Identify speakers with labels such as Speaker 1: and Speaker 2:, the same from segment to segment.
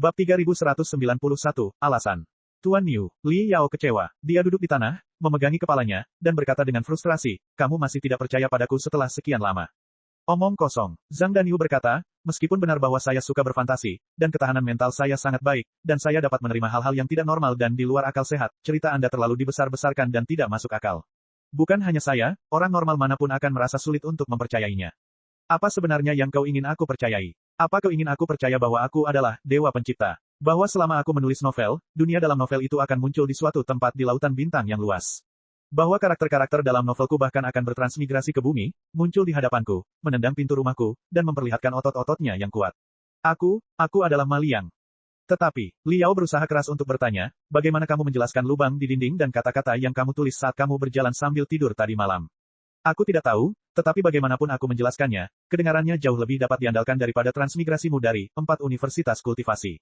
Speaker 1: Bab 3191, Alasan. Tuan Niu, Li Yao kecewa. Dia duduk di tanah, memegangi kepalanya, dan berkata dengan frustrasi, kamu masih tidak percaya padaku setelah sekian lama. Omong kosong. Zhang Danyu berkata, meskipun benar bahwa saya suka berfantasi, dan ketahanan mental saya sangat baik, dan saya dapat menerima hal-hal yang tidak normal dan di luar akal sehat, cerita Anda terlalu dibesar-besarkan dan tidak masuk akal. Bukan hanya saya, orang normal manapun akan merasa sulit untuk mempercayainya. Apa sebenarnya yang kau ingin aku percayai? Apa kau ingin aku percaya bahwa aku adalah Dewa Pencipta? Bahwa selama aku menulis novel, dunia dalam novel itu akan muncul di suatu tempat di lautan bintang yang luas. Bahwa karakter-karakter dalam novelku bahkan akan bertransmigrasi ke bumi, muncul di hadapanku, menendang pintu rumahku, dan memperlihatkan otot-ototnya yang kuat. Aku adalah Ma Liang. Tetapi, Liao berusaha keras untuk bertanya, bagaimana kamu menjelaskan lubang di dinding dan kata-kata yang kamu tulis saat kamu berjalan sambil tidur tadi malam? Aku tidak tahu, tetapi bagaimanapun aku menjelaskannya, kedengarannya jauh lebih dapat diandalkan daripada transmigrasimu dari 4 universitas kultivasi.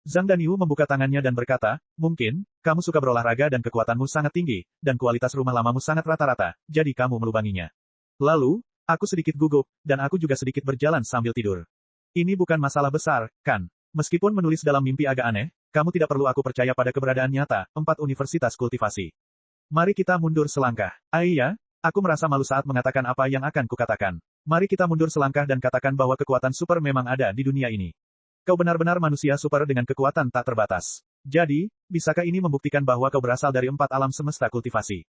Speaker 1: Zhang Danyu membuka tangannya dan berkata, mungkin, kamu suka berolahraga dan kekuatanmu sangat tinggi, dan kualitas rumah lamamu sangat rata-rata, jadi kamu melubanginya. Lalu, aku sedikit gugup, dan aku juga sedikit berjalan sambil tidur. Ini bukan masalah besar, kan? Meskipun menulis dalam mimpi agak aneh, kamu tidak perlu aku percaya pada keberadaan nyata, 4 universitas kultivasi. Mari kita mundur selangkah. Iya, aku merasa malu saat mengatakan apa yang akan kukatakan. Mari kita mundur selangkah dan katakan bahwa kekuatan super memang ada di dunia ini. Kau benar-benar manusia super dengan kekuatan tak terbatas. Jadi, bisakah ini membuktikan bahwa kau berasal dari 4 alam semesta kultivasi?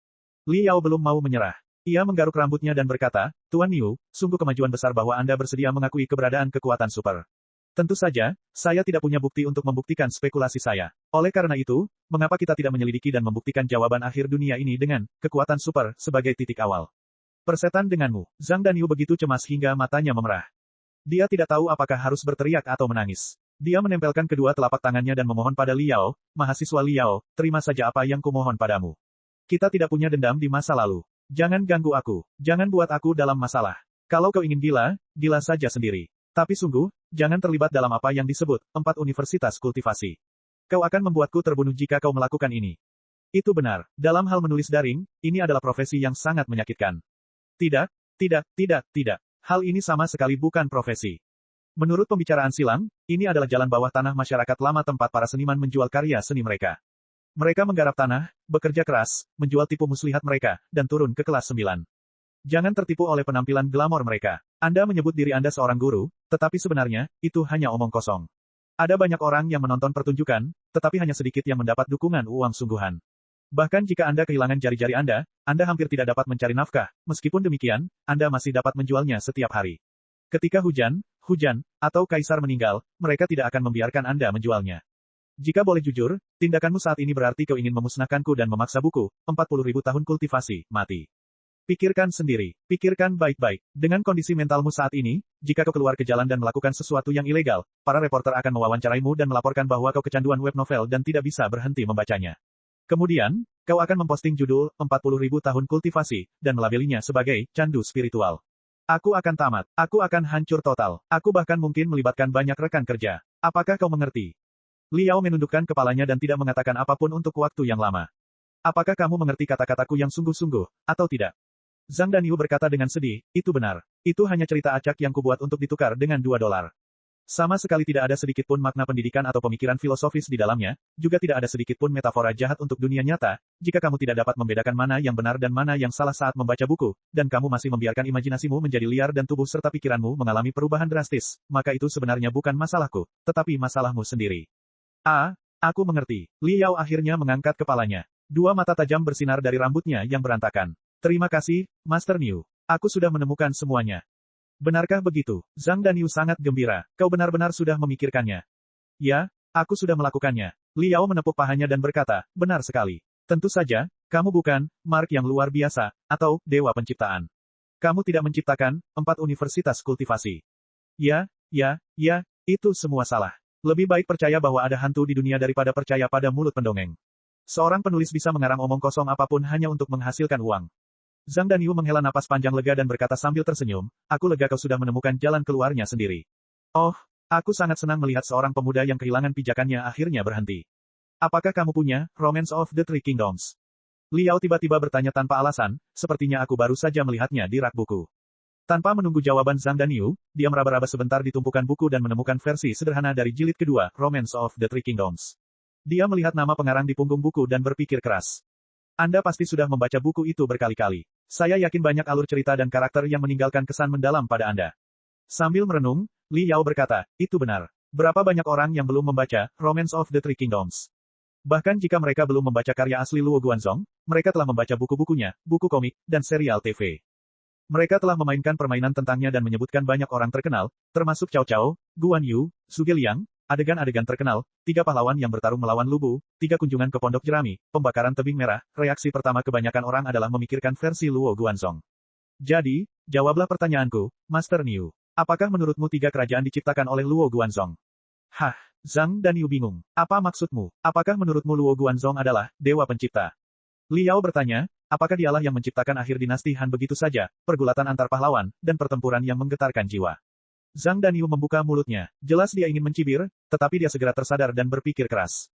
Speaker 1: Li Yao belum mau menyerah. Ia menggaruk rambutnya dan berkata, Tuan Niu, sungguh kemajuan besar bahwa Anda bersedia mengakui keberadaan kekuatan super. Tentu saja, saya tidak punya bukti untuk membuktikan spekulasi saya. Oleh karena itu, mengapa kita tidak menyelidiki dan membuktikan jawaban akhir dunia ini dengan kekuatan super sebagai titik awal? Persetan denganmu. Zhang Danyu begitu cemas hingga matanya memerah. Dia tidak tahu apakah harus berteriak atau menangis. Dia menempelkan kedua telapak tangannya dan memohon pada Liao, mahasiswa Liao, terima saja apa yang kumohon padamu. Kita tidak punya dendam di masa lalu. Jangan ganggu aku. Jangan buat aku dalam masalah. Kalau kau ingin gila, gila saja sendiri. Tapi sungguh, jangan terlibat dalam apa yang disebut 4 universitas kultivasi. Kau akan membuatku terbunuh jika kau melakukan ini. Itu benar. Dalam hal menulis daring, ini adalah profesi yang sangat menyakitkan. Tidak. Hal ini sama sekali bukan profesi. Menurut pembicaraan silang, ini adalah jalan bawah tanah masyarakat lama tempat para seniman menjual karya seni mereka. Mereka menggarap tanah, bekerja keras, menjual tipu muslihat mereka, dan turun ke kelas 9. Jangan tertipu oleh penampilan glamor mereka. Anda menyebut diri Anda seorang guru, tetapi sebenarnya, itu hanya omong kosong. Ada banyak orang yang menonton pertunjukan, tetapi hanya sedikit yang mendapat dukungan uang sungguhan. Bahkan jika Anda kehilangan jari-jari Anda hampir tidak dapat mencari nafkah, meskipun demikian, Anda masih dapat menjualnya setiap hari. Ketika hujan, atau kaisar meninggal, mereka tidak akan membiarkan Anda menjualnya. Jika boleh jujur, tindakanmu saat ini berarti kau ingin memusnahkanku dan memaksa buku, 40.000 tahun kultivasi, mati. Pikirkan sendiri, pikirkan baik-baik. Dengan kondisi mentalmu saat ini, jika kau keluar ke jalan dan melakukan sesuatu yang ilegal, para reporter akan mewawancaraimu dan melaporkan bahwa kau kecanduan web novel dan tidak bisa berhenti membacanya. Kemudian, kau akan memposting judul 40.000 tahun kultivasi, dan melabelinya sebagai candu spiritual. Aku akan tamat. Aku akan hancur total. Aku bahkan mungkin melibatkan banyak rekan kerja. Apakah kau mengerti? Liao menundukkan kepalanya dan tidak mengatakan apapun untuk waktu yang lama. Apakah kamu mengerti kata-kataku yang sungguh-sungguh, atau tidak? Zhang Danyu berkata dengan sedih, itu benar. Itu hanya cerita acak yang kubuat untuk ditukar dengan $2. Sama sekali tidak ada sedikit pun makna pendidikan atau pemikiran filosofis di dalamnya, juga tidak ada sedikit pun metafora jahat untuk dunia nyata, jika kamu tidak dapat membedakan mana yang benar dan mana yang salah saat membaca buku, dan kamu masih membiarkan imajinasimu menjadi liar dan tubuh serta pikiranmu mengalami perubahan drastis, maka itu sebenarnya bukan masalahku, tetapi masalahmu sendiri. Aku mengerti. Liao akhirnya mengangkat kepalanya. 2 mata tajam bersinar dari rambutnya yang berantakan. Terima kasih, Master Niu. Aku sudah menemukan semuanya. Benarkah begitu? Zhang Danyu sangat gembira. Kau benar-benar sudah memikirkannya. Ya, aku sudah melakukannya. Liao menepuk pahanya dan berkata, benar sekali. Tentu saja, kamu bukan Mark yang luar biasa, atau Dewa Penciptaan. Kamu tidak menciptakan 4 universitas kultivasi. Ya, itu semua salah. Lebih baik percaya bahwa ada hantu di dunia daripada percaya pada mulut pendongeng. Seorang penulis bisa mengarang omong kosong apapun hanya untuk menghasilkan uang. Zhang Danyu menghela napas panjang lega dan berkata sambil tersenyum, aku lega kau sudah menemukan jalan keluarnya sendiri. Oh, aku sangat senang melihat seorang pemuda yang kehilangan pijakannya akhirnya berhenti. Apakah kamu punya Romance of the Three Kingdoms? Liao tiba-tiba bertanya tanpa alasan, sepertinya aku baru saja melihatnya di rak buku. Tanpa menunggu jawaban Zhang Danyu, dia meraba-raba sebentar di tumpukan buku dan menemukan versi sederhana dari jilid kedua, Romance of the Three Kingdoms. Dia melihat nama pengarang di punggung buku dan berpikir keras. Anda pasti sudah membaca buku itu berkali-kali. Saya yakin banyak alur cerita dan karakter yang meninggalkan kesan mendalam pada Anda. Sambil merenung, Li Yao berkata, itu benar. Berapa banyak orang yang belum membaca Romance of the Three Kingdoms? Bahkan jika mereka belum membaca karya asli Luo Guanzong, mereka telah membaca buku-bukunya, buku komik, dan serial TV. Mereka telah memainkan permainan tentangnya dan menyebutkan banyak orang terkenal, termasuk Cao Cao, Guan Yu, Zhuge Liang, adegan-adegan terkenal, 3 pahlawan yang bertarung melawan Lubu, 3 kunjungan ke Pondok Jerami, pembakaran tebing merah. Reaksi pertama kebanyakan orang adalah memikirkan versi Luo Guanzong. Jadi, jawablah pertanyaanku, Master Niu. Apakah menurutmu 3 kerajaan diciptakan oleh Luo Guanzong? Hah, Zhang Danyu bingung. Apa maksudmu? Apakah menurutmu Luo Guanzong adalah dewa pencipta? Li Yao bertanya, apakah dialah yang menciptakan akhir dinasti Han begitu saja, pergulatan antar pahlawan, dan pertempuran yang menggetarkan jiwa? Zhang Danyu membuka mulutnya. Jelas dia ingin mencibir, tetapi dia segera tersadar dan berpikir keras.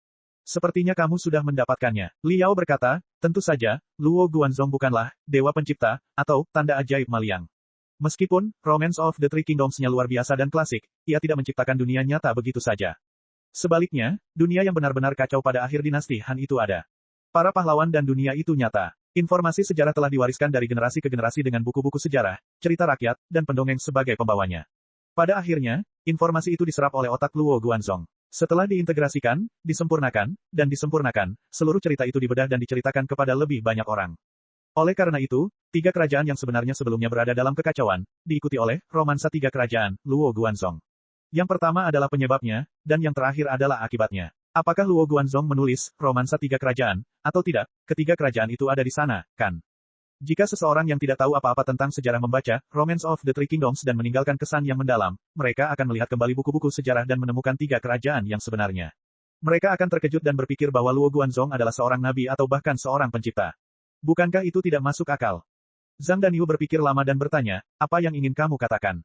Speaker 1: Sepertinya kamu sudah mendapatkannya. Li Yao berkata, tentu saja, Luo Guanzong bukanlah dewa pencipta, atau tanda ajaib Maliang. Meskipun Romance of the Three Kingdoms-nya luar biasa dan klasik, ia tidak menciptakan dunia nyata begitu saja. Sebaliknya, dunia yang benar-benar kacau pada akhir dinasti Han itu ada. Para pahlawan dan dunia itu nyata. Informasi sejarah telah diwariskan dari generasi ke generasi dengan buku-buku sejarah, cerita rakyat, dan pendongeng sebagai pembawanya. Pada akhirnya, informasi itu diserap oleh otak Luo Guanzong. Setelah diintegrasikan, disempurnakan, dan disempurnakan, seluruh cerita itu dibedah dan diceritakan kepada lebih banyak orang. Oleh karena itu, 3 kerajaan yang sebenarnya sebelumnya berada dalam kekacauan, diikuti oleh romansa 3 kerajaan, Luo Guanzong. Yang pertama adalah penyebabnya, dan yang terakhir adalah akibatnya. Apakah Luo Guanzong menulis romansa 3 kerajaan, atau tidak? Ketiga kerajaan itu ada di sana, kan? Jika seseorang yang tidak tahu apa-apa tentang sejarah membaca Romance of the Three Kingdoms dan meninggalkan kesan yang mendalam, mereka akan melihat kembali buku-buku sejarah dan menemukan 3 kerajaan yang sebenarnya. Mereka akan terkejut dan berpikir bahwa Luo Guanzong adalah seorang nabi atau bahkan seorang pencipta. Bukankah itu tidak masuk akal? Zhang Danyu berpikir lama dan bertanya, apa yang ingin kamu katakan?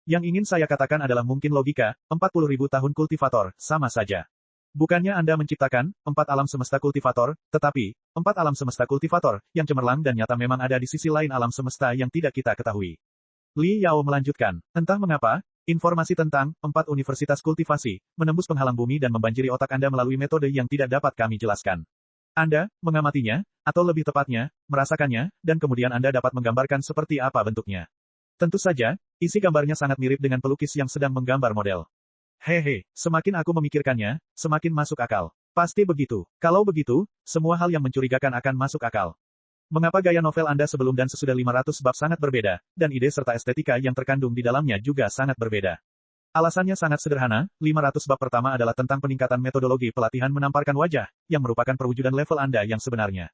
Speaker 1: Yang ingin saya katakan adalah mungkin logika, 40.000 tahun kultivator, sama saja. Bukannya Anda menciptakan 4 alam semesta kultivator, tetapi 4 alam semesta kultivator yang cemerlang dan nyata memang ada di sisi lain alam semesta yang tidak kita ketahui. Li Yao melanjutkan, entah mengapa, informasi tentang 4 universitas kultivasi menembus penghalang bumi dan membanjiri otak Anda melalui metode yang tidak dapat kami jelaskan. Anda mengamatinya, atau lebih tepatnya, merasakannya, dan kemudian Anda dapat menggambarkan seperti apa bentuknya. Tentu saja, isi gambarnya sangat mirip dengan pelukis yang sedang menggambar model. Hehe, semakin aku memikirkannya, semakin masuk akal. Pasti begitu. Kalau begitu, semua hal yang mencurigakan akan masuk akal. Mengapa gaya novel Anda sebelum dan sesudah 500 bab sangat berbeda, dan ide serta estetika yang terkandung di dalamnya juga sangat berbeda? Alasannya sangat sederhana, 500 bab pertama adalah tentang peningkatan metodologi pelatihan menamparkan wajah, yang merupakan perwujudan level Anda yang sebenarnya.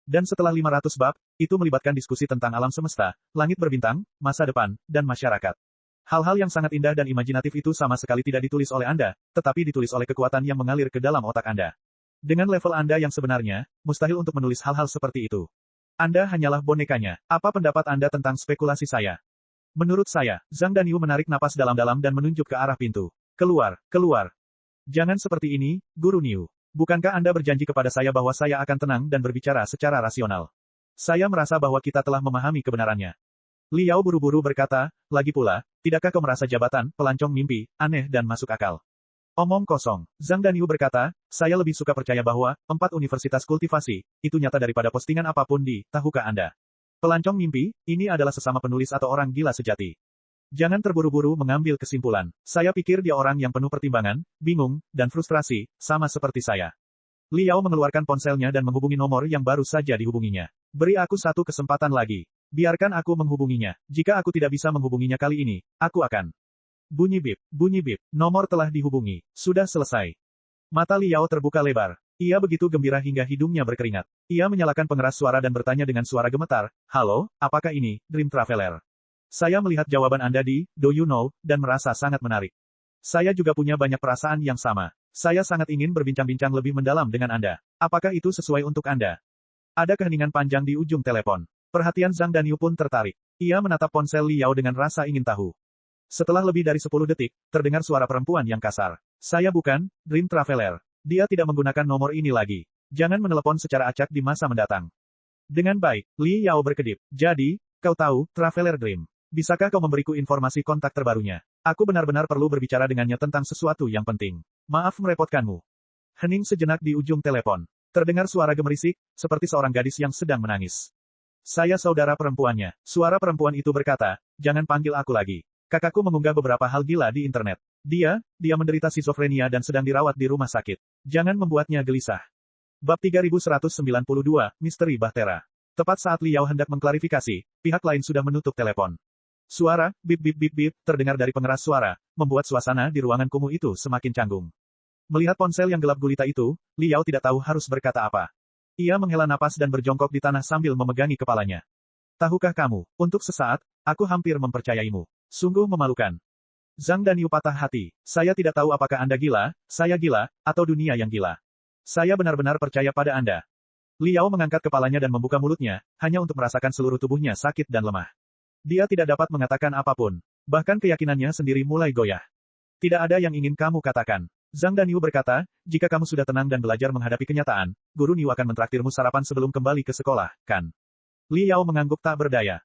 Speaker 1: Dan setelah 500 bab, itu melibatkan diskusi tentang alam semesta, langit berbintang, masa depan, dan masyarakat. Hal-hal yang sangat indah dan imajinatif itu sama sekali tidak ditulis oleh Anda, tetapi ditulis oleh kekuatan yang mengalir ke dalam otak Anda. Dengan level Anda yang sebenarnya, mustahil untuk menulis hal-hal seperti itu. Anda hanyalah bonekanya. Apa pendapat Anda tentang spekulasi saya? Menurut saya, Zhang Danyu menarik napas dalam-dalam dan menunjuk ke arah pintu. Keluar, keluar. Jangan seperti ini, Guru Niu. Bukankah Anda berjanji kepada saya bahwa saya akan tenang dan berbicara secara rasional? Saya merasa bahwa kita telah memahami kebenarannya. Li Yao buru-buru berkata, lagi pula, tidakkah kau merasa jabatan, pelancong mimpi, aneh dan masuk akal? Omong kosong. Zhang Danyu berkata, saya lebih suka percaya bahwa 4 universitas kultivasi, itu nyata daripada postingan apapun di, tahukah Anda? Pelancong mimpi, ini adalah sesama penulis atau orang gila sejati. Jangan terburu-buru mengambil kesimpulan. Saya pikir dia orang yang penuh pertimbangan, bingung, dan frustrasi, sama seperti saya. Li Yao mengeluarkan ponselnya dan menghubungi nomor yang baru saja dihubunginya. Beri aku 1 kesempatan lagi. Biarkan aku menghubunginya. Jika aku tidak bisa menghubunginya kali ini, aku akan. Bunyi bip, nomor telah dihubungi. Sudah selesai. Mata Li Yao terbuka lebar. Ia begitu gembira hingga hidungnya berkeringat. Ia menyalakan pengeras suara dan bertanya dengan suara gemetar, halo, apakah ini, Dream Traveler? Saya melihat jawaban Anda di, Do You Know, dan merasa sangat menarik. Saya juga punya banyak perasaan yang sama. Saya sangat ingin berbincang-bincang lebih mendalam dengan Anda. Apakah itu sesuai untuk Anda? Ada keheningan panjang di ujung telepon. Perhatian Zhang Danyu pun tertarik. Ia menatap ponsel Li Yao dengan rasa ingin tahu. Setelah lebih dari 10 detik, terdengar suara perempuan yang kasar. Saya bukan, Dream Traveler. Dia tidak menggunakan nomor ini lagi. Jangan menelepon secara acak di masa mendatang. Dengan baik, Li Yao berkedip. Jadi, kau tahu, Traveler Dream. Bisakah kau memberiku informasi kontak terbarunya? Aku benar-benar perlu berbicara dengannya tentang sesuatu yang penting. Maaf merepotkanmu. Hening sejenak di ujung telepon. Terdengar suara gemerisik, seperti seorang gadis yang sedang menangis. Saya saudara perempuannya. Suara perempuan itu berkata, jangan panggil aku lagi. Kakakku mengunggah beberapa hal gila di internet. Dia menderita skizofrenia dan sedang dirawat di rumah sakit. Jangan membuatnya gelisah. Bab 3192, Misteri Bahtera. Tepat saat Liao hendak mengklarifikasi, pihak lain sudah menutup telepon. Suara, bip bip bip bip, terdengar dari pengeras suara, membuat suasana di ruangan kumuh itu semakin canggung. Melihat ponsel yang gelap gulita itu, Liao tidak tahu harus berkata apa. Ia menghela napas dan berjongkok di tanah sambil memegangi kepalanya. Tahukah kamu, untuk sesaat, aku hampir mempercayaimu. Sungguh memalukan. Zhang Danyu patah hati. Saya tidak tahu apakah Anda gila, saya gila, atau dunia yang gila. Saya benar-benar percaya pada Anda. Liao mengangkat kepalanya dan membuka mulutnya, hanya untuk merasakan seluruh tubuhnya sakit dan lemah. Dia tidak dapat mengatakan apapun. Bahkan keyakinannya sendiri mulai goyah. Tidak ada yang ingin kamu katakan. Zhang Danyu berkata, jika kamu sudah tenang dan belajar menghadapi kenyataan, Guru Niu akan mentraktirmu sarapan sebelum kembali ke sekolah, kan? Liao mengangguk tak berdaya.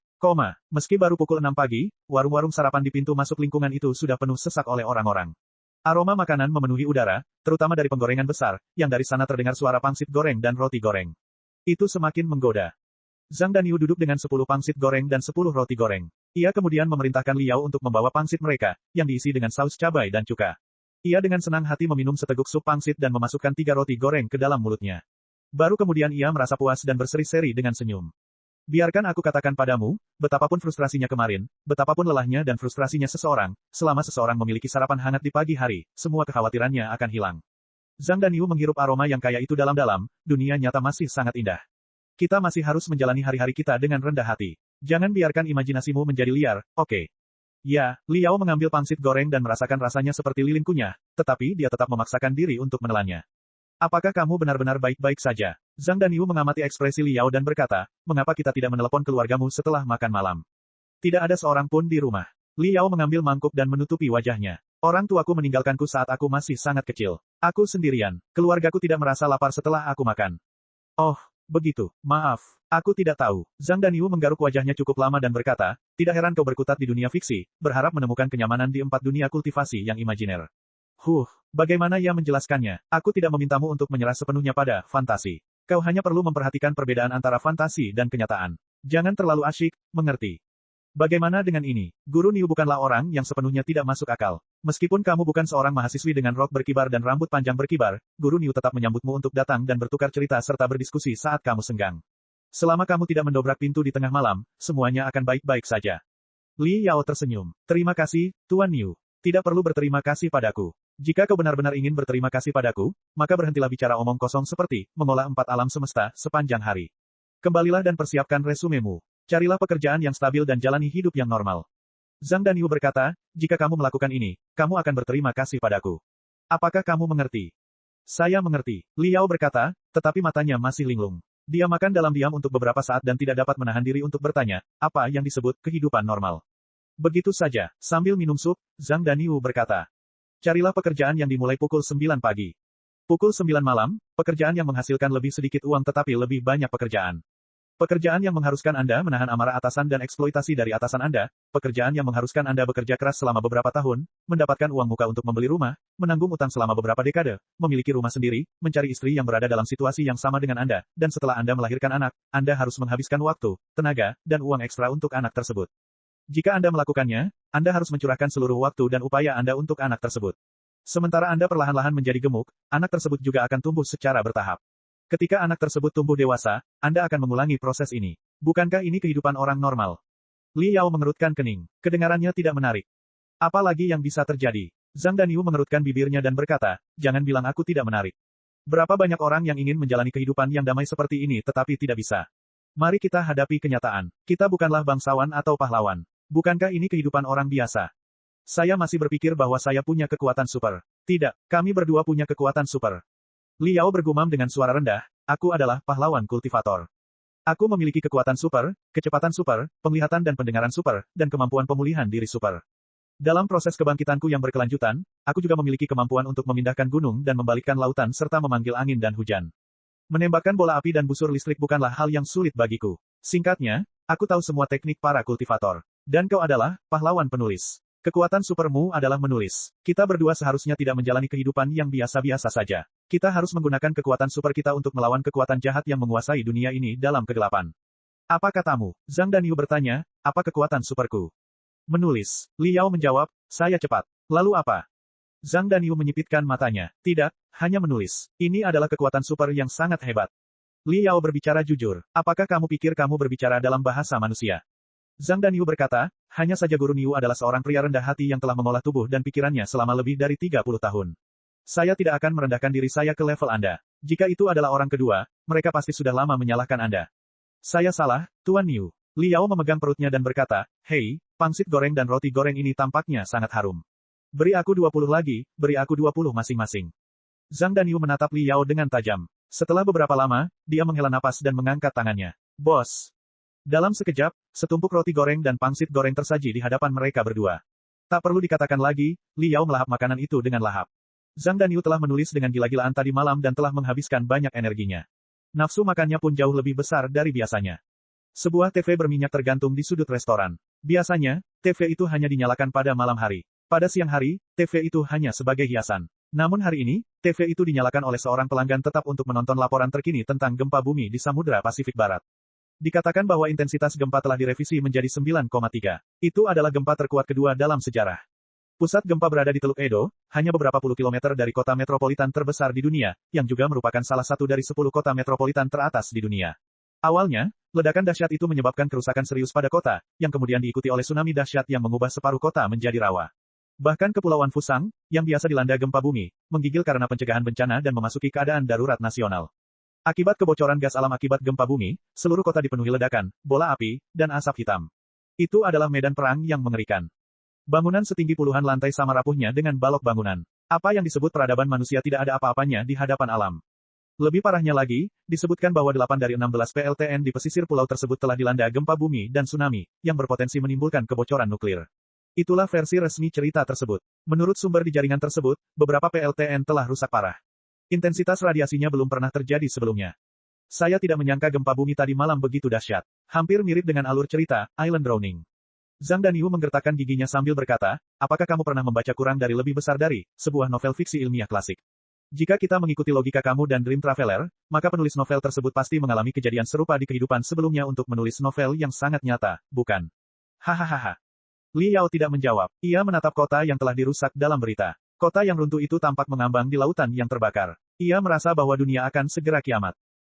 Speaker 1: Meski baru pukul 6 pagi, warung-warung sarapan di pintu masuk lingkungan itu sudah penuh sesak oleh orang-orang. Aroma makanan memenuhi udara, terutama dari penggorengan besar, yang dari sana terdengar suara pangsit goreng dan roti goreng. Itu semakin menggoda. Zhang Danyu duduk dengan 10 pangsit goreng dan 10 roti goreng. Ia kemudian memerintahkan Liao untuk membawa pangsit mereka, yang diisi dengan saus cabai dan cuka. Ia dengan senang hati meminum seteguk sup pangsit dan memasukkan 3 roti goreng ke dalam mulutnya. Baru kemudian ia merasa puas dan berseri-seri dengan senyum. Biarkan aku katakan padamu, betapapun frustrasinya kemarin, betapapun lelahnya dan frustrasinya seseorang, selama seseorang memiliki sarapan hangat di pagi hari, semua kekhawatirannya akan hilang. Zhang Danyu menghirup aroma yang kaya itu dalam-dalam, dunia nyata masih sangat indah. Kita masih harus menjalani hari-hari kita dengan rendah hati. Jangan biarkan imajinasimu menjadi liar, oke? Ya, Liao mengambil pangsit goreng dan merasakan rasanya seperti lilin kunyah, tetapi dia tetap memaksakan diri untuk menelannya. Apakah kamu benar-benar baik-baik saja? Zhang Danyu mengamati ekspresi Liao dan berkata, mengapa kita tidak menelepon keluargamu setelah makan malam? Tidak ada seorang pun di rumah. Liao mengambil mangkuk dan menutupi wajahnya. Orang tuaku meninggalkanku saat aku masih sangat kecil. Aku sendirian. Keluargaku tidak merasa lapar setelah aku makan. Oh, begitu. Maaf. Aku tidak tahu. Zhang Danyu menggaruk wajahnya cukup lama dan berkata, tidak heran kau berkutat di dunia fiksi, berharap menemukan kenyamanan di 4 dunia kultivasi yang imajiner. Bagaimana ia menjelaskannya? Aku tidak memintamu untuk menyerah sepenuhnya pada fantasi. Kau hanya perlu memperhatikan perbedaan antara fantasi dan kenyataan. Jangan terlalu asyik, mengerti? Bagaimana dengan ini? Guru Niu bukanlah orang yang sepenuhnya tidak masuk akal. Meskipun kamu bukan seorang mahasiswi dengan rok berkibar dan rambut panjang berkibar, Guru Niu tetap menyambutmu untuk datang dan bertukar cerita serta berdiskusi saat kamu senggang. Selama kamu tidak mendobrak pintu di tengah malam, semuanya akan baik-baik saja. Li Yao tersenyum. Terima kasih, Tuan Niu. Tidak perlu berterima kasih padaku. Jika kau benar-benar ingin berterima kasih padaku, maka berhentilah bicara omong kosong seperti mengolah 4 alam semesta sepanjang hari. Kembalilah dan persiapkan resumemu. Carilah pekerjaan yang stabil dan jalani hidup yang normal. Zhang Danyu berkata, jika kamu melakukan ini, kamu akan berterima kasih padaku. Apakah kamu mengerti? Saya mengerti. Liao berkata, tetapi matanya masih linglung. Dia makan dalam diam untuk beberapa saat dan tidak dapat menahan diri untuk bertanya, apa yang disebut kehidupan normal. Begitu saja, sambil minum sup, Zhang Danyu berkata. Carilah pekerjaan yang dimulai pukul 9 pagi. Pukul 9 malam, pekerjaan yang menghasilkan lebih sedikit uang tetapi lebih banyak pekerjaan. Pekerjaan yang mengharuskan Anda menahan amarah atasan dan eksploitasi dari atasan Anda, pekerjaan yang mengharuskan Anda bekerja keras selama beberapa tahun, mendapatkan uang muka untuk membeli rumah, menanggung utang selama beberapa dekade, memiliki rumah sendiri, mencari istri yang berada dalam situasi yang sama dengan Anda, dan setelah Anda melahirkan anak, Anda harus menghabiskan waktu, tenaga, dan uang ekstra untuk anak tersebut. Jika Anda melakukannya, Anda harus mencurahkan seluruh waktu dan upaya Anda untuk anak tersebut. Sementara Anda perlahan-lahan menjadi gemuk, anak tersebut juga akan tumbuh secara bertahap. Ketika anak tersebut tumbuh dewasa, Anda akan mengulangi proses ini. Bukankah ini kehidupan orang normal? Li Yao mengerutkan kening. Kedengarannya tidak menarik. Apa lagi yang bisa terjadi? Zhang Danyu mengerutkan bibirnya dan berkata, jangan bilang aku tidak menarik. Berapa banyak orang yang ingin menjalani kehidupan yang damai seperti ini tetapi tidak bisa. Mari kita hadapi kenyataan. Kita bukanlah bangsawan atau pahlawan. Bukankah ini kehidupan orang biasa? Saya masih berpikir bahwa saya punya kekuatan super. Tidak, kami berdua punya kekuatan super. Li Yao bergumam dengan suara rendah, aku adalah pahlawan kultivator. Aku memiliki kekuatan super, kecepatan super, penglihatan dan pendengaran super, dan kemampuan pemulihan diri super. Dalam proses kebangkitanku yang berkelanjutan, aku juga memiliki kemampuan untuk memindahkan gunung dan membalikkan lautan serta memanggil angin dan hujan. Menembakkan bola api dan busur listrik bukanlah hal yang sulit bagiku. Singkatnya, aku tahu semua teknik para kultivator. Dan kau adalah pahlawan penulis. Kekuatan supermu adalah menulis. Kita berdua seharusnya tidak menjalani kehidupan yang biasa-biasa saja. Kita harus menggunakan kekuatan super kita untuk melawan kekuatan jahat yang menguasai dunia ini dalam kegelapan. Apa katamu? Zhang Danyu bertanya, apa kekuatan superku? Menulis. Li Yao menjawab, saya cepat. Lalu apa? Zhang Danyu menyipitkan matanya. Tidak, hanya menulis. Ini adalah kekuatan super yang sangat hebat. Li Yao berbicara jujur. Apakah kamu pikir kamu berbicara dalam bahasa manusia? Zhang Danyu berkata, hanya saja Guru Niu adalah seorang pria rendah hati yang telah mengolah tubuh dan pikirannya selama lebih dari 30 tahun. Saya tidak akan merendahkan diri saya ke level Anda. Jika itu adalah orang kedua, mereka pasti sudah lama menyalahkan Anda. Saya salah, Tuan Niu. Li Yao memegang perutnya dan berkata, hei, pangsit goreng dan roti goreng ini tampaknya sangat harum. Beri aku 20 lagi, beri aku 20 masing-masing. Zhang Danyu menatap Li Yao dengan tajam. Setelah beberapa lama, dia menghela napas dan mengangkat tangannya. Bos. Dalam sekejap, setumpuk roti goreng dan pangsit goreng tersaji di hadapan mereka berdua. Tak perlu dikatakan lagi, Li Yao melahap makanan itu dengan lahap. Zhang Danyu telah menulis dengan gila-gilaan tadi malam dan telah menghabiskan banyak energinya. Nafsu makannya pun jauh lebih besar dari biasanya. Sebuah TV berminyak tergantung di sudut restoran. Biasanya, TV itu hanya dinyalakan pada malam hari. Pada siang hari, TV itu hanya sebagai hiasan. Namun hari ini, TV itu dinyalakan oleh seorang pelanggan tetap untuk menonton laporan terkini tentang gempa bumi di Samudra Pasifik Barat. Dikatakan bahwa intensitas gempa telah direvisi menjadi 9,3. Itu adalah gempa terkuat kedua dalam sejarah. Pusat gempa berada di Teluk Edo, hanya beberapa puluh kilometer dari kota metropolitan terbesar di dunia, yang juga merupakan salah satu dari 10 kota metropolitan teratas di dunia. Awalnya, ledakan dahsyat itu menyebabkan kerusakan serius pada kota, yang kemudian diikuti oleh tsunami dahsyat yang mengubah separuh kota menjadi rawa. Bahkan Kepulauan Fusang, yang biasa dilanda gempa bumi, menggigil karena pencegahan bencana dan memasuki keadaan darurat nasional. Akibat kebocoran gas alam akibat gempa bumi, seluruh kota dipenuhi ledakan, bola api, dan asap hitam. Itu adalah medan perang yang mengerikan. Bangunan setinggi puluhan lantai sama rapuhnya dengan balok bangunan. Apa yang disebut peradaban manusia tidak ada apa-apanya di hadapan alam. Lebih parahnya lagi, disebutkan bahwa 8 dari 16 PLTN di pesisir pulau tersebut telah dilanda gempa bumi dan tsunami, yang berpotensi menimbulkan kebocoran nuklir. Itulah versi resmi cerita tersebut. Menurut sumber di jaringan tersebut, beberapa PLTN telah rusak parah. Intensitas radiasinya belum pernah terjadi sebelumnya. Saya tidak menyangka gempa bumi tadi malam begitu dahsyat. Hampir mirip dengan alur cerita, Island Drowning. Zhang Danyu menggertakkan giginya sambil berkata, apakah kamu pernah membaca kurang dari lebih besar dari sebuah novel fiksi ilmiah klasik? Jika kita mengikuti logika kamu dan Dream Traveler, maka penulis novel tersebut pasti mengalami kejadian serupa di kehidupan sebelumnya untuk menulis novel yang sangat nyata, bukan? Hahaha. Li Yao tidak menjawab. Ia menatap kota yang telah dirusak dalam berita. Kota yang runtuh itu tampak mengambang di lautan yang terbakar. Ia merasa bahwa dunia akan segera kiamat.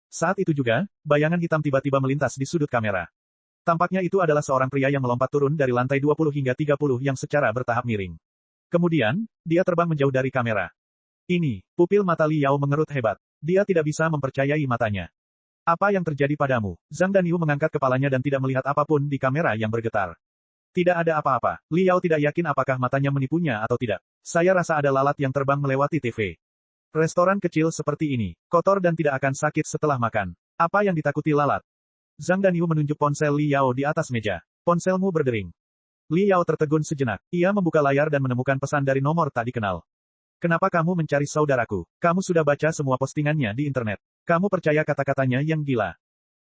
Speaker 1: Saat itu juga, bayangan hitam tiba-tiba melintas di sudut kamera. Tampaknya itu adalah seorang pria yang melompat turun dari lantai 20 hingga 30 yang secara bertahap miring. Kemudian, dia terbang menjauh dari kamera. Ini, pupil mata Li Yao mengerut hebat. Dia tidak bisa mempercayai matanya. Apa yang terjadi padamu? Zhang Danyu mengangkat kepalanya dan tidak melihat apapun di kamera yang bergetar. Tidak ada apa-apa. Li Yao tidak yakin apakah matanya menipunya atau tidak. Saya rasa ada lalat yang terbang melewati TV. Restoran kecil seperti ini, kotor dan tidak akan sakit setelah makan. Apa yang ditakuti lalat? Zhang Danyu menunjuk ponsel Li Yao di atas meja. Ponselmu berdering. Li Yao tertegun sejenak. Ia membuka layar dan menemukan pesan dari nomor tak dikenal. Kenapa kamu mencari saudaraku? Kamu sudah baca semua postingannya di internet. Kamu percaya kata-katanya yang gila.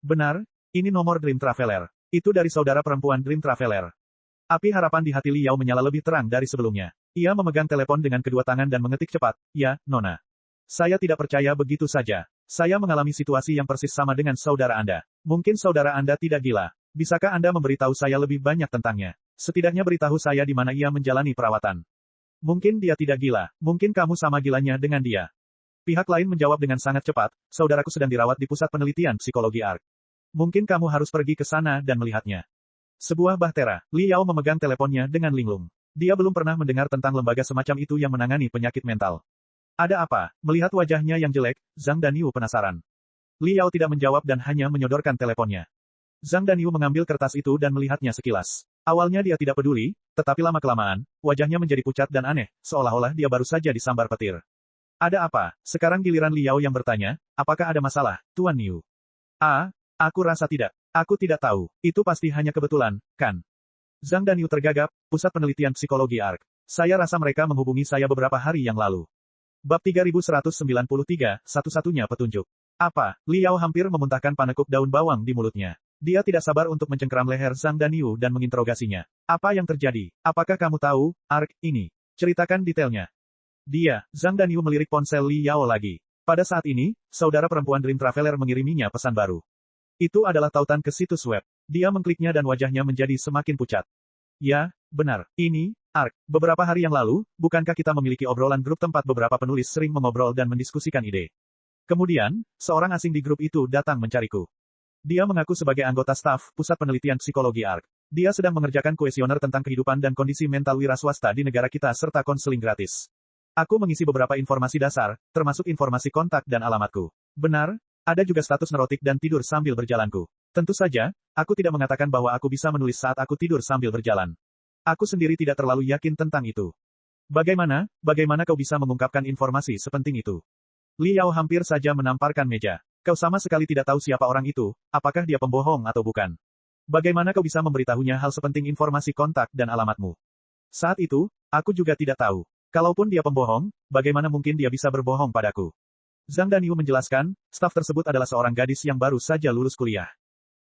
Speaker 1: Benar, ini nomor Dream Traveler. Itu dari saudara perempuan Dream Traveler. Api harapan di hati Li Yao menyala lebih terang dari sebelumnya. Ia memegang telepon dengan kedua tangan dan mengetik cepat, ya, Nona. Saya tidak percaya begitu saja. Saya mengalami situasi yang persis sama dengan saudara Anda. Mungkin saudara Anda tidak gila. Bisakah Anda memberitahu saya lebih banyak tentangnya? Setidaknya beritahu saya di mana ia menjalani perawatan. Mungkin dia tidak gila. Mungkin kamu sama gilanya dengan dia. Pihak lain menjawab dengan sangat cepat, saudaraku sedang dirawat di pusat penelitian psikologi ARK. Mungkin kamu harus pergi ke sana dan melihatnya. Sebuah bahtera. Li Yao memegang teleponnya dengan linglung. Dia belum pernah mendengar tentang lembaga semacam itu yang menangani penyakit mental. Ada apa? Melihat wajahnya yang jelek, Zhang Danyu penasaran. Li Yao tidak menjawab dan hanya menyodorkan teleponnya. Zhang Danyu mengambil kertas itu dan melihatnya sekilas. Awalnya dia tidak peduli, tetapi lama-kelamaan, wajahnya menjadi pucat dan aneh, seolah-olah dia baru saja disambar petir. Ada apa? Sekarang giliran Li Yao yang bertanya, apakah ada masalah, Tuan Niu? Aku rasa tidak. Aku tidak tahu. Itu pasti hanya kebetulan, kan? Zhang Danyu tergagap, Pusat Penelitian Psikologi ARK. Saya rasa mereka menghubungi saya beberapa hari yang lalu. Bab 3193, satu-satunya petunjuk. Apa? Li Yao hampir memuntahkan panekuk daun bawang di mulutnya. Dia tidak sabar untuk mencengkeram leher Zhang Danyu dan menginterogasinya. Apa yang terjadi? Apakah kamu tahu, Ark, ini? Ceritakan detailnya. Zhang Danyu melirik ponsel Li Yao lagi. Pada saat ini, saudara perempuan Dream Traveler mengiriminya pesan baru. Itu adalah tautan ke situs web. Dia mengkliknya dan wajahnya menjadi semakin pucat. Ya, benar. Ini, Ark. Beberapa hari yang lalu, bukankah kita memiliki obrolan grup tempat beberapa penulis sering mengobrol dan mendiskusikan ide? Kemudian, seorang asing di grup itu datang mencariku. Dia mengaku sebagai anggota staf Pusat Penelitian Psikologi ARK. Dia sedang mengerjakan kuesioner tentang kehidupan dan kondisi mental wira swasta di negara kita serta konseling gratis. Aku mengisi beberapa informasi dasar, termasuk informasi kontak dan alamatku. Benar, ada juga status neurotik dan tidur sambil berjalanku. Tentu saja, aku tidak mengatakan bahwa aku bisa menulis saat aku tidur sambil berjalan. Aku sendiri tidak terlalu yakin tentang itu. Bagaimana kau bisa mengungkapkan informasi sepenting itu? Li Yao hampir saja menamparkan meja. Kau sama sekali tidak tahu siapa orang itu, apakah dia pembohong atau bukan. Bagaimana kau bisa memberitahunya hal sepenting informasi kontak dan alamatmu? Saat itu, aku juga tidak tahu. Kalaupun dia pembohong, bagaimana mungkin dia bisa berbohong padaku? Zhang Danyu menjelaskan, staf tersebut adalah seorang gadis yang baru saja lulus kuliah.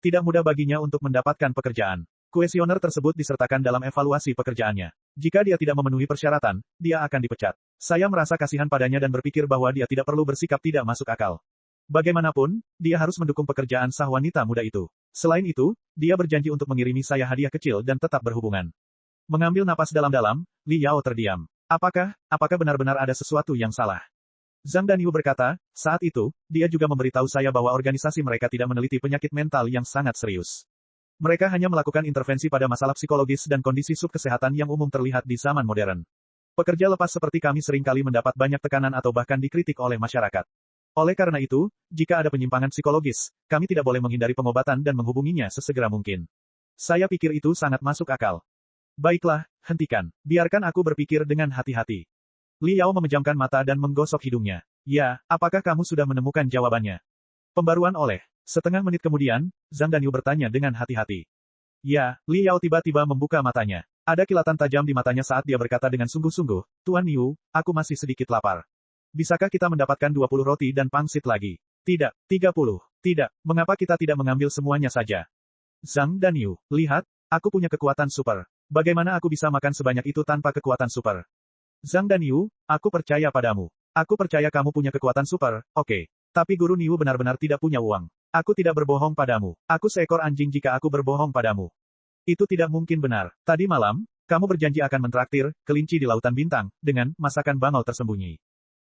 Speaker 1: Tidak mudah baginya untuk mendapatkan pekerjaan. Kuesioner tersebut disertakan dalam evaluasi pekerjaannya. Jika dia tidak memenuhi persyaratan, dia akan dipecat. Saya merasa kasihan padanya dan berpikir bahwa dia tidak perlu bersikap tidak masuk akal. Bagaimanapun, dia harus mendukung pekerjaan sah wanita muda itu. Selain itu, dia berjanji untuk mengirimi saya hadiah kecil dan tetap berhubungan. Mengambil napas dalam-dalam, Li Yao terdiam. Apakah benar-benar ada sesuatu yang salah? Zhang Danyu berkata, saat itu, dia juga memberitahu saya bahwa organisasi mereka tidak meneliti penyakit mental yang sangat serius. Mereka hanya melakukan intervensi pada masalah psikologis dan kondisi subkesehatan yang umum terlihat di zaman modern. Pekerja lepas seperti kami seringkali mendapat banyak tekanan atau bahkan dikritik oleh masyarakat. Oleh karena itu, jika ada penyimpangan psikologis, kami tidak boleh menghindari pengobatan dan menghubunginya sesegera mungkin. Saya pikir itu sangat masuk akal. Baiklah, hentikan. Biarkan aku berpikir dengan hati-hati. Li Yao memejamkan mata dan menggosok hidungnya. Ya, apakah kamu sudah menemukan jawabannya? Pembaruan oleh. Setengah menit kemudian, Zhang Danyu bertanya dengan hati-hati. Ya, Li Yao tiba-tiba membuka matanya. Ada kilatan tajam di matanya saat dia berkata dengan sungguh-sungguh, Tuan Yu, aku masih sedikit lapar. Bisakah kita mendapatkan 20 roti dan pangsit lagi? Tidak, 30. Tidak, mengapa kita tidak mengambil semuanya saja? Zhang Danyu, lihat, aku punya kekuatan super. Bagaimana aku bisa makan sebanyak itu tanpa kekuatan super? Zhang Danyu, aku percaya padamu. Aku percaya kamu punya kekuatan super, oke. Tapi Guru Niu benar-benar tidak punya uang. Aku tidak berbohong padamu. Aku seekor anjing jika aku berbohong padamu. Itu tidak mungkin benar. Tadi malam, kamu berjanji akan mentraktir kelinci di Lautan Bintang dengan masakan bangau tersembunyi.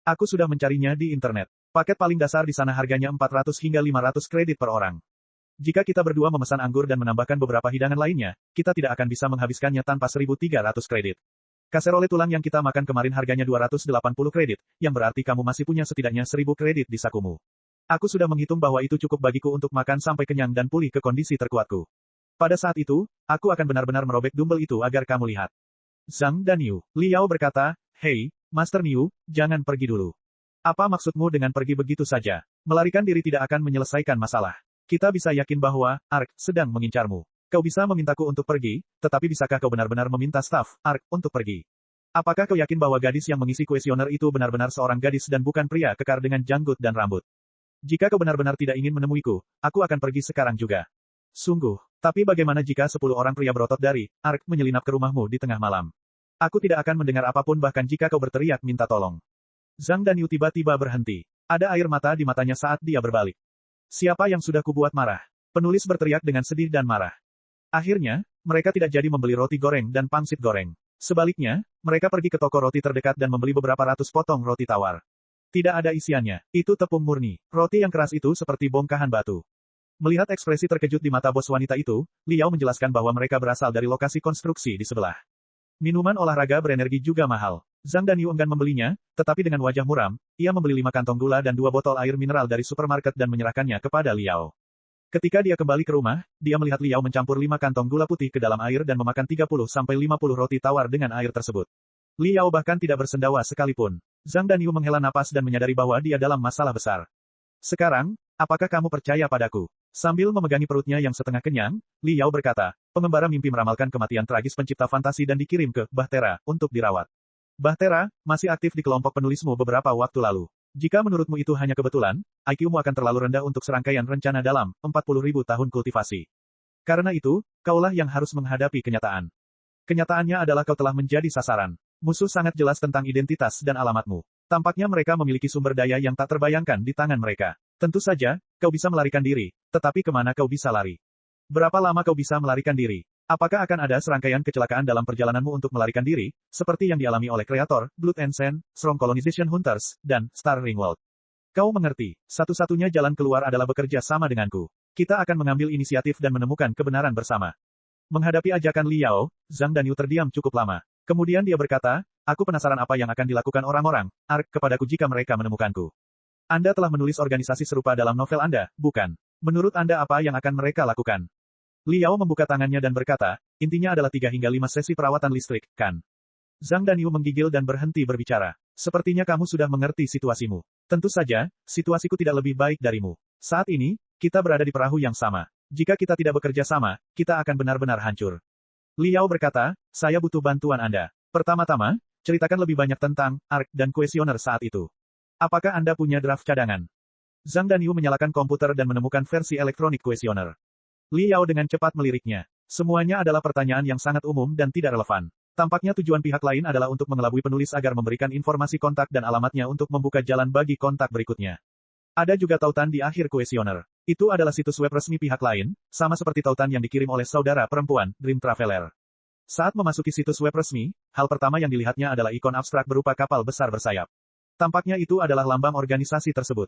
Speaker 1: Aku sudah mencarinya di internet. Paket paling dasar di sana harganya 400 hingga 500 kredit per orang. Jika kita berdua memesan anggur dan menambahkan beberapa hidangan lainnya, kita tidak akan bisa menghabiskannya tanpa 1.300 kredit. Kaserole tulang yang kita makan kemarin harganya 280 kredit, yang berarti kamu masih punya setidaknya 1.000 kredit di sakumu. Aku sudah menghitung bahwa itu cukup bagiku untuk makan sampai kenyang dan pulih ke kondisi terkuatku. Pada saat itu, aku akan benar-benar merobek dumbbell itu agar kamu lihat. Zhang Danyu, Li Yao berkata, hei, Master Niu, jangan pergi dulu. Apa maksudmu dengan pergi begitu saja? Melarikan diri tidak akan menyelesaikan masalah. Kita bisa yakin bahwa ARK sedang mengincarmu. Kau bisa memintaku untuk pergi, tetapi bisakah kau benar-benar meminta staf ARK untuk pergi? Apakah kau yakin bahwa gadis yang mengisi kuesioner itu benar-benar seorang gadis dan bukan pria kekar dengan janggut dan rambut? Jika kau benar-benar tidak ingin menemuiku, aku akan pergi sekarang juga. Sungguh, tapi bagaimana jika 10 orang pria berotot dari ARK menyelinap ke rumahmu di tengah malam? Aku tidak akan mendengar apapun bahkan jika kau berteriak minta tolong. Zhang Danyu tiba-tiba berhenti. Ada air mata di matanya saat dia berbalik. Siapa yang sudah kubuat marah? Penulis berteriak dengan sedih dan marah. Akhirnya, mereka tidak jadi membeli roti goreng dan pangsit goreng. Sebaliknya, mereka pergi ke toko roti terdekat dan membeli beberapa ratus potong roti tawar. Tidak ada isiannya. Itu tepung murni. Roti yang keras itu seperti bongkahan batu. Melihat ekspresi terkejut di mata bos wanita itu, Li Yao menjelaskan bahwa mereka berasal dari lokasi konstruksi di sebelah. Minuman olahraga berenergi juga mahal. Zhang Danyu enggan membelinya, tetapi dengan wajah muram, ia membeli 5 kantong gula dan 2 botol air mineral dari supermarket dan menyerahkannya kepada Li Yao. Ketika dia kembali ke rumah, dia melihat Li Yao mencampur 5 kantong gula putih ke dalam air dan memakan 30-50 roti tawar dengan air tersebut. Li Yao bahkan tidak bersendawa sekalipun. Zhang Danyu menghela napas dan menyadari bahwa dia dalam masalah besar. Sekarang, apakah kamu percaya padaku? Sambil memegangi perutnya yang setengah kenyang, Li Yao berkata, pengembara mimpi meramalkan kematian tragis pencipta fantasi dan dikirim ke Bahtera untuk dirawat. Bahtera masih aktif di kelompok penulismu beberapa waktu lalu. Jika menurutmu itu hanya kebetulan, IQ-mu akan terlalu rendah untuk serangkaian rencana dalam 40.000 tahun kultivasi. Karena itu, kaulah yang harus menghadapi kenyataan. Kenyataannya adalah kau telah menjadi sasaran. Musuh sangat jelas tentang identitas dan alamatmu. Tampaknya mereka memiliki sumber daya yang tak terbayangkan di tangan mereka. Tentu saja, kau bisa melarikan diri, tetapi kemana kau bisa lari? Berapa lama kau bisa melarikan diri? Apakah akan ada serangkaian kecelakaan dalam perjalananmu untuk melarikan diri, seperti yang dialami oleh Kreator, Blood and Sand, Strong Colonization Hunters, dan Star Ringworld? Kau mengerti, satu-satunya jalan keluar adalah bekerja sama denganku. Kita akan mengambil inisiatif dan menemukan kebenaran bersama. Menghadapi ajakan Li Yao, Zhang Danyu terdiam cukup lama. Kemudian dia berkata, aku penasaran apa yang akan dilakukan orang-orang, ARK, kepadaku jika mereka menemukanku. Anda telah menulis organisasi serupa dalam novel Anda, bukan? Menurut Anda apa yang akan mereka lakukan? Li Yao membuka tangannya dan berkata, intinya adalah 3 hingga 5 sesi perawatan listrik, kan? Zhang Danyu menggigil dan berhenti berbicara. Sepertinya kamu sudah mengerti situasimu. Tentu saja, situasiku tidak lebih baik darimu. Saat ini, kita berada di perahu yang sama. Jika kita tidak bekerja sama, kita akan benar-benar hancur. Li Yao berkata, saya butuh bantuan Anda. Pertama-tama, ceritakan lebih banyak tentang ARK dan kuesioner saat itu. Apakah Anda punya draft cadangan? Zhang Danyu menyalakan komputer dan menemukan versi elektronik kuesioner. Li Yao dengan cepat meliriknya. Semuanya adalah pertanyaan yang sangat umum dan tidak relevan. Tampaknya tujuan pihak lain adalah untuk mengelabui penulis agar memberikan informasi kontak dan alamatnya untuk membuka jalan bagi kontak berikutnya. Ada juga tautan di akhir kuesioner. Itu adalah situs web resmi pihak lain, sama seperti tautan yang dikirim oleh saudara perempuan, Dream Traveler. Saat memasuki situs web resmi, hal pertama yang dilihatnya adalah ikon abstrak berupa kapal besar bersayap. Tampaknya itu adalah lambang organisasi tersebut.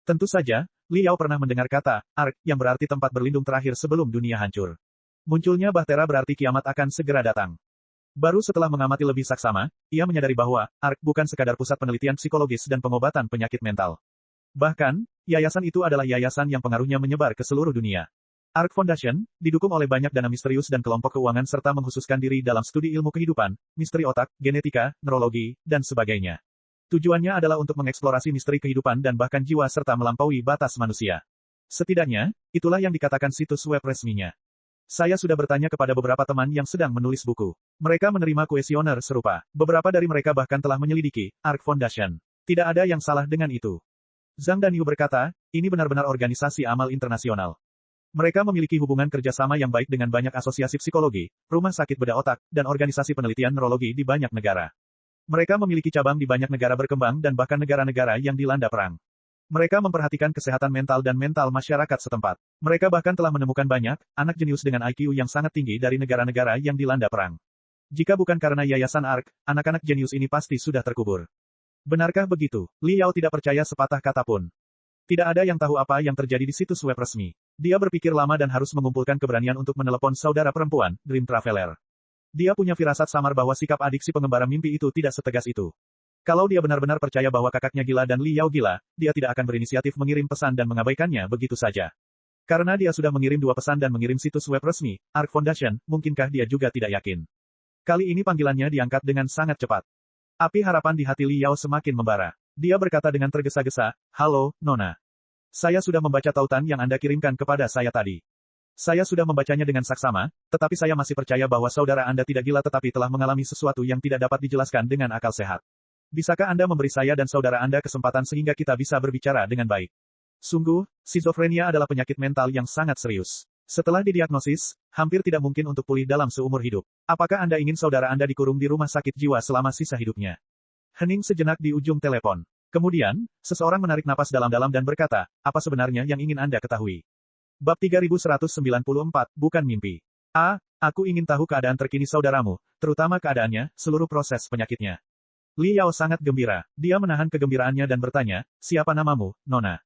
Speaker 1: Tentu saja, Li Yao pernah mendengar kata, ARK, yang berarti tempat berlindung terakhir sebelum dunia hancur. Munculnya bahtera berarti kiamat akan segera datang. Baru setelah mengamati lebih saksama, ia menyadari bahwa, ARK bukan sekadar pusat penelitian psikologis dan pengobatan penyakit mental. Bahkan, yayasan itu adalah yayasan yang pengaruhnya menyebar ke seluruh dunia. ARK Foundation, didukung oleh banyak dana misterius dan kelompok keuangan serta mengkhususkan diri dalam studi ilmu kehidupan, misteri otak, genetika, neurologi, dan sebagainya. Tujuannya adalah untuk mengeksplorasi misteri kehidupan dan bahkan jiwa serta melampaui batas manusia. Setidaknya, itulah yang dikatakan situs web resminya. Saya sudah bertanya kepada beberapa teman yang sedang menulis buku. Mereka menerima kuesioner serupa. Beberapa dari mereka bahkan telah menyelidiki ARK Foundation. Tidak ada yang salah dengan itu. Zhang Danyu berkata, ini benar-benar organisasi amal internasional. Mereka memiliki hubungan kerjasama yang baik dengan banyak asosiasi psikologi, rumah sakit bedah otak, dan organisasi penelitian neurologi di banyak negara. Mereka memiliki cabang di banyak negara berkembang dan bahkan negara-negara yang dilanda perang. Mereka memperhatikan kesehatan mental dan mental masyarakat setempat. Mereka bahkan telah menemukan banyak anak jenius dengan IQ yang sangat tinggi dari negara-negara yang dilanda perang. Jika bukan karena yayasan ARK, anak-anak jenius ini pasti sudah terkubur. Benarkah begitu? Li Yao tidak percaya sepatah kata pun. Tidak ada yang tahu apa yang terjadi di situs web resmi. Dia berpikir lama dan harus mengumpulkan keberanian untuk menelepon saudara perempuan, Dream Traveler. Dia punya firasat samar bahwa sikap adik si pengembara mimpi itu tidak setegas itu. Kalau dia benar-benar percaya bahwa kakaknya gila dan Li Yao gila, dia tidak akan berinisiatif mengirim pesan dan mengabaikannya begitu saja. Karena dia sudah mengirim 2 pesan dan mengirim situs web resmi, ARK Foundation, mungkinkah dia juga tidak yakin? Kali ini panggilannya diangkat dengan sangat cepat. Api harapan di hati Li Yao semakin membara. Dia berkata dengan tergesa-gesa, halo, Nona. Saya sudah membaca tautan yang Anda kirimkan kepada saya tadi. Saya sudah membacanya dengan saksama, tetapi saya masih percaya bahwa saudara Anda tidak gila tetapi telah mengalami sesuatu yang tidak dapat dijelaskan dengan akal sehat. Bisakah Anda memberi saya dan saudara Anda kesempatan sehingga kita bisa berbicara dengan baik? Sungguh, skizofrenia adalah penyakit mental yang sangat serius. Setelah didiagnosis, hampir tidak mungkin untuk pulih dalam seumur hidup. Apakah Anda ingin saudara Anda dikurung di rumah sakit jiwa selama sisa hidupnya? Hening sejenak di ujung telepon. Kemudian, seseorang menarik napas dalam-dalam dan berkata, apa sebenarnya yang ingin Anda ketahui? Bab 3194, bukan mimpi. Aku ingin tahu keadaan terkini saudaramu, terutama keadaannya, seluruh proses penyakitnya. Li Yao sangat gembira. Dia menahan kegembiraannya dan bertanya, siapa namamu, Nona?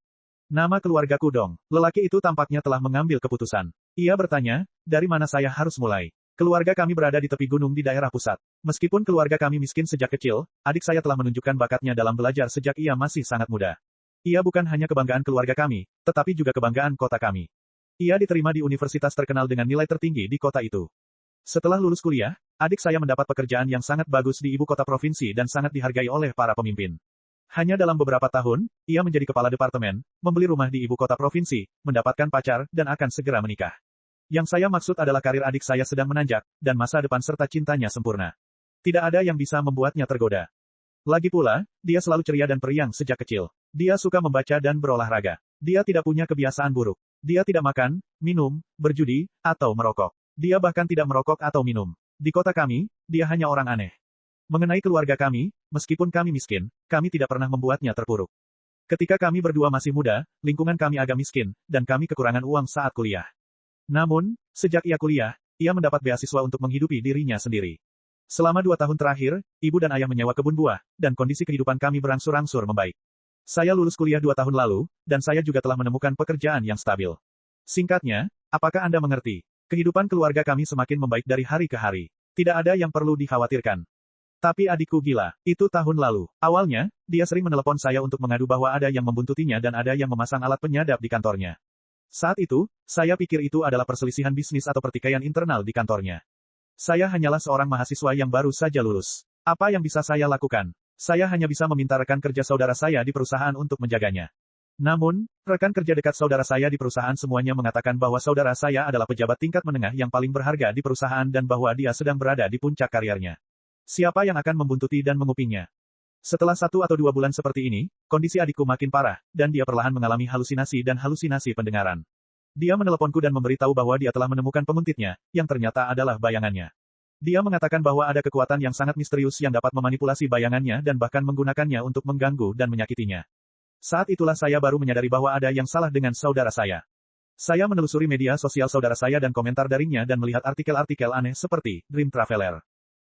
Speaker 1: Nama keluargaku dong. Lelaki itu tampaknya telah mengambil keputusan. Ia bertanya, dari mana saya harus mulai? Keluarga kami berada di tepi gunung di daerah pusat. Meskipun keluarga kami miskin sejak kecil, adik saya telah menunjukkan bakatnya dalam belajar sejak ia masih sangat muda. Ia bukan hanya kebanggaan keluarga kami, tetapi juga kebanggaan kota kami. Ia diterima di universitas terkenal dengan nilai tertinggi di kota itu. Setelah lulus kuliah, adik saya mendapat pekerjaan yang sangat bagus di ibu kota provinsi dan sangat dihargai oleh para pemimpin. Hanya dalam beberapa tahun, ia menjadi kepala departemen, membeli rumah di ibu kota provinsi, mendapatkan pacar, dan akan segera menikah. Yang saya maksud adalah karir adik saya sedang menanjak, dan masa depan serta cintanya sempurna. Tidak ada yang bisa membuatnya tergoda. Lagi pula, dia selalu ceria dan periang sejak kecil. Dia suka membaca dan berolahraga. Dia tidak punya kebiasaan buruk. Dia tidak makan, minum, berjudi, atau merokok. Dia bahkan tidak merokok atau minum. Di kota kami, dia hanya orang aneh. Mengenai keluarga kami, meskipun kami miskin, kami tidak pernah membuatnya terpuruk. Ketika kami berdua masih muda, lingkungan kami agak miskin, dan kami kekurangan uang saat kuliah. Namun, sejak ia kuliah, ia mendapat beasiswa untuk menghidupi dirinya sendiri. Selama 2 tahun terakhir, ibu dan ayah menyewa kebun buah, dan kondisi kehidupan kami berangsur-angsur membaik. Saya lulus kuliah 2 tahun lalu, dan saya juga telah menemukan pekerjaan yang stabil. Singkatnya, apakah Anda mengerti? Kehidupan keluarga kami semakin membaik dari hari ke hari. Tidak ada yang perlu dikhawatirkan. Tapi adikku gila. Itu tahun lalu. Awalnya, dia sering menelepon saya untuk mengadu bahwa ada yang membuntutinya dan ada yang memasang alat penyadap di kantornya. Saat itu, saya pikir itu adalah perselisihan bisnis atau pertikaian internal di kantornya. Saya hanyalah seorang mahasiswa yang baru saja lulus. Apa yang bisa saya lakukan? Saya hanya bisa meminta rekan kerja saudara saya di perusahaan untuk menjaganya. Namun, rekan kerja dekat saudara saya di perusahaan semuanya mengatakan bahwa saudara saya adalah pejabat tingkat menengah yang paling berharga di perusahaan dan bahwa dia sedang berada di puncak karirnya. Siapa yang akan membuntuti dan mengupingnya? Setelah 1 atau 2 bulan seperti ini, kondisi adikku makin parah, dan dia perlahan mengalami halusinasi dan halusinasi pendengaran. Dia meneleponku dan memberitahu bahwa dia telah menemukan penguntitnya, yang ternyata adalah bayangannya. Dia mengatakan bahwa ada kekuatan yang sangat misterius yang dapat memanipulasi bayangannya dan bahkan menggunakannya untuk mengganggu dan menyakitinya. Saat itulah saya baru menyadari bahwa ada yang salah dengan saudara saya. Saya menelusuri media sosial saudara saya dan komentar daringnya dan melihat artikel-artikel aneh seperti Dream Traveler.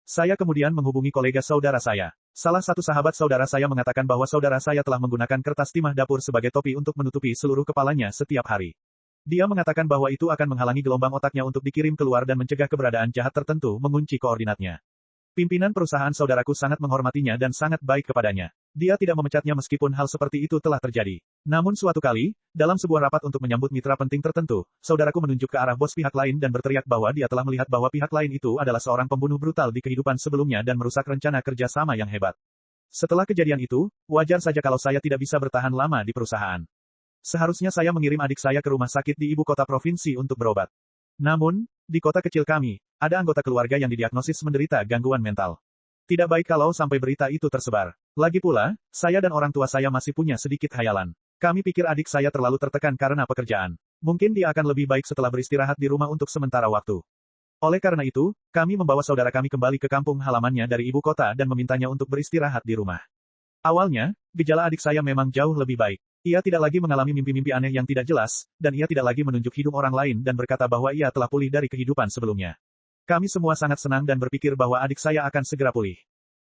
Speaker 1: Saya kemudian menghubungi kolega saudara saya. Salah satu sahabat saudara saya mengatakan bahwa saudara saya telah menggunakan kertas timah dapur sebagai topi untuk menutupi seluruh kepalanya setiap hari. Dia mengatakan bahwa itu akan menghalangi gelombang otaknya untuk dikirim keluar dan mencegah keberadaan jahat tertentu mengunci koordinatnya. Pimpinan perusahaan saudaraku sangat menghormatinya dan sangat baik kepadanya. Dia tidak memecatnya meskipun hal seperti itu telah terjadi. Namun suatu kali, dalam sebuah rapat untuk menyambut mitra penting tertentu, saudaraku menunjuk ke arah bos pihak lain dan berteriak bahwa dia telah melihat bahwa pihak lain itu adalah seorang pembunuh brutal di kehidupan sebelumnya dan merusak rencana kerja sama yang hebat. Setelah kejadian itu, wajar saja kalau saya tidak bisa bertahan lama di perusahaan. Seharusnya saya mengirim adik saya ke rumah sakit di ibu kota provinsi untuk berobat. Namun, di kota kecil kami, ada anggota keluarga yang didiagnosis menderita gangguan mental. Tidak baik kalau sampai berita itu tersebar. Lagi pula, saya dan orang tua saya masih punya sedikit khayalan. Kami pikir adik saya terlalu tertekan karena pekerjaan. Mungkin dia akan lebih baik setelah beristirahat di rumah untuk sementara waktu. Oleh karena itu, kami membawa saudara kami kembali ke kampung halamannya dari ibu kota dan memintanya untuk beristirahat di rumah. Awalnya, gejala adik saya memang jauh lebih baik. Ia tidak lagi mengalami mimpi-mimpi aneh yang tidak jelas, dan ia tidak lagi menunjuk hidung orang lain dan berkata bahwa ia telah pulih dari kehidupan sebelumnya. Kami semua sangat senang dan berpikir bahwa adik saya akan segera pulih.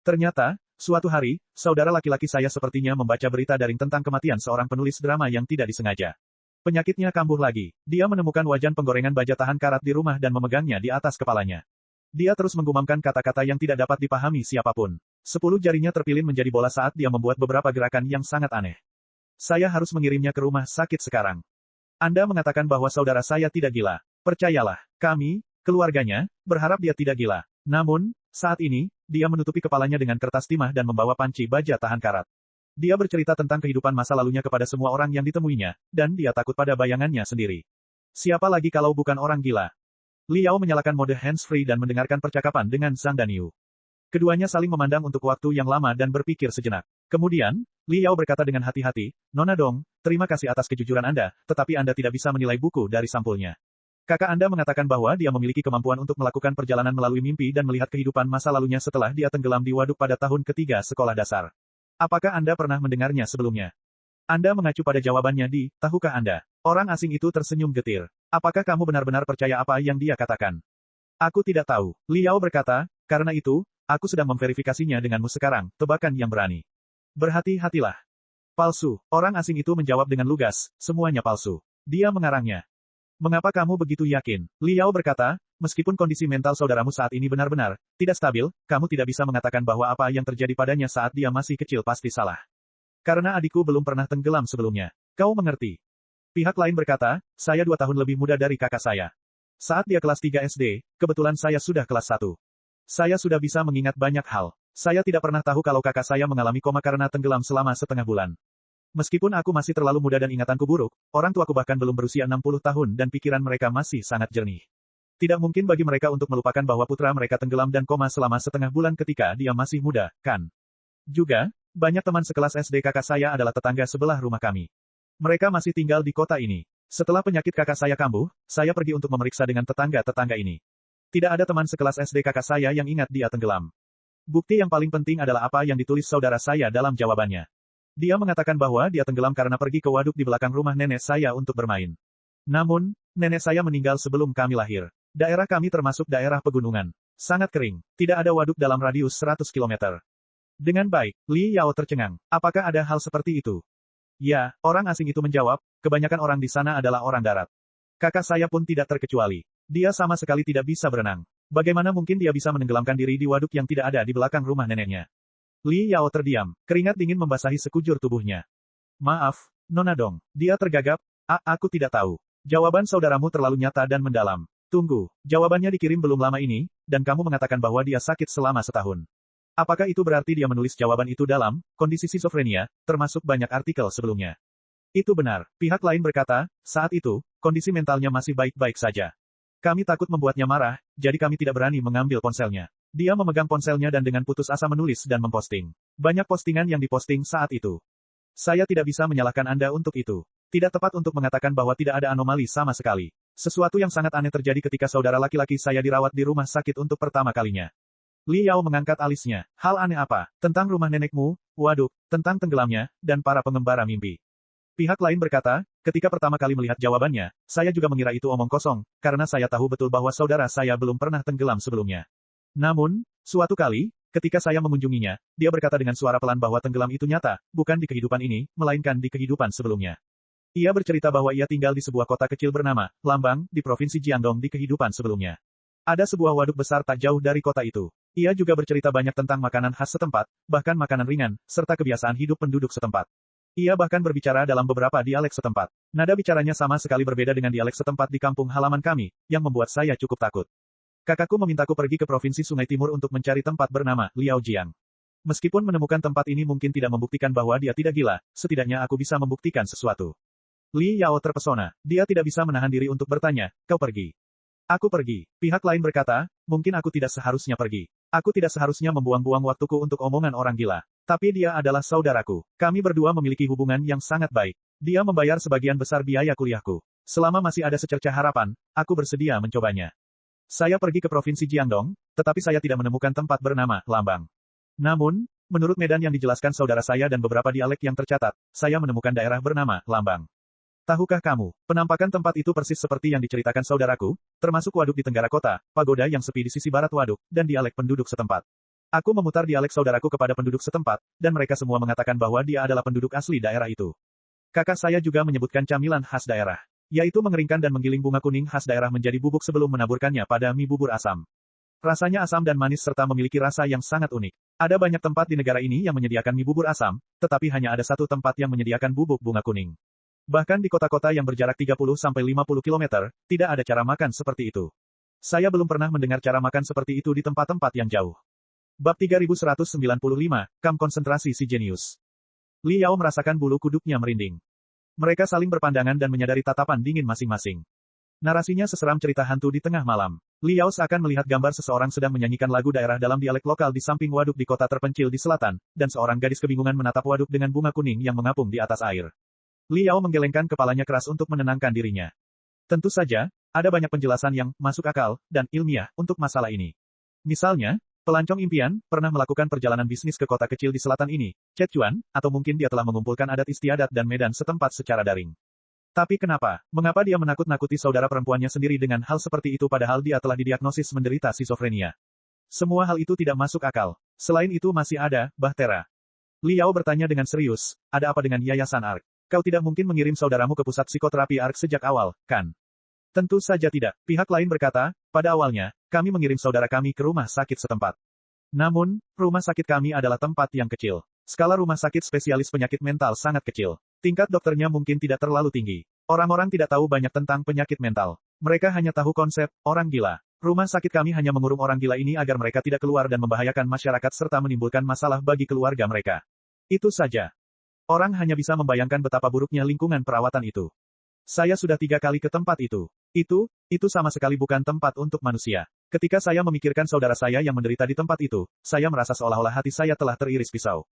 Speaker 1: Ternyata, suatu hari, saudara laki-laki saya sepertinya membaca berita daring tentang kematian seorang penulis drama yang tidak disengaja. Penyakitnya kambuh lagi. Dia menemukan wajan penggorengan baja tahan karat di rumah dan memegangnya di atas kepalanya. Dia terus menggumamkan kata-kata yang tidak dapat dipahami siapapun. 10 jarinya terpilin menjadi bola saat dia membuat beberapa gerakan yang sangat aneh. Saya harus mengirimnya ke rumah sakit sekarang. Anda mengatakan bahwa saudara saya tidak gila. Percayalah, kami, keluarganya, berharap dia tidak gila. Namun, saat ini, dia menutupi kepalanya dengan kertas timah dan membawa panci baja tahan karat. Dia bercerita tentang kehidupan masa lalunya kepada semua orang yang ditemuinya, dan dia takut pada bayangannya sendiri. Siapa lagi kalau bukan orang gila? Liao menyalakan mode hands-free dan mendengarkan percakapan dengan Zhang Danyu. Keduanya saling memandang untuk waktu yang lama dan berpikir sejenak. Kemudian, Liao berkata dengan hati-hati, Nona Dong, terima kasih atas kejujuran Anda, tetapi Anda tidak bisa menilai buku dari sampulnya. Kakak Anda mengatakan bahwa dia memiliki kemampuan untuk melakukan perjalanan melalui mimpi dan melihat kehidupan masa lalunya setelah dia tenggelam di waduk pada tahun ketiga sekolah dasar. Apakah Anda pernah mendengarnya sebelumnya? Anda mengacu pada jawabannya di, tahukah Anda? Orang asing itu tersenyum getir. Apakah kamu benar-benar percaya apa yang dia katakan? Aku tidak tahu. Liao berkata, karena itu, aku sedang memverifikasinya denganmu sekarang, tebakan yang berani. Berhati-hatilah. Palsu. Orang asing itu menjawab dengan lugas, semuanya palsu. Dia mengarangnya. Mengapa kamu begitu yakin? Liao berkata, meskipun kondisi mental saudaramu saat ini benar-benar tidak stabil, kamu tidak bisa mengatakan bahwa apa yang terjadi padanya saat dia masih kecil pasti salah. Karena adikku belum pernah tenggelam sebelumnya. Kau mengerti? Pihak lain berkata, saya 2 tahun lebih muda dari kakak saya. Saat dia kelas 3 SD, kebetulan saya sudah kelas 1. Saya sudah bisa mengingat banyak hal. Saya tidak pernah tahu kalau kakak saya mengalami koma karena tenggelam selama setengah bulan. Meskipun aku masih terlalu muda dan ingatanku buruk, orang tuaku bahkan belum berusia 60 tahun dan pikiran mereka masih sangat jernih. Tidak mungkin bagi mereka untuk melupakan bahwa putra mereka tenggelam dan koma selama setengah bulan ketika dia masih muda, kan? Juga, Banyak teman sekelas SD kakak saya adalah tetangga sebelah rumah kami. Mereka masih tinggal di kota ini. Setelah penyakit kakak saya kambuh, saya pergi untuk memeriksa dengan tetangga-tetangga ini. Tidak ada teman sekelas SD kakak saya yang ingat dia tenggelam. Bukti yang paling penting adalah apa yang ditulis saudara saya dalam jawabannya. Dia mengatakan bahwa dia tenggelam karena pergi ke waduk di belakang rumah nenek saya untuk bermain. Namun, nenek saya meninggal sebelum kami lahir. Daerah kami termasuk daerah pegunungan. Sangat kering. Tidak ada waduk dalam radius 100 km. Dengan baik, Li Yao tercengang. Apakah ada hal seperti itu? Ya, orang asing itu menjawab, kebanyakan orang di sana adalah orang darat. Kakak saya pun tidak terkecuali. Dia sama sekali tidak bisa berenang. Bagaimana mungkin dia bisa menenggelamkan diri di waduk yang tidak ada di belakang rumah neneknya? Li Yao terdiam. Keringat dingin membasahi sekujur tubuhnya. Maaf, Nona Dong. Dia tergagap. Aku tidak tahu. Jawaban saudaramu terlalu nyata dan mendalam. Tunggu, jawabannya dikirim belum lama ini, dan kamu mengatakan bahwa dia sakit selama setahun. Apakah itu berarti dia menulis jawaban itu dalam kondisi skizofrenia, termasuk banyak artikel sebelumnya? Itu benar. Pihak lain berkata, saat itu, kondisi mentalnya masih baik-baik saja. Kami takut membuatnya marah, jadi kami tidak berani mengambil ponselnya. Dia memegang ponselnya dan dengan putus asa menulis dan memposting. Banyak postingan yang diposting saat itu. Saya tidak bisa menyalahkan Anda untuk itu. Tidak tepat untuk mengatakan bahwa tidak ada anomali sama sekali. Sesuatu yang sangat aneh terjadi ketika saudara laki-laki saya dirawat di rumah sakit untuk pertama kalinya. Li Yao mengangkat alisnya. Hal aneh apa? Tentang rumah nenekmu, waduk, tentang tenggelamnya, dan para pengembara mimpi. Pihak lain berkata, ketika pertama kali melihat jawabannya, saya juga mengira itu omong kosong, karena saya tahu betul bahwa saudara saya belum pernah tenggelam sebelumnya. Namun, suatu kali, ketika saya mengunjunginya, dia berkata dengan suara pelan bahwa tenggelam itu nyata, bukan di kehidupan ini, melainkan di kehidupan sebelumnya. Ia bercerita bahwa ia tinggal di sebuah kota kecil bernama Lambang, di provinsi Jiangdong di kehidupan sebelumnya. Ada sebuah waduk besar tak jauh dari kota itu. Ia juga bercerita banyak tentang makanan khas setempat, bahkan makanan ringan, serta kebiasaan hidup penduduk setempat. Ia bahkan berbicara dalam beberapa dialek setempat. Nada bicaranya sama sekali berbeda dengan dialek setempat di kampung halaman kami, yang membuat saya cukup takut. Kakakku memintaku pergi ke provinsi Sungai Timur untuk mencari tempat bernama Liaojiang. Meskipun menemukan tempat ini mungkin tidak membuktikan bahwa dia tidak gila, setidaknya aku bisa membuktikan sesuatu. Li Yao terpesona. Dia tidak bisa menahan diri untuk bertanya, kau pergi? Aku pergi. Pihak lain berkata, mungkin aku tidak seharusnya pergi. Aku tidak seharusnya membuang-buang waktuku untuk omongan orang gila. Tapi dia adalah saudaraku. Kami berdua memiliki hubungan yang sangat baik. Dia membayar sebagian besar biaya kuliahku. Selama masih ada secercah harapan, aku bersedia mencobanya. Saya pergi ke provinsi Jiangdong, tetapi saya tidak menemukan tempat bernama Lambang. Namun, menurut medan yang dijelaskan saudara saya dan beberapa dialek yang tercatat, saya menemukan daerah bernama Lambang. Tahukah kamu, penampakan tempat itu persis seperti yang diceritakan saudaraku, termasuk waduk di tenggara kota, pagoda yang sepi di sisi barat waduk, dan dialek penduduk setempat. Aku memutar dialek saudaraku kepada penduduk setempat, dan mereka semua mengatakan bahwa dia adalah penduduk asli daerah itu. Kakak saya juga menyebutkan camilan khas daerah, yaitu mengeringkan dan menggiling bunga kuning khas daerah menjadi bubuk sebelum menaburkannya pada mie bubur asam. Rasanya asam dan manis serta memiliki rasa yang sangat unik. Ada banyak tempat di negara ini yang menyediakan mie bubur asam, tetapi hanya ada satu tempat yang menyediakan bubuk bunga kuning. Bahkan di kota-kota yang berjarak 30-50 km, tidak ada cara makan seperti itu. Saya belum pernah mendengar cara makan seperti itu di tempat-tempat yang jauh. Bab 3195, Kamp Konsentrasi Si Jenius. Li Yao merasakan bulu kuduknya merinding. Mereka saling berpandangan dan menyadari tatapan dingin masing-masing. Narasinya seseram cerita hantu di tengah malam. Li Yao seakan melihat gambar seseorang sedang menyanyikan lagu daerah dalam dialek lokal di samping waduk di kota terpencil di selatan, dan seorang gadis kebingungan menatap waduk dengan bunga kuning yang mengapung di atas air. Li Yao menggelengkan kepalanya keras untuk menenangkan dirinya. Tentu saja, ada banyak penjelasan yang masuk akal dan ilmiah untuk masalah ini. Misalnya, pelancong impian pernah melakukan perjalanan bisnis ke kota kecil di selatan ini, Chechuan, atau mungkin dia telah mengumpulkan adat istiadat dan medan setempat secara daring. Tapi kenapa? Mengapa dia menakut-nakuti saudara perempuannya sendiri dengan hal seperti itu padahal dia telah didiagnosis menderita skizofrenia? Semua hal itu tidak masuk akal. Selain itu masih ada, Bahtera. Li Yao bertanya dengan serius, ada apa dengan Yayasan ARK? Kau tidak mungkin mengirim saudaramu ke pusat psikoterapi ARK sejak awal, kan? Tentu saja tidak. Pihak lain berkata, pada awalnya, kami mengirim saudara kami ke rumah sakit setempat. Namun, rumah sakit kami adalah tempat yang kecil. Skala rumah sakit spesialis penyakit mental sangat kecil. Tingkat dokternya mungkin tidak terlalu tinggi. Orang-orang tidak tahu banyak tentang penyakit mental. Mereka hanya tahu konsep, orang gila. Rumah sakit kami hanya mengurung orang gila ini agar mereka tidak keluar dan membahayakan masyarakat serta menimbulkan masalah bagi keluarga mereka. Itu saja. Orang hanya bisa membayangkan betapa buruknya lingkungan perawatan itu. Saya sudah 3 kali ke tempat itu. Itu sama sekali bukan tempat untuk manusia. Ketika saya memikirkan saudara saya yang menderita di tempat itu, saya merasa seolah-olah hati saya telah teriris pisau.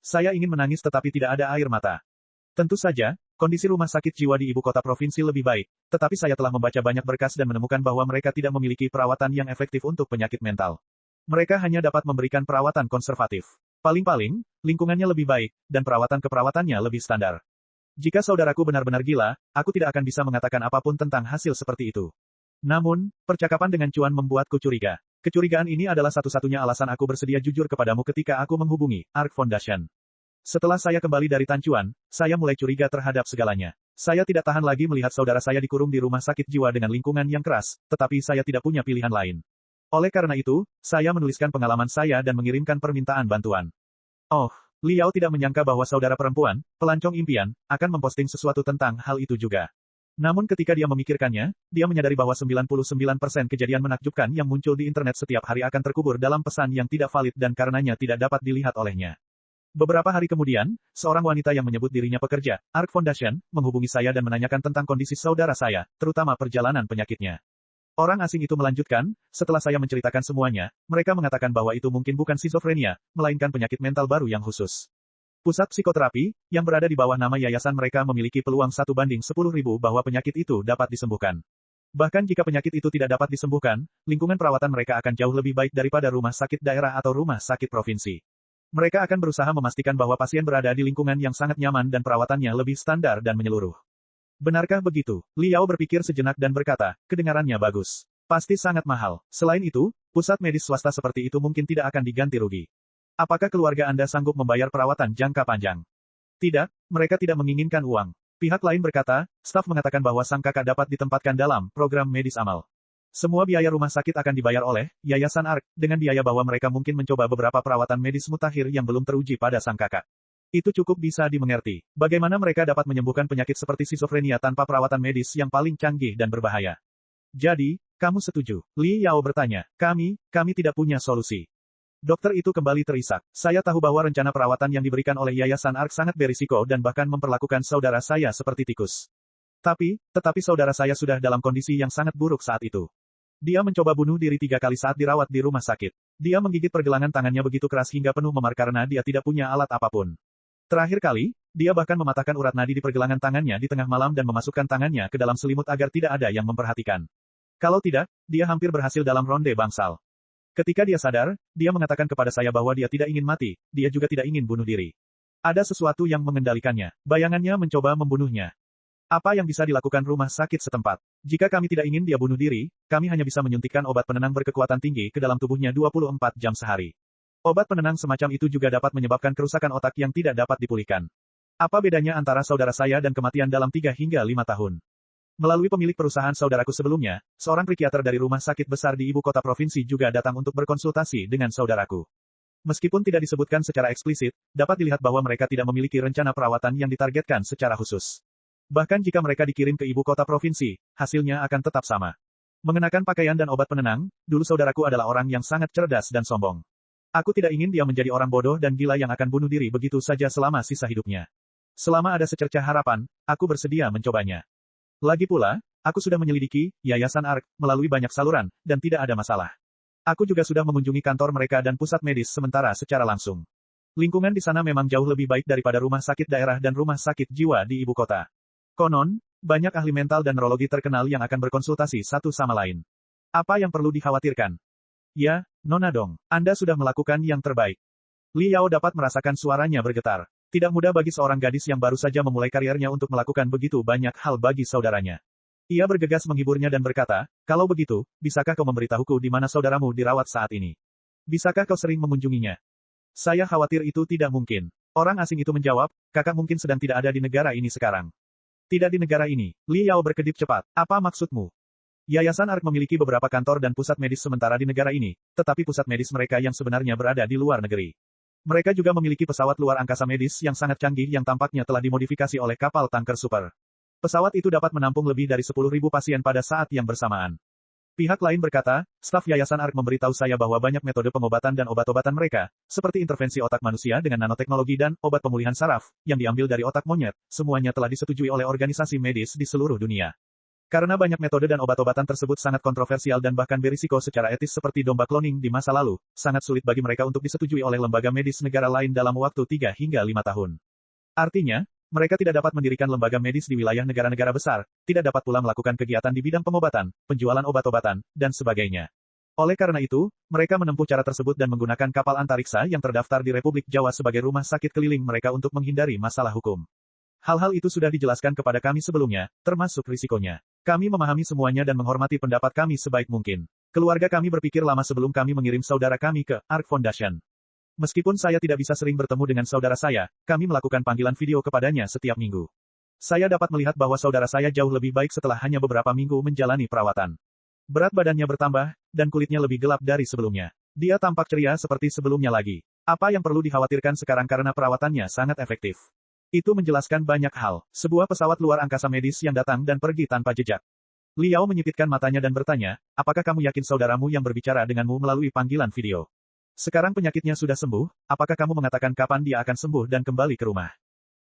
Speaker 1: Saya ingin menangis tetapi tidak ada air mata. Tentu saja, kondisi rumah sakit jiwa di ibu kota provinsi lebih baik, tetapi saya telah membaca banyak berkas dan menemukan bahwa mereka tidak memiliki perawatan yang efektif untuk penyakit mental. Mereka hanya dapat memberikan perawatan konservatif. Paling-paling, lingkungannya lebih baik, dan perawatan-keperawatannya lebih standar. Jika saudaraku benar-benar gila, aku tidak akan bisa mengatakan apapun tentang hasil seperti itu. Namun, percakapan dengan Cuan membuatku curiga. Kecurigaan ini adalah satu-satunya alasan aku bersedia jujur kepadamu ketika aku menghubungi Ark Foundation. Setelah saya kembali dari Tancuan, saya mulai curiga terhadap segalanya. Saya tidak tahan lagi melihat saudara saya dikurung di rumah sakit jiwa dengan lingkungan yang keras, tetapi saya tidak punya pilihan lain. Oleh karena itu, saya menuliskan pengalaman saya dan mengirimkan permintaan bantuan. Oh, Liao tidak menyangka bahwa saudara perempuan, pelancong impian, akan memposting sesuatu tentang hal itu juga. Namun ketika dia memikirkannya, dia menyadari bahwa 99% kejadian menakjubkan yang muncul di internet setiap hari akan terkubur dalam pesan yang tidak valid dan karenanya tidak dapat dilihat olehnya. Beberapa hari kemudian, seorang wanita yang menyebut dirinya pekerja, Ark Foundation, menghubungi saya dan menanyakan tentang kondisi saudara saya, terutama perjalanan penyakitnya. Orang asing itu melanjutkan, setelah saya menceritakan semuanya, mereka mengatakan bahwa itu mungkin bukan skizofrenia, melainkan penyakit mental baru yang khusus. Pusat psikoterapi, yang berada di bawah nama yayasan mereka memiliki peluang 1:10.000 bahwa penyakit itu dapat disembuhkan. Bahkan jika penyakit itu tidak dapat disembuhkan, lingkungan perawatan mereka akan jauh lebih baik daripada rumah sakit daerah atau rumah sakit provinsi. Mereka akan berusaha memastikan bahwa pasien berada di lingkungan yang sangat nyaman dan perawatannya lebih standar dan menyeluruh. Benarkah begitu? Liao berpikir sejenak dan berkata, kedengarannya bagus. Pasti sangat mahal. Selain itu, pusat medis swasta seperti itu mungkin tidak akan diganti rugi. Apakah keluarga Anda sanggup membayar perawatan jangka panjang? Tidak, mereka tidak menginginkan uang. Pihak lain berkata, staf mengatakan bahwa sang kakak dapat ditempatkan dalam program medis amal. Semua biaya rumah sakit akan dibayar oleh Yayasan Ark, dengan biaya bahwa mereka mungkin mencoba beberapa perawatan medis mutakhir yang belum teruji pada sang kakak. Itu cukup bisa dimengerti. Bagaimana mereka dapat menyembuhkan penyakit seperti skizofrenia tanpa perawatan medis yang paling canggih dan berbahaya? Jadi, kamu setuju? Li Yao bertanya. Kami tidak punya solusi. Dokter itu kembali terisak. Saya tahu bahwa rencana perawatan yang diberikan oleh Yayasan Ark sangat berisiko dan bahkan memperlakukan saudara saya seperti tikus. Tetapi saudara saya sudah dalam kondisi yang sangat buruk saat itu. Dia mencoba bunuh diri 3 kali saat dirawat di rumah sakit. Dia menggigit pergelangan tangannya begitu keras hingga penuh memar karena dia tidak punya alat apapun. Terakhir kali, dia bahkan mematahkan urat nadi di pergelangan tangannya di tengah malam dan memasukkan tangannya ke dalam selimut agar tidak ada yang memperhatikan. Kalau tidak, dia hampir berhasil dalam ronde bangsal. Ketika dia sadar, dia mengatakan kepada saya bahwa dia tidak ingin mati, dia juga tidak ingin bunuh diri. Ada sesuatu yang mengendalikannya. Bayangannya mencoba membunuhnya. Apa yang bisa dilakukan rumah sakit setempat? Jika kami tidak ingin dia bunuh diri, kami hanya bisa menyuntikkan obat penenang berkekuatan tinggi ke dalam tubuhnya 24 jam sehari. Obat penenang semacam itu juga dapat menyebabkan kerusakan otak yang tidak dapat dipulihkan. Apa bedanya antara saudara saya dan kematian dalam 3 hingga 5 tahun? Melalui pemilik perusahaan saudaraku sebelumnya, seorang psikiater dari rumah sakit besar di ibu kota provinsi juga datang untuk berkonsultasi dengan saudaraku. Meskipun tidak disebutkan secara eksplisit, dapat dilihat bahwa mereka tidak memiliki rencana perawatan yang ditargetkan secara khusus. Bahkan jika mereka dikirim ke ibu kota provinsi, hasilnya akan tetap sama. Mengenakan pakaian dan obat penenang, dulu saudaraku adalah orang yang sangat cerdas dan sombong. Aku tidak ingin dia menjadi orang bodoh dan gila yang akan bunuh diri begitu saja selama sisa hidupnya. Selama ada secercah harapan, aku bersedia mencobanya. Lagi pula, aku sudah menyelidiki Yayasan Ark melalui banyak saluran, dan tidak ada masalah. Aku juga sudah mengunjungi kantor mereka dan pusat medis sementara secara langsung. Lingkungan di sana memang jauh lebih baik daripada rumah sakit daerah dan rumah sakit jiwa di ibu kota. Konon, banyak ahli mental dan neurologi terkenal yang akan berkonsultasi satu sama lain. Apa yang perlu dikhawatirkan? Ya, Nona Dong, Anda sudah melakukan yang terbaik. Li Yao dapat merasakan suaranya bergetar. Tidak mudah bagi seorang gadis yang baru saja memulai karirnya untuk melakukan begitu banyak hal bagi saudaranya. Ia bergegas menghiburnya dan berkata, kalau begitu, bisakah kau memberitahuku di mana saudaramu dirawat saat ini? Bisakah kau sering mengunjunginya? Saya khawatir itu tidak mungkin. Orang asing itu menjawab, kakak mungkin sedang tidak ada di negara ini sekarang. Tidak di negara ini. Li Yao berkedip cepat. Apa maksudmu? Yayasan Ark memiliki beberapa kantor dan pusat medis sementara di negara ini, tetapi pusat medis mereka yang sebenarnya berada di luar negeri. Mereka juga memiliki pesawat luar angkasa medis yang sangat canggih yang tampaknya telah dimodifikasi oleh kapal tanker super. Pesawat itu dapat menampung lebih dari 10.000 pasien pada saat yang bersamaan. Pihak lain berkata, staf Yayasan Ark memberitahu saya bahwa banyak metode pengobatan dan obat-obatan mereka, seperti intervensi otak manusia dengan nanoteknologi dan obat pemulihan saraf, yang diambil dari otak monyet, semuanya telah disetujui oleh organisasi medis di seluruh dunia. Karena banyak metode dan obat-obatan tersebut sangat kontroversial dan bahkan berisiko secara etis seperti domba cloning di masa lalu, sangat sulit bagi mereka untuk disetujui oleh lembaga medis negara lain dalam waktu 3 hingga 5 tahun. Artinya, mereka tidak dapat mendirikan lembaga medis di wilayah negara-negara besar, tidak dapat pula melakukan kegiatan di bidang pengobatan, penjualan obat-obatan, dan sebagainya. Oleh karena itu, mereka menempuh cara tersebut dan menggunakan kapal antariksa yang terdaftar di Republik Jawa sebagai rumah sakit keliling mereka untuk menghindari masalah hukum. Hal-hal itu sudah dijelaskan kepada kami sebelumnya, termasuk risikonya. Kami memahami semuanya dan menghormati pendapat kami sebaik mungkin. Keluarga kami berpikir lama sebelum kami mengirim saudara kami ke Ark Foundation. Meskipun saya tidak bisa sering bertemu dengan saudara saya, kami melakukan panggilan video kepadanya setiap minggu. Saya dapat melihat bahwa saudara saya jauh lebih baik setelah hanya beberapa minggu menjalani perawatan. Berat badannya bertambah, dan kulitnya lebih gelap dari sebelumnya. Dia tampak ceria seperti sebelumnya lagi. Apa yang perlu dikhawatirkan sekarang karena perawatannya sangat efektif. Itu menjelaskan banyak hal. Sebuah pesawat luar angkasa medis yang datang dan pergi tanpa jejak. Liao menyipitkan matanya dan bertanya, apakah kamu yakin saudaramu yang berbicara denganmu melalui panggilan video? Sekarang penyakitnya sudah sembuh, apakah kamu mengatakan kapan dia akan sembuh dan kembali ke rumah?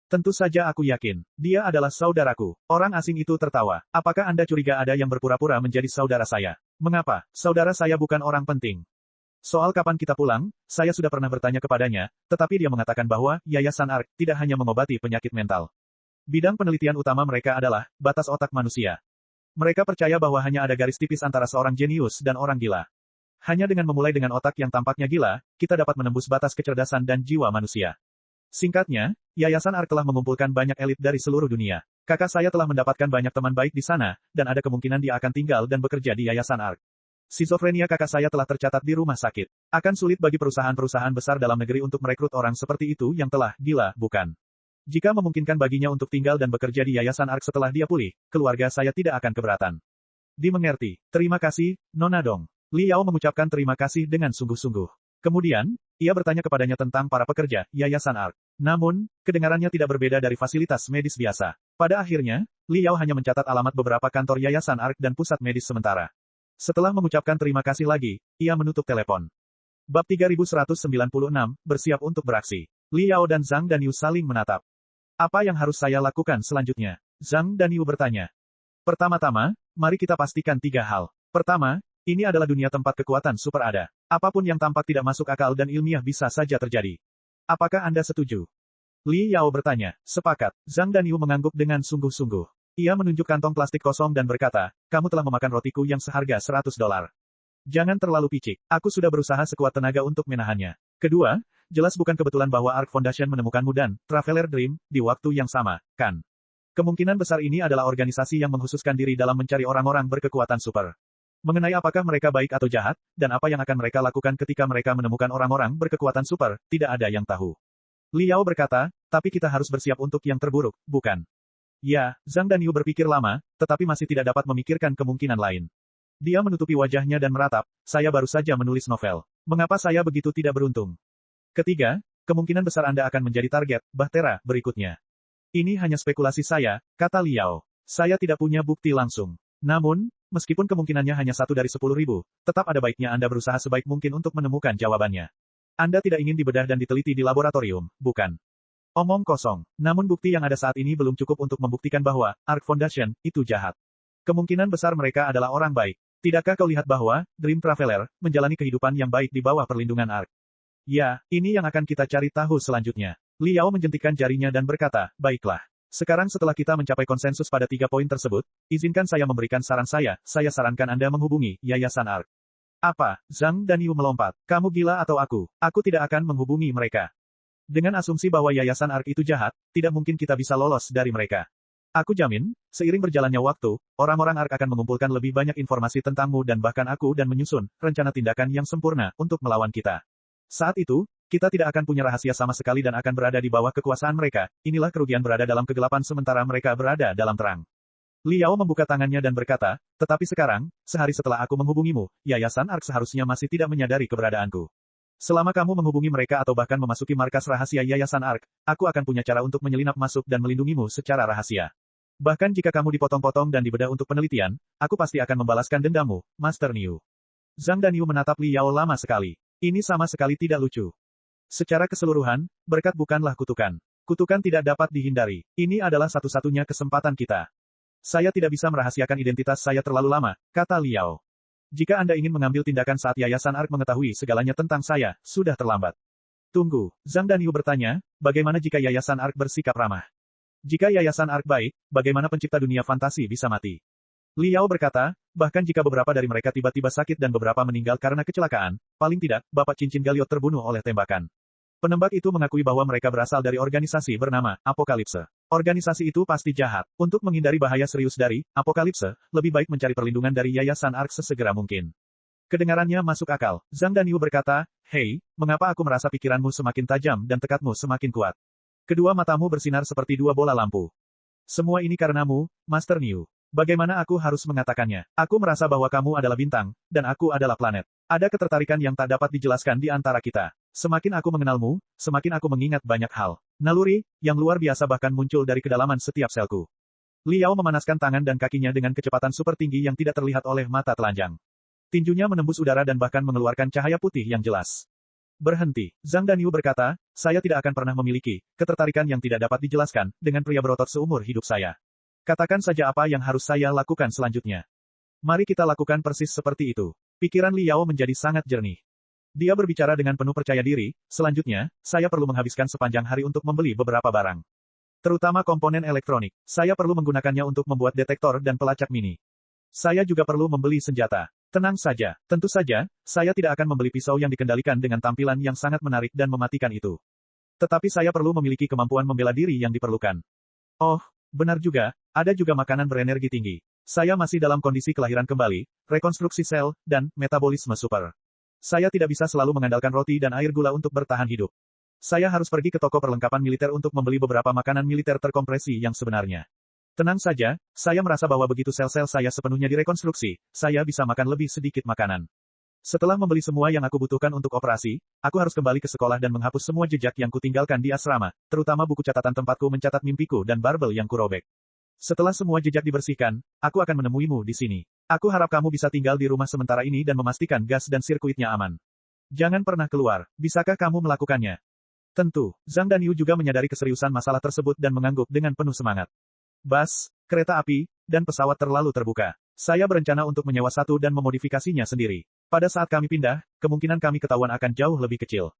Speaker 1: Tentu saja aku yakin. Dia adalah saudaraku. Orang asing itu tertawa. Apakah Anda curiga ada yang berpura-pura menjadi saudara saya? Mengapa? Saudara saya bukan orang penting. Soal kapan kita pulang, saya sudah pernah bertanya kepadanya, tetapi dia mengatakan bahwa Yayasan Ark tidak hanya mengobati penyakit mental. Bidang penelitian utama mereka adalah batas otak manusia. Mereka percaya bahwa hanya ada garis tipis antara seorang jenius dan orang gila. Hanya dengan memulai dengan otak yang tampaknya gila, kita dapat menembus batas kecerdasan dan jiwa manusia. Singkatnya, Yayasan Ark telah mengumpulkan banyak elit dari seluruh dunia. Kakak saya telah mendapatkan banyak teman baik di sana, dan ada kemungkinan dia akan tinggal dan bekerja di Yayasan Ark. Skizofrenia kakak saya telah tercatat di rumah sakit. Akan sulit bagi perusahaan-perusahaan besar dalam negeri untuk merekrut orang seperti itu yang telah gila, bukan? Jika memungkinkan baginya untuk tinggal dan bekerja di Yayasan Ark setelah dia pulih, keluarga saya tidak akan keberatan. Dimengerti. Terima kasih, Nona Dong. Liao mengucapkan terima kasih dengan sungguh-sungguh. Kemudian, ia bertanya kepadanya tentang para pekerja Yayasan Ark. Namun, kedengarannya tidak berbeda dari fasilitas medis biasa. Pada akhirnya, Liao hanya mencatat alamat beberapa kantor Yayasan Ark dan pusat medis sementara. Setelah mengucapkan terima kasih lagi, ia menutup telepon. Bab 3196, bersiap untuk beraksi. Liao dan Zhang Danyu saling menatap. Apa yang harus saya lakukan selanjutnya? Zhang Danyu bertanya. Pertama-tama, mari kita pastikan 3 hal. Pertama, ini adalah dunia tempat kekuatan super ada. Apapun yang tampak tidak masuk akal dan ilmiah bisa saja terjadi. Apakah Anda setuju? Li Yao bertanya. Sepakat. Zhang Danyu mengangguk dengan sungguh-sungguh. Ia menunjuk kantong plastik kosong dan berkata, kamu telah memakan rotiku yang seharga $100. Jangan terlalu picik. Aku sudah berusaha sekuat tenaga untuk menahannya. Kedua, jelas bukan kebetulan bahwa Ark Foundation menemukanmu dan Traveler Dream di waktu yang sama, kan? Kemungkinan besar ini adalah organisasi yang mengkhususkan diri dalam mencari orang-orang berkekuatan super. Mengenai apakah mereka baik atau jahat, dan apa yang akan mereka lakukan ketika mereka menemukan orang-orang berkekuatan super, tidak ada yang tahu. Liao berkata, tapi kita harus bersiap untuk yang terburuk, bukan? Ya, Zhang Danyu berpikir lama, tetapi masih tidak dapat memikirkan kemungkinan lain. Dia menutupi wajahnya dan meratap, saya baru saja menulis novel. Mengapa saya begitu tidak beruntung? Ketiga, kemungkinan besar Anda akan menjadi target, Bahtera, berikutnya. Ini hanya spekulasi saya, kata Liao. Saya tidak punya bukti langsung. Namun, meskipun kemungkinannya hanya 1 dari 10.000, tetap ada baiknya Anda berusaha sebaik mungkin untuk menemukan jawabannya. Anda tidak ingin dibedah dan diteliti di laboratorium, bukan? Omong kosong. Namun bukti yang ada saat ini belum cukup untuk membuktikan bahwa Ark Foundation itu jahat. Kemungkinan besar mereka adalah orang baik. Tidakkah kau lihat bahwa Dream Traveler menjalani kehidupan yang baik di bawah perlindungan Ark? Ya, ini yang akan kita cari tahu selanjutnya. Liao menjentikkan jarinya dan berkata, baiklah. Sekarang setelah kita mencapai konsensus pada 3 poin tersebut, izinkan saya memberikan saran saya sarankan Anda menghubungi Yayasan Ark. Apa? Zhang Danyu melompat. Kamu gila atau aku? Aku tidak akan menghubungi mereka. Dengan asumsi bahwa Yayasan Ark itu jahat, tidak mungkin kita bisa lolos dari mereka. Aku jamin, seiring berjalannya waktu, orang-orang Ark akan mengumpulkan lebih banyak informasi tentangmu dan bahkan aku dan menyusun rencana tindakan yang sempurna untuk melawan kita. Saat itu, kita tidak akan punya rahasia sama sekali dan akan berada di bawah kekuasaan mereka. Inilah kerugian berada dalam kegelapan sementara mereka berada dalam terang. Liao membuka tangannya dan berkata, tetapi sekarang, sehari setelah aku menghubungimu, Yayasan Ark seharusnya masih tidak menyadari keberadaanku. Selama kamu menghubungi mereka atau bahkan memasuki markas rahasia Yayasan Ark, aku akan punya cara untuk menyelinap masuk dan melindungimu secara rahasia. Bahkan jika kamu dipotong-potong dan dibedah untuk penelitian, aku pasti akan membalaskan dendammu, Master Niu. Zhang Danyu menatap Liao lama sekali. Ini sama sekali tidak lucu. Secara keseluruhan, berkat bukanlah kutukan. Kutukan tidak dapat dihindari. Ini adalah satu-satunya kesempatan kita. Saya tidak bisa merahasiakan identitas saya terlalu lama, kata Liao. Jika Anda ingin mengambil tindakan saat Yayasan ARK mengetahui segalanya tentang saya, sudah terlambat. Tunggu, Zhang Danyu bertanya, bagaimana jika Yayasan ARK bersikap ramah? Jika Yayasan ARK baik, bagaimana pencipta dunia fantasi bisa mati? Liao berkata, bahkan jika beberapa dari mereka tiba-tiba sakit dan beberapa meninggal karena kecelakaan, paling tidak, Bapak Cincin Galiot terbunuh oleh tembakan. Penembak itu mengakui bahwa mereka berasal dari organisasi bernama Apokalipse. Organisasi itu pasti jahat. Untuk menghindari bahaya serius dari Apokalipse, lebih baik mencari perlindungan dari Yayasan ARK sesegera mungkin. Kedengarannya masuk akal. Zhang Danyu berkata, hei, mengapa aku merasa pikiranmu semakin tajam dan tekadmu semakin kuat? Kedua matamu bersinar seperti dua bola lampu. Semua ini karenamu, Master Niu. Bagaimana aku harus mengatakannya? Aku merasa bahwa kamu adalah bintang, dan aku adalah planet. Ada ketertarikan yang tak dapat dijelaskan di antara kita. Semakin aku mengenalmu, semakin aku mengingat banyak hal. Naluri, yang luar biasa bahkan muncul dari kedalaman setiap selku. Liao memanaskan tangan dan kakinya dengan kecepatan super tinggi yang tidak terlihat oleh mata telanjang. Tinjunya menembus udara dan bahkan mengeluarkan cahaya putih yang jelas. Berhenti, Zhang Danyu berkata, saya tidak akan pernah memiliki ketertarikan yang tidak dapat dijelaskan dengan pria berotot seumur hidup saya. Katakan saja apa yang harus saya lakukan selanjutnya. Mari kita lakukan persis seperti itu. Pikiran Liao menjadi sangat jernih. Dia berbicara dengan penuh percaya diri, selanjutnya, saya perlu menghabiskan sepanjang hari untuk membeli beberapa barang. Terutama komponen elektronik. Saya perlu menggunakannya untuk membuat detektor dan pelacak mini. Saya juga perlu membeli senjata. Tenang saja, tentu saja, saya tidak akan membeli pisau yang dikendalikan dengan tampilan yang sangat menarik dan mematikan itu. Tetapi saya perlu memiliki kemampuan membela diri yang diperlukan. Oh, benar juga, ada juga makanan berenergi tinggi. Saya masih dalam kondisi kelahiran kembali, rekonstruksi sel, dan metabolisme super. Saya tidak bisa selalu mengandalkan roti dan air gula untuk bertahan hidup. Saya harus pergi ke toko perlengkapan militer untuk membeli beberapa makanan militer terkompresi yang sebenarnya. Tenang saja, saya merasa bahwa begitu sel-sel saya sepenuhnya direkonstruksi, saya bisa makan lebih sedikit makanan. Setelah membeli semua yang aku butuhkan untuk operasi, aku harus kembali ke sekolah dan menghapus semua jejak yang kutinggalkan di asrama, terutama buku catatan tempatku mencatat mimpiku dan barbel yang kurobek. Setelah semua jejak dibersihkan, aku akan menemuimu di sini. Aku harap kamu bisa tinggal di rumah sementara ini dan memastikan gas dan sirkuitnya aman. Jangan pernah keluar, bisakah kamu melakukannya? Tentu, Zhang Danyu juga menyadari keseriusan masalah tersebut dan mengangguk dengan penuh semangat. Bus, kereta api, dan pesawat terlalu terbuka. Saya berencana untuk menyewa satu dan memodifikasinya sendiri. Pada saat kami pindah, kemungkinan kami ketahuan akan jauh lebih kecil.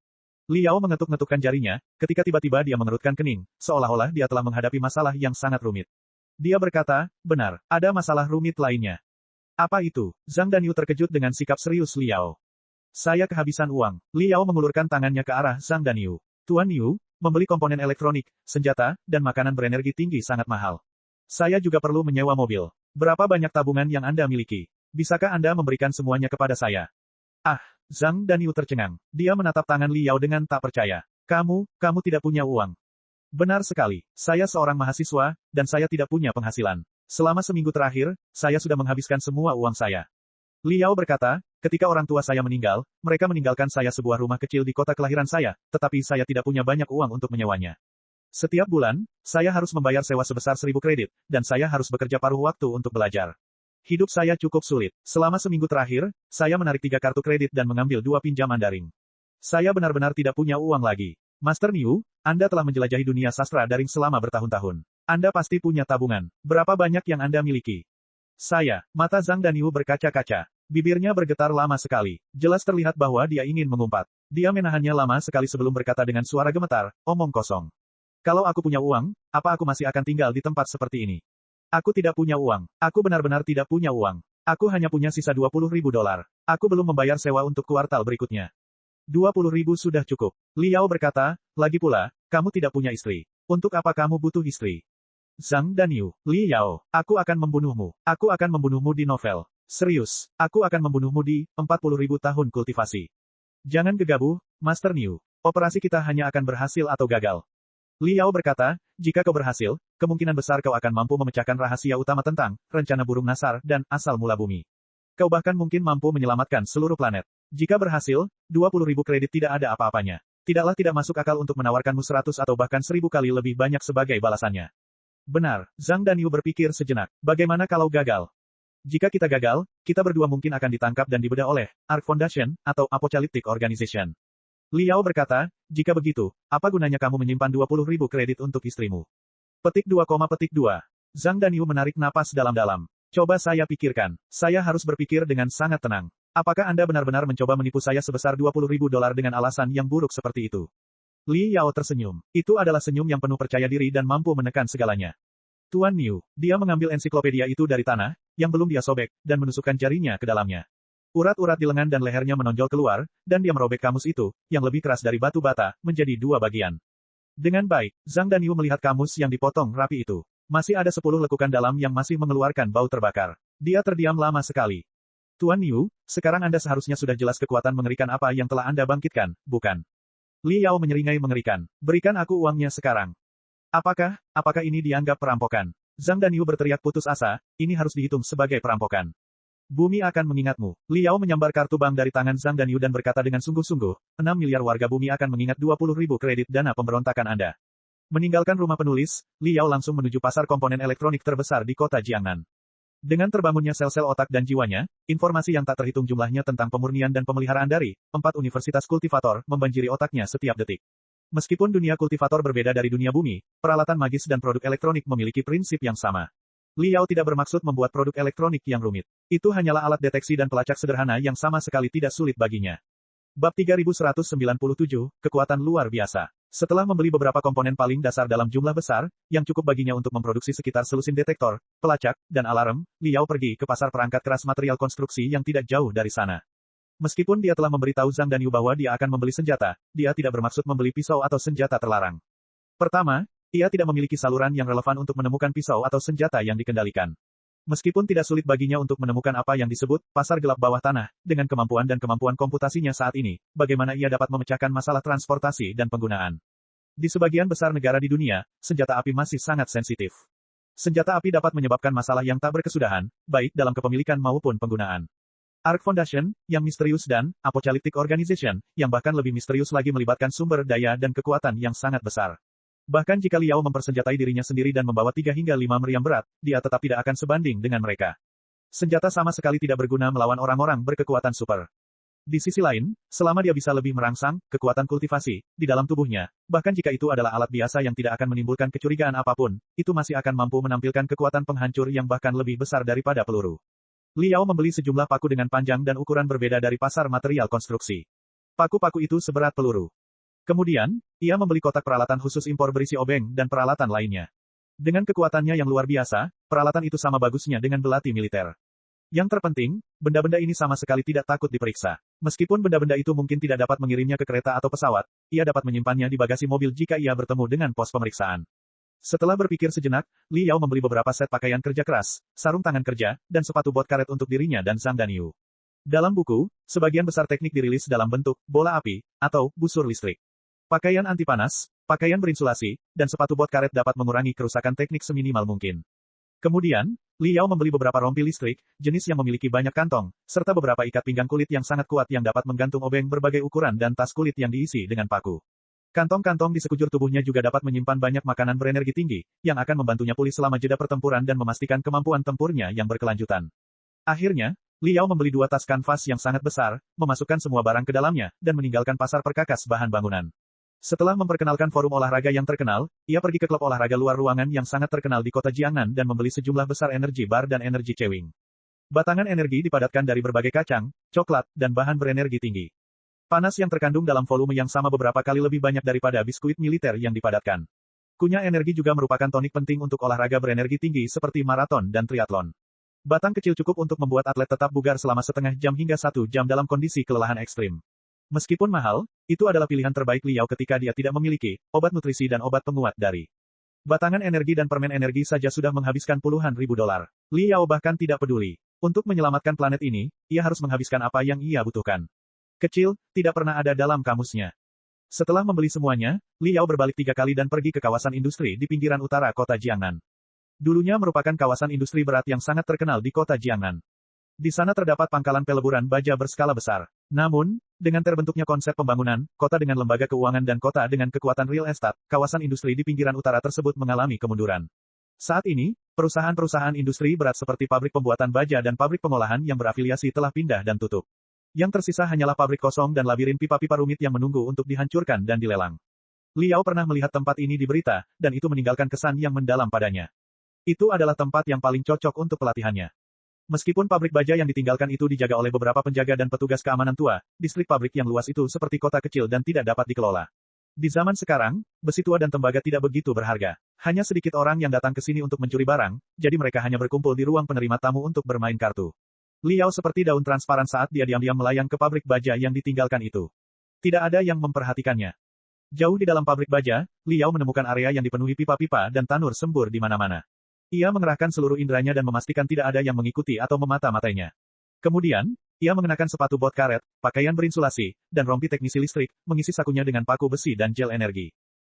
Speaker 1: Liao mengetuk-ngetukkan jarinya, ketika tiba-tiba dia mengerutkan kening, seolah-olah dia telah menghadapi masalah yang sangat rumit. Dia berkata, benar, ada masalah rumit lainnya. Apa itu? Zhang Danyu terkejut dengan sikap serius Liao. Saya kehabisan uang. Liao mengulurkan tangannya ke arah Zhang Danyu. Tuan Yu, membeli komponen elektronik, senjata, dan makanan berenergi tinggi sangat mahal. Saya juga perlu menyewa mobil. Berapa banyak tabungan yang Anda miliki? Bisakah Anda memberikan semuanya kepada saya? Ah, Zhang Danyu tercengang. Dia menatap tangan Liao dengan tak percaya. Kamu tidak punya uang. Benar sekali. Saya seorang mahasiswa, dan saya tidak punya penghasilan. Selama seminggu terakhir, saya sudah menghabiskan semua uang saya. Liao berkata, ketika orang tua saya meninggal, mereka meninggalkan saya sebuah rumah kecil di kota kelahiran saya, tetapi saya tidak punya banyak uang untuk menyewanya. Setiap bulan, saya harus membayar sewa sebesar 1.000 kredit, dan saya harus bekerja paruh waktu untuk belajar. Hidup saya cukup sulit. Selama seminggu terakhir, saya menarik 3 kartu kredit dan mengambil 2 pinjaman daring. Saya benar-benar tidak punya uang lagi. Master Niu, Anda telah menjelajahi dunia sastra daring selama bertahun-tahun. Anda pasti punya tabungan. Berapa banyak yang Anda miliki? Mata Zhang Danyu berkaca-kaca. Bibirnya bergetar lama sekali. Jelas terlihat bahwa dia ingin mengumpat. Dia menahannya lama sekali sebelum berkata dengan suara gemetar, omong kosong. Kalau aku punya uang, apa aku masih akan tinggal di tempat seperti ini? Aku tidak punya uang. Aku benar-benar tidak punya uang. Aku hanya punya sisa 20.000 dolar. Aku belum membayar sewa untuk kuartal berikutnya. 20.000 sudah cukup. Liao berkata, lagi pula, kamu tidak punya istri. Untuk apa kamu butuh istri? Zhang Danyu, Liao, aku akan membunuhmu. Aku akan membunuhmu di novel. Serius, aku akan membunuhmu di 40.000 tahun kultivasi. Jangan gegabah, Master Niu. Operasi kita hanya akan berhasil atau gagal. Liao berkata, jika kau berhasil, kemungkinan besar kau akan mampu memecahkan rahasia utama tentang rencana burung nasar dan asal mula bumi. Kau bahkan mungkin mampu menyelamatkan seluruh planet. Jika berhasil, 20.000 kredit tidak ada apa-apanya. Tidaklah tidak masuk akal untuk menawarkanmu 100 atau bahkan 1.000 kali lebih banyak sebagai balasannya. Benar, Zhang Danyu berpikir sejenak. Bagaimana kalau gagal? Jika kita gagal, kita berdua mungkin akan ditangkap dan dibedah oleh ARK Foundation atau Apocalyptic Organization. Liao berkata, jika begitu, apa gunanya kamu menyimpan 20.000 kredit untuk istrimu? Petik 2, Zhang Danyu menarik napas dalam-dalam. Coba saya pikirkan. Saya harus berpikir dengan sangat tenang. Apakah Anda benar-benar mencoba menipu saya sebesar 20.000 dolar dengan alasan yang buruk seperti itu? Li Yao tersenyum. Itu adalah senyum yang penuh percaya diri dan mampu menekan segalanya. Tuan Niu, dia mengambil ensiklopedia itu dari tanah, yang belum dia sobek, dan menusukkan jarinya ke dalamnya. Urat-urat di lengan dan lehernya menonjol keluar, dan dia merobek kamus itu, yang lebih keras dari batu bata, menjadi 2 bagian. Dengan baik, Zhang Danyu melihat kamus yang dipotong rapi itu. Masih ada 10 lekukan dalam yang masih mengeluarkan bau terbakar. Dia terdiam lama sekali. Tuan Niu, sekarang Anda seharusnya sudah jelas kekuatan mengerikan apa yang telah Anda bangkitkan, bukan? Li Yao menyeringai mengerikan. Berikan aku uangnya sekarang. Apakah ini dianggap perampokan? Zhang Danyu berteriak putus asa, ini harus dihitung sebagai perampokan. Bumi akan mengingatmu. Li Yao menyambar kartu bank dari tangan Zhang Danyu dan berkata dengan sungguh-sungguh, 6 miliar warga bumi akan mengingat 20.000 kredit dana pemberontakan Anda. Meninggalkan rumah penulis, Li Yao langsung menuju pasar komponen elektronik terbesar di kota Jiangnan. Dengan terbangunnya sel-sel otak dan jiwanya, informasi yang tak terhitung jumlahnya tentang pemurnian dan pemeliharaan dari 4 universitas kultivator membanjiri otaknya setiap detik. Meskipun dunia kultivator berbeda dari dunia bumi, peralatan magis dan produk elektronik memiliki prinsip yang sama. Li Yao tidak bermaksud membuat produk elektronik yang rumit. Itu hanyalah alat deteksi dan pelacak sederhana yang sama sekali tidak sulit baginya. Bab 3197, Kekuatan Luar Biasa. Setelah membeli beberapa komponen paling dasar dalam jumlah besar, yang cukup baginya untuk memproduksi sekitar selusin detektor, pelacak, dan alarm, Li Yao pergi ke pasar perangkat keras material konstruksi yang tidak jauh dari sana. Meskipun dia telah memberitahu Zhang Danyu bahwa dia akan membeli senjata, dia tidak bermaksud membeli pisau atau senjata terlarang. Pertama, ia tidak memiliki saluran yang relevan untuk menemukan pisau atau senjata yang dikendalikan. Meskipun tidak sulit baginya untuk menemukan apa yang disebut pasar gelap bawah tanah, dengan kemampuan dan kemampuan komputasinya saat ini, bagaimana ia dapat memecahkan masalah transportasi dan penggunaan. Di sebagian besar negara di dunia, senjata api masih sangat sensitif. Senjata api dapat menyebabkan masalah yang tak berkesudahan, baik dalam kepemilikan maupun penggunaan. Ark Foundation, yang misterius dan Apocalyptic Organization, yang bahkan lebih misterius lagi melibatkan sumber daya dan kekuatan yang sangat besar. Bahkan jika Li Yao mempersenjatai dirinya sendiri dan membawa 3 hingga 5 meriam berat, dia tetap tidak akan sebanding dengan mereka. Senjata sama sekali tidak berguna melawan orang-orang berkekuatan super. Di sisi lain, selama dia bisa lebih merangsang kekuatan kultivasi di dalam tubuhnya, bahkan jika itu adalah alat biasa yang tidak akan menimbulkan kecurigaan apapun, itu masih akan mampu menampilkan kekuatan penghancur yang bahkan lebih besar daripada peluru. Li Yao membeli sejumlah paku dengan panjang dan ukuran berbeda dari pasar material konstruksi. Paku-paku itu seberat peluru. Kemudian, ia membeli kotak peralatan khusus impor berisi obeng dan peralatan lainnya. Dengan kekuatannya yang luar biasa, peralatan itu sama bagusnya dengan belati militer. Yang terpenting, benda-benda ini sama sekali tidak takut diperiksa. Meskipun benda-benda itu mungkin tidak dapat mengirimnya ke kereta atau pesawat, ia dapat menyimpannya di bagasi mobil jika ia bertemu dengan pos pemeriksaan. Setelah berpikir sejenak, Li Yao membeli beberapa set pakaian kerja keras, sarung tangan kerja, dan sepatu bot karet untuk dirinya dan Zhang Danyu. Dalam buku, sebagian besar teknik dirilis dalam bentuk bola api atau busur listrik. Pakaian anti panas, pakaian berinsulasi, dan sepatu bot karet dapat mengurangi kerusakan teknik seminimal mungkin. Kemudian, Li Yao membeli beberapa rompi listrik, jenis yang memiliki banyak kantong, serta beberapa ikat pinggang kulit yang sangat kuat yang dapat menggantung obeng berbagai ukuran dan tas kulit yang diisi dengan paku. Kantong-kantong di sekujur tubuhnya juga dapat menyimpan banyak makanan berenergi tinggi, yang akan membantunya pulih selama jeda pertempuran dan memastikan kemampuan tempurnya yang berkelanjutan. Akhirnya, Li Yao membeli 2 tas kanvas yang sangat besar, memasukkan semua barang ke dalamnya, dan meninggalkan pasar perkakas bahan bangunan. Setelah memperkenalkan forum olahraga yang terkenal, ia pergi ke klub olahraga luar ruangan yang sangat terkenal di kota Jiangnan dan membeli sejumlah besar energi bar dan energi cewing. Batangan energi dipadatkan dari berbagai kacang, coklat, dan bahan berenergi tinggi. Panas yang terkandung dalam volume yang sama beberapa kali lebih banyak daripada biskuit militer yang dipadatkan. Kunyah energi juga merupakan tonik penting untuk olahraga berenergi tinggi seperti maraton dan triathlon. Batang kecil cukup untuk membuat atlet tetap bugar selama setengah jam hingga 1 jam dalam kondisi kelelahan ekstrim. Meskipun mahal, itu adalah pilihan terbaik Li Yao ketika dia tidak memiliki obat nutrisi dan obat penguat dari. Batangan energi dan permen energi saja sudah menghabiskan puluhan ribu dolar. Li Yao bahkan tidak peduli. Untuk menyelamatkan planet ini, ia harus menghabiskan apa yang ia butuhkan. Kecil, tidak pernah ada dalam kamusnya. Setelah membeli semuanya, Li Yao berbalik 3 kali dan pergi ke kawasan industri di pinggiran utara kota Jiangnan. Dulunya merupakan kawasan industri berat yang sangat terkenal di kota Jiangnan. Di sana terdapat pangkalan peleburan baja berskala besar. Namun, dengan terbentuknya konsep pembangunan, kota dengan lembaga keuangan dan kota dengan kekuatan real estate, kawasan industri di pinggiran utara tersebut mengalami kemunduran. Saat ini, perusahaan-perusahaan industri berat seperti pabrik pembuatan baja dan pabrik pengolahan yang berafiliasi telah pindah dan tutup. Yang tersisa hanyalah pabrik kosong dan labirin pipa-pipa rumit yang menunggu untuk dihancurkan dan dilelang. Li Yao pernah melihat tempat ini di berita, dan itu meninggalkan kesan yang mendalam padanya. Itu adalah tempat yang paling cocok untuk pelatihannya. Meskipun pabrik baja yang ditinggalkan itu dijaga oleh beberapa penjaga dan petugas keamanan tua, distrik pabrik yang luas itu seperti kota kecil dan tidak dapat dikelola. Di zaman sekarang, besi tua dan tembaga tidak begitu berharga. Hanya sedikit orang yang datang ke sini untuk mencuri barang, jadi mereka hanya berkumpul di ruang penerima tamu untuk bermain kartu. Liao seperti daun transparan saat dia diam-diam melayang ke pabrik baja yang ditinggalkan itu. Tidak ada yang memperhatikannya. Jauh di dalam pabrik baja, Liao menemukan area yang dipenuhi pipa-pipa dan tanur sembur di mana-mana. Ia mengerahkan seluruh inderanya dan memastikan tidak ada yang mengikuti atau memata-matainya. Kemudian, ia mengenakan sepatu bot karet, pakaian berinsulasi, dan rompi teknisi listrik, mengisi sakunya dengan paku besi dan gel energi.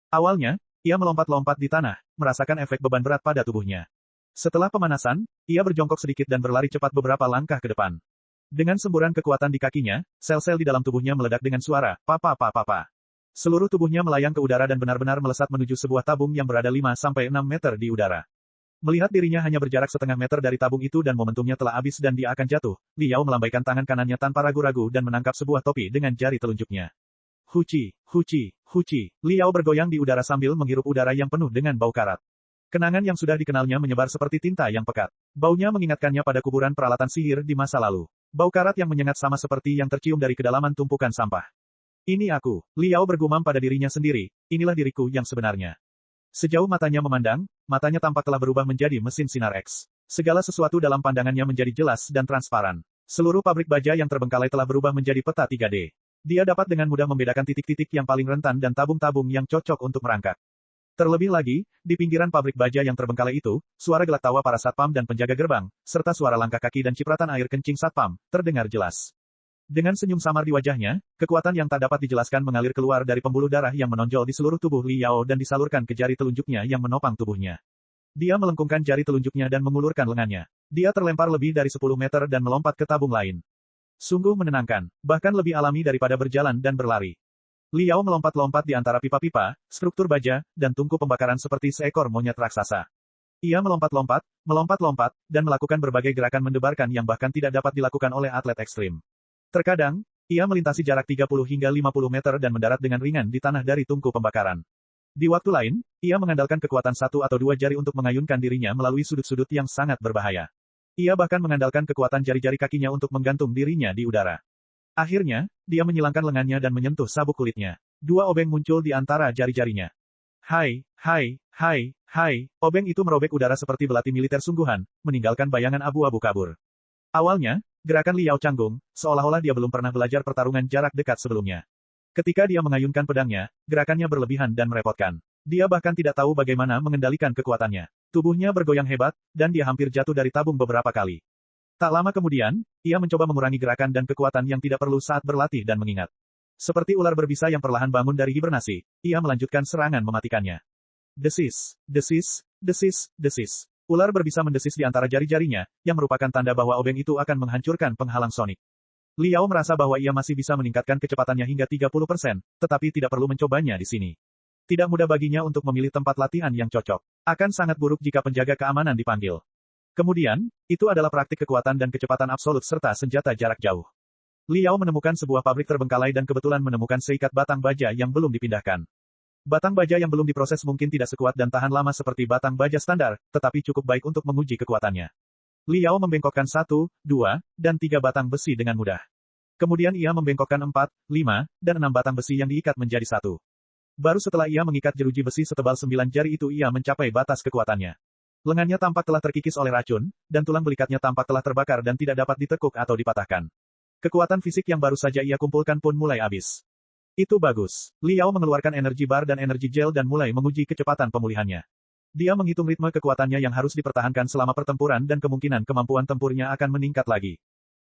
Speaker 1: Awalnya, ia melompat-lompat di tanah, merasakan efek beban berat pada tubuhnya. Setelah pemanasan, ia berjongkok sedikit dan berlari cepat beberapa langkah ke depan. Dengan semburan kekuatan di kakinya, sel-sel di dalam tubuhnya meledak dengan suara, papa. Seluruh tubuhnya melayang ke udara dan benar-benar melesat menuju sebuah tabung yang berada 5-6 meter di udara. Melihat dirinya hanya berjarak setengah meter dari tabung itu dan momentumnya telah habis dan dia akan jatuh, Liao melambaikan tangan kanannya tanpa ragu-ragu dan menangkap sebuah topi dengan jari telunjuknya. Huci. Liao bergoyang di udara sambil menghirup udara yang penuh dengan bau karat. Kenangan yang sudah dikenalnya menyebar seperti tinta yang pekat. Baunya mengingatkannya pada kuburan peralatan sihir di masa lalu. Bau karat yang menyengat sama seperti yang tercium dari kedalaman tumpukan sampah. Ini aku, Liao bergumam pada dirinya sendiri, inilah diriku yang sebenarnya. Sejauh matanya memandang, matanya tampak telah berubah menjadi mesin sinar X. Segala sesuatu dalam pandangannya menjadi jelas dan transparan. Seluruh pabrik baja yang terbengkalai telah berubah menjadi peta 3D. Dia dapat dengan mudah membedakan titik-titik yang paling rentan dan tabung-tabung yang cocok untuk merangkak. Terlebih lagi, di pinggiran pabrik baja yang terbengkalai itu, suara gelak tawa para satpam dan penjaga gerbang, serta suara langkah kaki dan cipratan air kencing satpam, terdengar jelas. Dengan senyum samar di wajahnya, kekuatan yang tak dapat dijelaskan mengalir keluar dari pembuluh darah yang menonjol di seluruh tubuh Liao dan disalurkan ke jari telunjuknya yang menopang tubuhnya. Dia melengkungkan jari telunjuknya dan mengulurkan lengannya. Dia terlempar lebih dari 10 meter dan melompat ke tabung lain. Sungguh menenangkan, bahkan lebih alami daripada berjalan dan berlari. Liao melompat-lompat di antara pipa-pipa, struktur baja, dan tungku pembakaran seperti seekor monyet raksasa. Ia melompat-lompat, dan melakukan berbagai gerakan mendebarkan yang bahkan tidak dapat dilakukan oleh atlet ekstrim. Terkadang, ia melintasi jarak 30 hingga 50 meter dan mendarat dengan ringan di tanah dari tungku pembakaran. Di waktu lain, ia mengandalkan kekuatan 1 atau 2 jari untuk mengayunkan dirinya melalui sudut-sudut yang sangat berbahaya. Ia bahkan mengandalkan kekuatan jari-jari kakinya untuk menggantung dirinya di udara. Akhirnya, dia menyilangkan lengannya dan menyentuh sabuk kulitnya. 2 obeng muncul di antara jari-jarinya. Hai. Obeng itu merobek udara seperti belati militer sungguhan, meninggalkan bayangan abu-abu kabur. Awalnya, gerakan Liao canggung, seolah-olah dia belum pernah belajar pertarungan jarak dekat sebelumnya. Ketika dia mengayunkan pedangnya, gerakannya berlebihan dan merepotkan. Dia bahkan tidak tahu bagaimana mengendalikan kekuatannya. Tubuhnya bergoyang hebat, dan dia hampir jatuh dari tabung beberapa kali. Tak lama kemudian, ia mencoba mengurangi gerakan dan kekuatan yang tidak perlu saat berlatih dan mengingat. Seperti ular berbisa yang perlahan bangun dari hibernasi, ia melanjutkan serangan mematikannya. Desis. Ular berbisa mendesis di antara jari-jarinya, yang merupakan tanda bahwa obeng itu akan menghancurkan penghalang sonik. Liao merasa bahwa ia masih bisa meningkatkan kecepatannya hingga 30%, tetapi tidak perlu mencobanya di sini. Tidak mudah baginya untuk memilih tempat latihan yang cocok. Akan sangat buruk jika penjaga keamanan dipanggil. Kemudian, itu adalah praktik kekuatan dan kecepatan absolut serta senjata jarak jauh. Liao menemukan sebuah pabrik terbengkalai dan kebetulan menemukan seikat batang baja yang belum dipindahkan. Batang baja yang belum diproses mungkin tidak sekuat dan tahan lama seperti batang baja standar, tetapi cukup baik untuk menguji kekuatannya. Liao membengkokkan 1, 2, dan 3 batang besi dengan mudah. Kemudian ia membengkokkan 4, 5, dan 6 batang besi yang diikat menjadi 1. Baru setelah ia mengikat jeruji besi setebal 9 jari itu ia mencapai batas kekuatannya. Lengannya tampak telah terkikis oleh racun, dan tulang belikatnya tampak telah terbakar dan tidak dapat ditekuk atau dipatahkan. Kekuatan fisik yang baru saja ia kumpulkan pun mulai habis. Itu bagus. Liao mengeluarkan energi bar dan energi gel dan mulai menguji kecepatan pemulihannya. Dia menghitung ritme kekuatannya yang harus dipertahankan selama pertempuran dan kemungkinan kemampuan tempurnya akan meningkat lagi.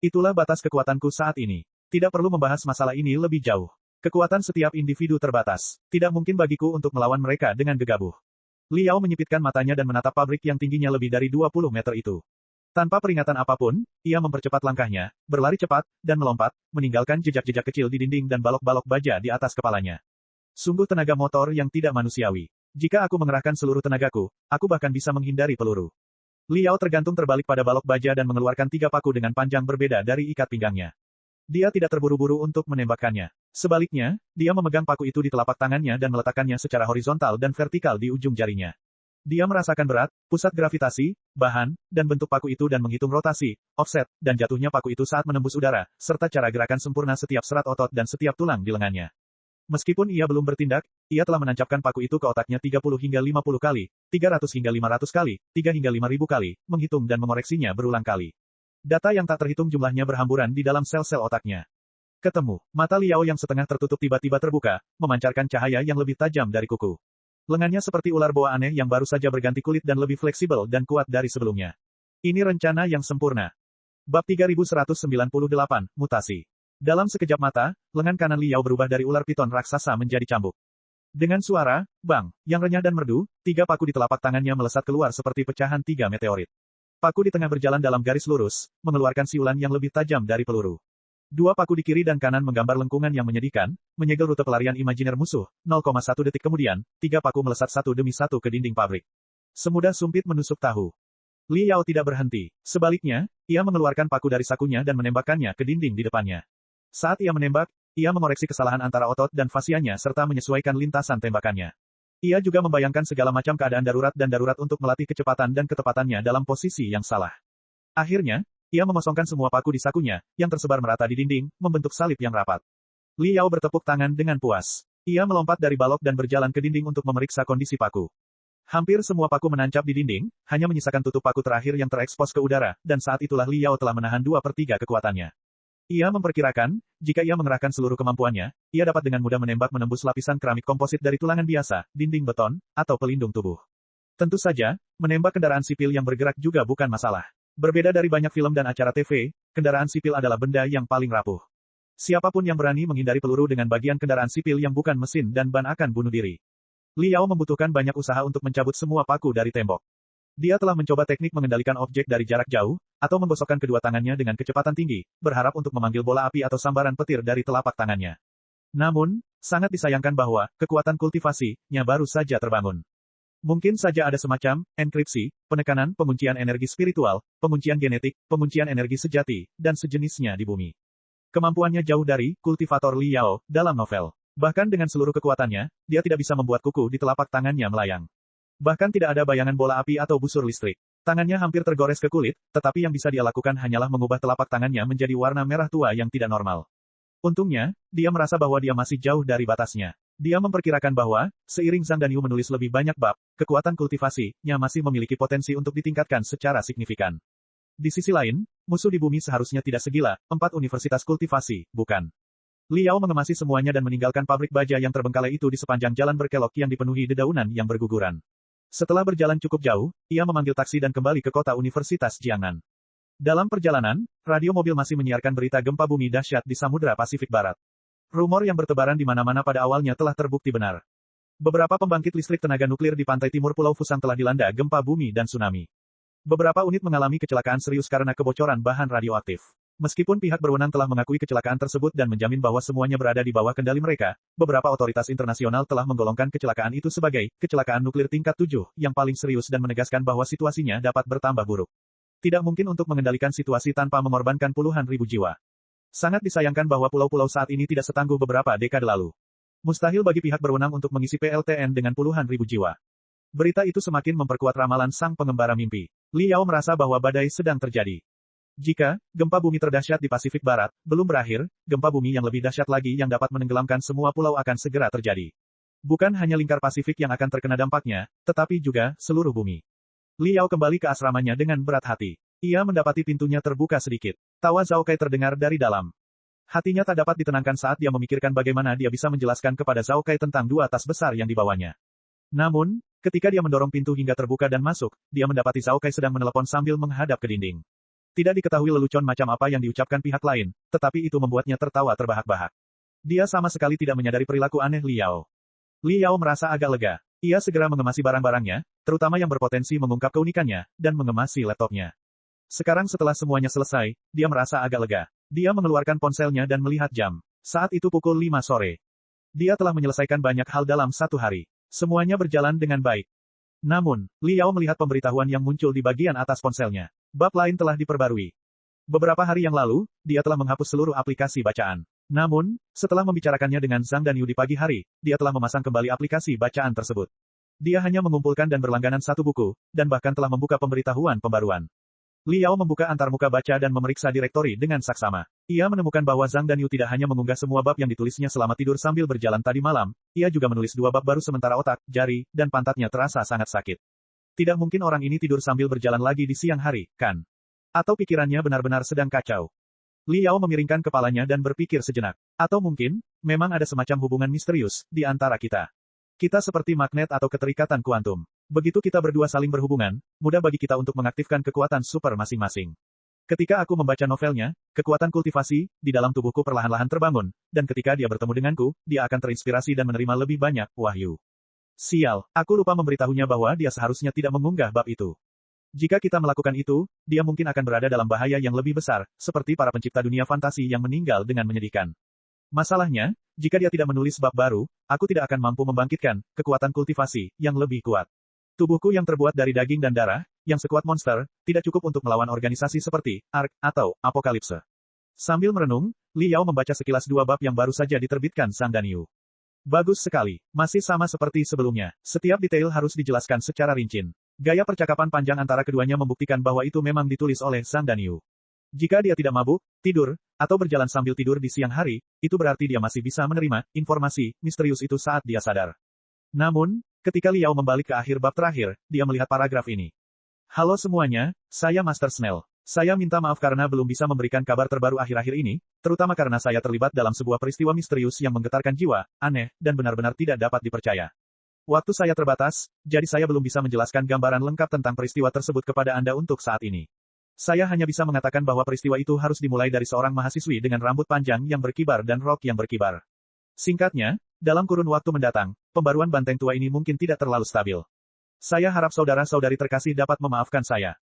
Speaker 1: Itulah batas kekuatanku saat ini. Tidak perlu membahas masalah ini lebih jauh. Kekuatan setiap individu terbatas. Tidak mungkin bagiku untuk melawan mereka dengan gegabah. Liao menyipitkan matanya dan menatap pabrik yang tingginya lebih dari 20 meter itu. Tanpa peringatan apapun, ia mempercepat langkahnya, berlari cepat, dan melompat, meninggalkan jejak-jejak kecil di dinding dan balok-balok baja di atas kepalanya. Sungguh tenaga motor yang tidak manusiawi. Jika aku mengerahkan seluruh tenagaku, aku bahkan bisa menghindari peluru. Liao tergantung terbalik pada balok baja dan mengeluarkan 3 paku dengan panjang berbeda dari ikat pinggangnya. Dia tidak terburu-buru untuk menembakkannya. Sebaliknya, dia memegang paku itu di telapak tangannya dan meletakkannya secara horizontal dan vertikal di ujung jarinya. Dia merasakan berat, pusat gravitasi, bahan, dan bentuk paku itu dan menghitung rotasi, offset, dan jatuhnya paku itu saat menembus udara, serta cara gerakan sempurna setiap serat otot dan setiap tulang di lengannya. Meskipun ia belum bertindak, ia telah menancapkan paku itu ke otaknya 30 hingga 50 kali, 300 hingga 500 kali, 3 hingga 5.000 kali, menghitung dan mengoreksinya berulang kali. Data yang tak terhitung jumlahnya berhamburan di dalam sel-sel otaknya. Ketemu, mata Liao yang setengah tertutup tiba-tiba terbuka, memancarkan cahaya yang lebih tajam dari kuku. Lengannya seperti ular boa aneh yang baru saja berganti kulit dan lebih fleksibel dan kuat dari sebelumnya. Ini rencana yang sempurna. Bab 3198, Mutasi. Dalam sekejap mata, lengan kanan Liao berubah dari ular piton raksasa menjadi cambuk. Dengan suara, bang, yang renyah dan merdu, 3 paku di telapak tangannya melesat keluar seperti pecahan 3 meteorit. Paku di tengah berjalan dalam garis lurus, mengeluarkan siulan yang lebih tajam dari peluru. 2 paku di kiri dan kanan menggambar lengkungan yang menyedihkan, menyegel rute pelarian imajiner musuh. 0,1 detik kemudian, 3 paku melesat satu demi satu ke dinding pabrik. Semudah sumpit menusuk tahu. Liao tidak berhenti. Sebaliknya, ia mengeluarkan paku dari sakunya dan menembakkannya ke dinding di depannya. Saat ia menembak, ia mengoreksi kesalahan antara otot dan fasianya serta menyesuaikan lintasan tembakannya. Ia juga membayangkan segala macam keadaan darurat dan darurat untuk melatih kecepatan dan ketepatannya dalam posisi yang salah. Akhirnya, ia mengosongkan semua paku di sakunya, yang tersebar merata di dinding, membentuk salib yang rapat. Liao bertepuk tangan dengan puas. Ia melompat dari balok dan berjalan ke dinding untuk memeriksa kondisi paku. Hampir semua paku menancap di dinding, hanya menyisakan tutup paku terakhir yang terekspos ke udara, dan saat itulah Liao telah menahan 2/3 kekuatannya. Ia memperkirakan, jika ia mengerahkan seluruh kemampuannya, ia dapat dengan mudah menembak menembus lapisan keramik komposit dari tulangan biasa, dinding beton, atau pelindung tubuh. Tentu saja, menembak kendaraan sipil yang bergerak juga bukan masalah. Berbeda dari banyak film dan acara TV, kendaraan sipil adalah benda yang paling rapuh. Siapapun yang berani menghindari peluru dengan bagian kendaraan sipil yang bukan mesin dan ban akan bunuh diri. Liao membutuhkan banyak usaha untuk mencabut semua paku dari tembok. Dia telah mencoba teknik mengendalikan objek dari jarak jauh, atau menggosokkan kedua tangannya dengan kecepatan tinggi, berharap untuk memanggil bola api atau sambaran petir dari telapak tangannya. Namun, sangat disayangkan bahwa, kekuatan kultivasi-nya baru saja terbangun. Mungkin saja ada semacam enkripsi, penekanan, penguncian energi spiritual, penguncian genetik, penguncian energi sejati, dan sejenisnya di bumi. Kemampuannya jauh dari kultivator Liao dalam novel. Bahkan dengan seluruh kekuatannya, dia tidak bisa membuat kuku di telapak tangannya melayang. Bahkan tidak ada bayangan bola api atau busur listrik. Tangannya hampir tergores ke kulit, tetapi yang bisa dia lakukan hanyalah mengubah telapak tangannya menjadi warna merah tua yang tidak normal. Untungnya, dia merasa bahwa dia masih jauh dari batasnya. Dia memperkirakan bahwa, seiring Zhang Danyu menulis lebih banyak bab, kekuatan kultivasi-nya masih memiliki potensi untuk ditingkatkan secara signifikan. Di sisi lain, musuh di bumi seharusnya tidak segila, 4 universitas kultivasi, bukan? Liao mengemasi semuanya dan meninggalkan pabrik baja yang terbengkalai itu di sepanjang jalan berkelok yang dipenuhi dedaunan yang berguguran. Setelah berjalan cukup jauh, ia memanggil taksi dan kembali ke kota Universitas Jiangnan. Dalam perjalanan, radio mobil masih menyiarkan berita gempa bumi dahsyat di Samudra Pasifik Barat. Rumor yang bertebaran di mana-mana pada awalnya telah terbukti benar. Beberapa pembangkit listrik tenaga nuklir di pantai timur Pulau Fusang telah dilanda gempa bumi dan tsunami. Beberapa unit mengalami kecelakaan serius karena kebocoran bahan radioaktif. Meskipun pihak berwenang telah mengakui kecelakaan tersebut dan menjamin bahwa semuanya berada di bawah kendali mereka, beberapa otoritas internasional telah menggolongkan kecelakaan itu sebagai kecelakaan nuklir tingkat 7 yang paling serius dan menegaskan bahwa situasinya dapat bertambah buruk. Tidak mungkin untuk mengendalikan situasi tanpa mengorbankan puluhan ribu jiwa. Sangat disayangkan bahwa pulau-pulau saat ini tidak setangguh beberapa dekade lalu. Mustahil bagi pihak berwenang untuk mengisi PLTN dengan puluhan ribu jiwa. Berita itu semakin memperkuat ramalan sang pengembara mimpi. Liao merasa bahwa badai sedang terjadi. Jika gempa bumi terdahsyat di Pasifik Barat belum berakhir, gempa bumi yang lebih dahsyat lagi yang dapat menenggelamkan semua pulau akan segera terjadi. Bukan hanya lingkar Pasifik yang akan terkena dampaknya, tetapi juga seluruh bumi. Liao kembali ke asramanya dengan berat hati. Ia mendapati pintunya terbuka sedikit. Tawa Zhao Kai terdengar dari dalam. Hatinya tak dapat ditenangkan saat dia memikirkan bagaimana dia bisa menjelaskan kepada Zhao Kai tentang 2 tas besar yang dibawanya. Namun, ketika dia mendorong pintu hingga terbuka dan masuk, dia mendapati Zhao Kai sedang menelepon sambil menghadap ke dinding. Tidak diketahui lelucon macam apa yang diucapkan pihak lain, tetapi itu membuatnya tertawa terbahak-bahak. Dia sama sekali tidak menyadari perilaku aneh Liao. Liao merasa agak lega. Ia segera mengemasi barang-barangnya, terutama yang berpotensi mengungkap keunikannya, dan mengemasi laptopnya. Sekarang setelah semuanya selesai, dia merasa agak lega. Dia mengeluarkan ponselnya dan melihat jam. Saat itu pukul 5 sore. Dia telah menyelesaikan banyak hal dalam 1 hari. Semuanya berjalan dengan baik. Namun, Liao melihat pemberitahuan yang muncul di bagian atas ponselnya. Bab lain telah diperbarui. Beberapa hari yang lalu, dia telah menghapus seluruh aplikasi bacaan. Namun, setelah membicarakannya dengan Zhang Danyu di pagi hari, dia telah memasang kembali aplikasi bacaan tersebut. Dia hanya mengumpulkan dan berlangganan satu buku, dan bahkan telah membuka pemberitahuan pembaruan. Liao membuka antarmuka baca dan memeriksa direktori dengan saksama. Ia menemukan bahwa Zhang Danyu tidak hanya mengunggah semua bab yang ditulisnya selama tidur sambil berjalan tadi malam, ia juga menulis 2 bab baru sementara otak, jari, dan pantatnya terasa sangat sakit. Tidak mungkin orang ini tidur sambil berjalan lagi di siang hari, kan? Atau pikirannya benar-benar sedang kacau. Liao memiringkan kepalanya dan berpikir sejenak. Atau mungkin, memang ada semacam hubungan misterius di antara kita. Kita seperti magnet atau keterikatan kuantum. Begitu kita berdua saling berhubungan, mudah bagi kita untuk mengaktifkan kekuatan super masing-masing. Ketika aku membaca novelnya, kekuatan kultivasi di dalam tubuhku perlahan-lahan terbangun, dan ketika dia bertemu denganku, dia akan terinspirasi dan menerima lebih banyak wahyu. Sial, aku lupa memberitahunya bahwa dia seharusnya tidak mengunggah bab itu. Jika kita melakukan itu, dia mungkin akan berada dalam bahaya yang lebih besar, seperti para pencipta dunia fantasi yang meninggal dengan menyedihkan. Masalahnya, jika dia tidak menulis bab baru, aku tidak akan mampu membangkitkan kekuatan kultivasi yang lebih kuat. Tubuhku yang terbuat dari daging dan darah, yang sekuat monster, tidak cukup untuk melawan organisasi seperti Ark atau Apokalipse. Sambil merenung, Liao membaca sekilas 2 bab yang baru saja diterbitkan Zhang Danyu. Bagus sekali, masih sama seperti sebelumnya. Setiap detail harus dijelaskan secara rinci. Gaya percakapan panjang antara keduanya membuktikan bahwa itu memang ditulis oleh Zhang Danyu. Jika dia tidak mabuk, tidur, atau berjalan sambil tidur di siang hari, itu berarti dia masih bisa menerima informasi misterius itu saat dia sadar. Namun, ketika Liao membalik ke akhir bab terakhir, dia melihat paragraf ini. Halo semuanya, saya Master Snell. Saya minta maaf karena belum bisa memberikan kabar terbaru akhir-akhir ini, terutama karena saya terlibat dalam sebuah peristiwa misterius yang menggetarkan jiwa, aneh, dan benar-benar tidak dapat dipercaya. Waktu saya terbatas, jadi saya belum bisa menjelaskan gambaran lengkap tentang peristiwa tersebut kepada Anda untuk saat ini. Saya hanya bisa mengatakan bahwa peristiwa itu harus dimulai dari seorang mahasiswi dengan rambut panjang yang berkibar dan rok yang berkibar. Singkatnya, dalam kurun waktu mendatang, pembaruan banteng tua ini mungkin tidak terlalu stabil. Saya harap saudara-saudari terkasih dapat memaafkan saya.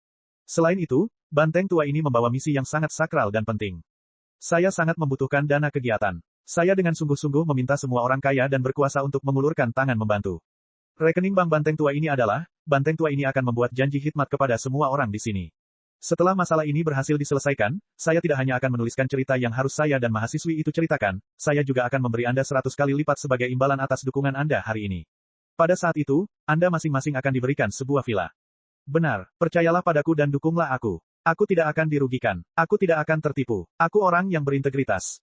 Speaker 1: Selain itu, banteng tua ini membawa misi yang sangat sakral dan penting. Saya sangat membutuhkan dana kegiatan. Saya dengan sungguh-sungguh meminta semua orang kaya dan berkuasa untuk mengulurkan tangan membantu. Rekening bank banteng tua ini adalah, banteng tua ini akan membuat janji khidmat kepada semua orang di sini. Setelah masalah ini berhasil diselesaikan, saya tidak hanya akan menuliskan cerita yang harus saya dan mahasiswi itu ceritakan, saya juga akan memberi Anda 100 kali lipat sebagai imbalan atas dukungan Anda hari ini. Pada saat itu, Anda masing-masing akan diberikan sebuah villa. Benar, percayalah padaku dan dukunglah aku. Aku tidak akan dirugikan. Aku tidak akan tertipu. Aku orang yang berintegritas.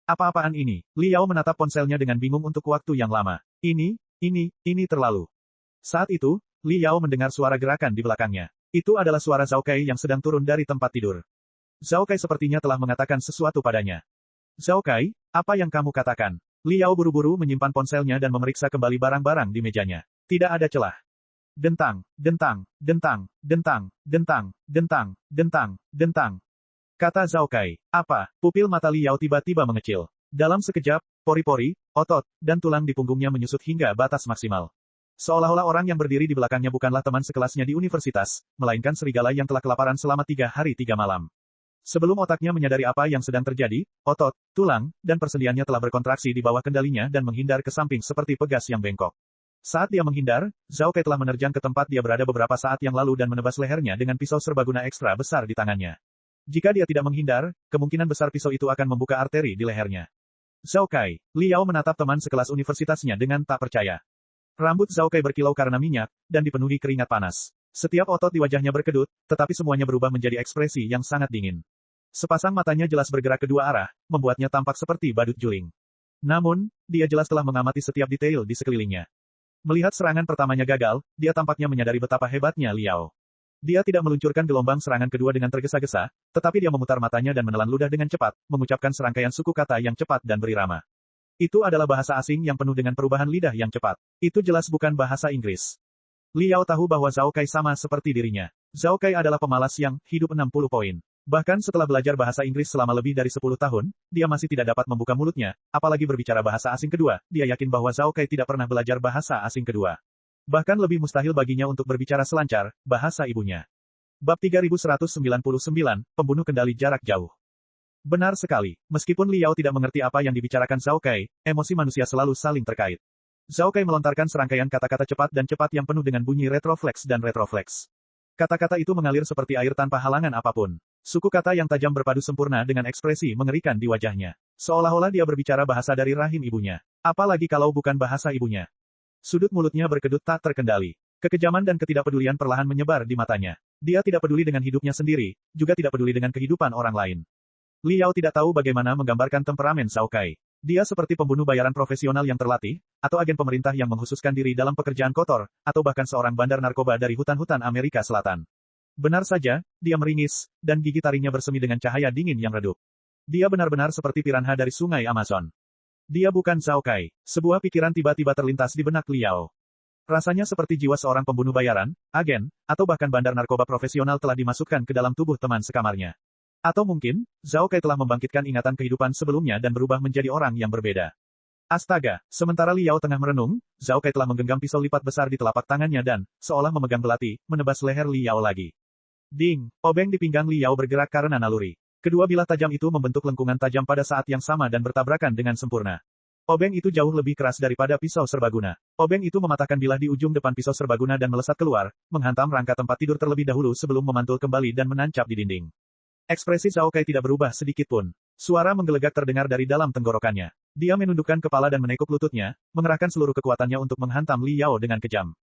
Speaker 1: Apa-apaan ini? Liao menatap ponselnya dengan bingung untuk waktu yang lama. Ini terlalu. Saat itu, Liao mendengar suara gerakan di belakangnya. Itu adalah suara Zhao Kai yang sedang turun dari tempat tidur. Zhao Kai sepertinya telah mengatakan sesuatu padanya. Zhao Kai, apa yang kamu katakan? Liao buru-buru menyimpan ponselnya dan memeriksa kembali barang-barang di mejanya. Tidak ada celah. Dentang, dentang, dentang, dentang, dentang, dentang, dentang, dentang. Kata Zhao Kai. Apa? Pupil mata Liao tiba-tiba mengecil. Dalam sekejap, pori-pori, otot, dan tulang di punggungnya menyusut hingga batas maksimal. Seolah-olah orang yang berdiri di belakangnya bukanlah teman sekelasnya di universitas, melainkan serigala yang telah kelaparan selama 3 hari 3 malam. Sebelum otaknya menyadari apa yang sedang terjadi, otot, tulang, dan persendiannya telah berkontraksi di bawah kendalinya dan menghindar ke samping seperti pegas yang bengkok. Saat dia menghindar, Zhao Kai telah menerjang ke tempat dia berada beberapa saat yang lalu dan menebas lehernya dengan pisau serbaguna ekstra besar di tangannya. Jika dia tidak menghindar, kemungkinan besar pisau itu akan membuka arteri di lehernya. Zhao Kai, Liao menatap teman sekelas universitasnya dengan tak percaya. Rambut Zhao Kai berkilau karena minyak, dan dipenuhi keringat panas. Setiap otot di wajahnya berkedut, tetapi semuanya berubah menjadi ekspresi yang sangat dingin. Sepasang matanya jelas bergerak kedua arah, membuatnya tampak seperti badut juling. Namun, dia jelas telah mengamati setiap detail di sekelilingnya. Melihat serangan pertamanya gagal, dia tampaknya menyadari betapa hebatnya Liao. Dia tidak meluncurkan gelombang serangan kedua dengan tergesa-gesa, tetapi dia memutar matanya dan menelan ludah dengan cepat, mengucapkan serangkaian suku kata yang cepat dan berirama. Itu adalah bahasa asing yang penuh dengan perubahan lidah yang cepat. Itu jelas bukan bahasa Inggris. Liao tahu bahwa Zhao Kai sama seperti dirinya. Zhao Kai adalah pemalas yang hidup 60 poin. Bahkan setelah belajar bahasa Inggris selama lebih dari 10 tahun, dia masih tidak dapat membuka mulutnya, apalagi berbicara bahasa asing kedua. Dia yakin bahwa Zhao Kai tidak pernah belajar bahasa asing kedua. Bahkan lebih mustahil baginya untuk berbicara selancar bahasa ibunya. Bab 3199, Pembunuh Kendali Jarak Jauh. Benar sekali. Meskipun Liao tidak mengerti apa yang dibicarakan Zhao Kai, emosi manusia selalu saling terkait. Zhao Kai melontarkan serangkaian kata-kata cepat dan cepat yang penuh dengan bunyi retrofleks dan retrofleks. Kata-kata itu mengalir seperti air tanpa halangan apapun. Suku kata yang tajam berpadu sempurna dengan ekspresi mengerikan di wajahnya. Seolah-olah dia berbicara bahasa dari rahim ibunya. Apalagi kalau bukan bahasa ibunya. Sudut mulutnya berkedut tak terkendali. Kekejaman dan ketidakpedulian perlahan menyebar di matanya. Dia tidak peduli dengan hidupnya sendiri, juga tidak peduli dengan kehidupan orang lain. Liao tidak tahu bagaimana menggambarkan temperamen Zhao Kai. Dia seperti pembunuh bayaran profesional yang terlatih, atau agen pemerintah yang mengkhususkan diri dalam pekerjaan kotor, atau bahkan seorang bandar narkoba dari hutan-hutan Amerika Selatan. Benar saja, dia meringis, dan gigi taringnya bersemi dengan cahaya dingin yang redup. Dia benar-benar seperti piranha dari sungai Amazon. Dia bukan Zhao Kai. Sebuah pikiran tiba-tiba terlintas di benak Liao. Rasanya seperti jiwa seorang pembunuh bayaran, agen, atau bahkan bandar narkoba profesional telah dimasukkan ke dalam tubuh teman sekamarnya. Atau mungkin, Zhao Kai telah membangkitkan ingatan kehidupan sebelumnya dan berubah menjadi orang yang berbeda. Astaga, sementara Liao tengah merenung, Zhao Kai telah menggenggam pisau lipat besar di telapak tangannya dan, seolah memegang belati, menebas leher Liao lagi. Ding, obeng di pinggang Liao bergerak karena naluri. Kedua bilah tajam itu membentuk lengkungan tajam pada saat yang sama dan bertabrakan dengan sempurna. Obeng itu jauh lebih keras daripada pisau serbaguna. Obeng itu mematahkan bilah di ujung depan pisau serbaguna dan melesat keluar, menghantam rangka tempat tidur terlebih dahulu sebelum memantul kembali dan menancap di dinding. Ekspresi Zhao Kai tidak berubah sedikit pun. Suara menggelegak terdengar dari dalam tenggorokannya. Dia menundukkan kepala dan menekuk lututnya, mengerahkan seluruh kekuatannya untuk menghantam Liao dengan kejam.